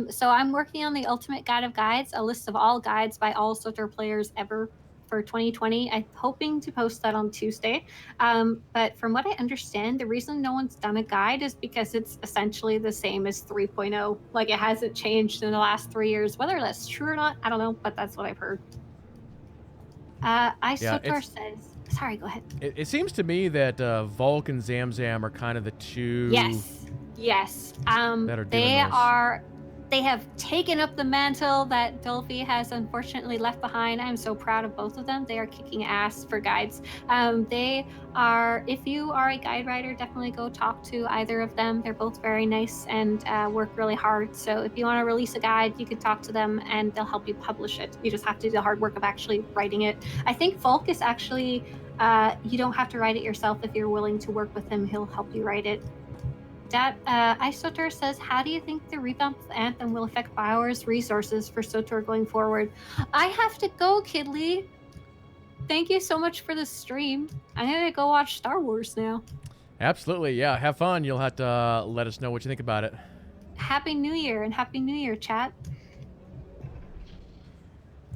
So I'm working on the Ultimate Guide of Guides, a list of all guides by all SWTOR players ever for 2020. I'm hoping to post that on Tuesday. But from what I understand, the reason no one's done a guide is because it's essentially the same as 3.0. Like, it hasn't changed in the last 3 years. Whether that's true or not, I don't know, but that's what I've heard. SWTOR says... Sorry, go ahead. It seems to me that Volk and Zamzam are kind of the two... Yes. That are doing those. They have taken up the mantle that Dolphy has unfortunately left behind. I'm so proud of both of them. They are kicking ass for guides. They are, if you are a guide writer, definitely go talk to either of them. They're both very nice and work really hard. So if you want to release a guide, you can talk to them and they'll help you publish it. You just have to do the hard work of actually writing it. I think Volk is actually, you don't have to write it yourself. If you're willing to work with him, he'll help you write it. SWTOR says, how do you think the revamp of Anthem will affect BioWare's resources for SWTOR going forward? I have to go, Kidley. Thank you so much for the stream. I'm gonna go watch Star Wars now. Absolutely, yeah. Have fun. You'll have to let us know what you think about it. Happy New Year, and Happy New Year, chat.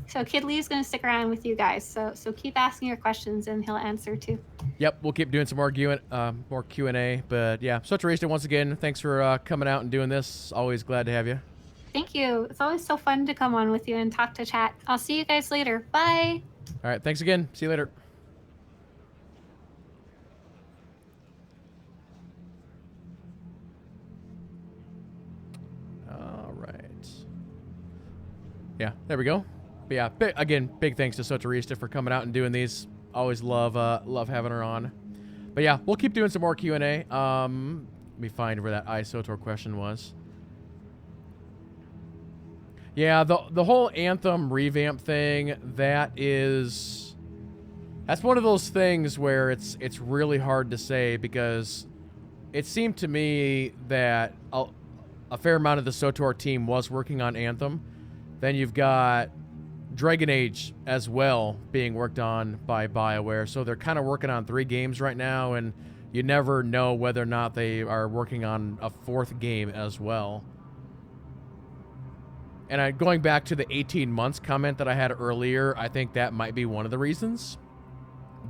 So Kidley is going to stick around with you guys. So keep asking your questions, and he'll answer too. Yep, we'll keep doing some more Q&A. But yeah, Swtorista, once again, thanks for coming out and doing this. Always glad to have you. Thank you. It's always so fun to come on with you and talk to chat. I'll see you guys later. Bye. All right, thanks again. See you later. All right. Yeah, there we go. But yeah, again, big thanks to Swtorista for coming out and doing these. Always love having her on. But yeah, we'll keep doing some more Q&A. Let me find where that SWTOR question was. Yeah, the whole Anthem revamp thing, that's one of those things where it's really hard to say, because it seemed to me that a fair amount of the SWTOR team was working on Anthem. Then you've got Dragon Age as well being worked on by BioWare, so they're kind of working on 3 games right now, and you never know whether or not they are working on a 4th game as well. And going back to the 18 months comment that I had earlier, I think that might be one of the reasons.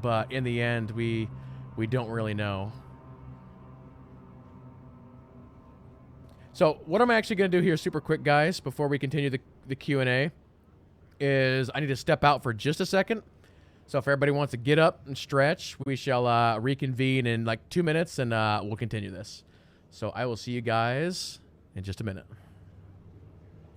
But in the end, we don't really know. So what I'm actually going to do here super quick, guys, before we continue the Q&A, is I need to step out for just a second. So if everybody wants to get up and stretch, we shall reconvene in like 2 minutes, and we'll continue this. So I will see you guys in just a minute.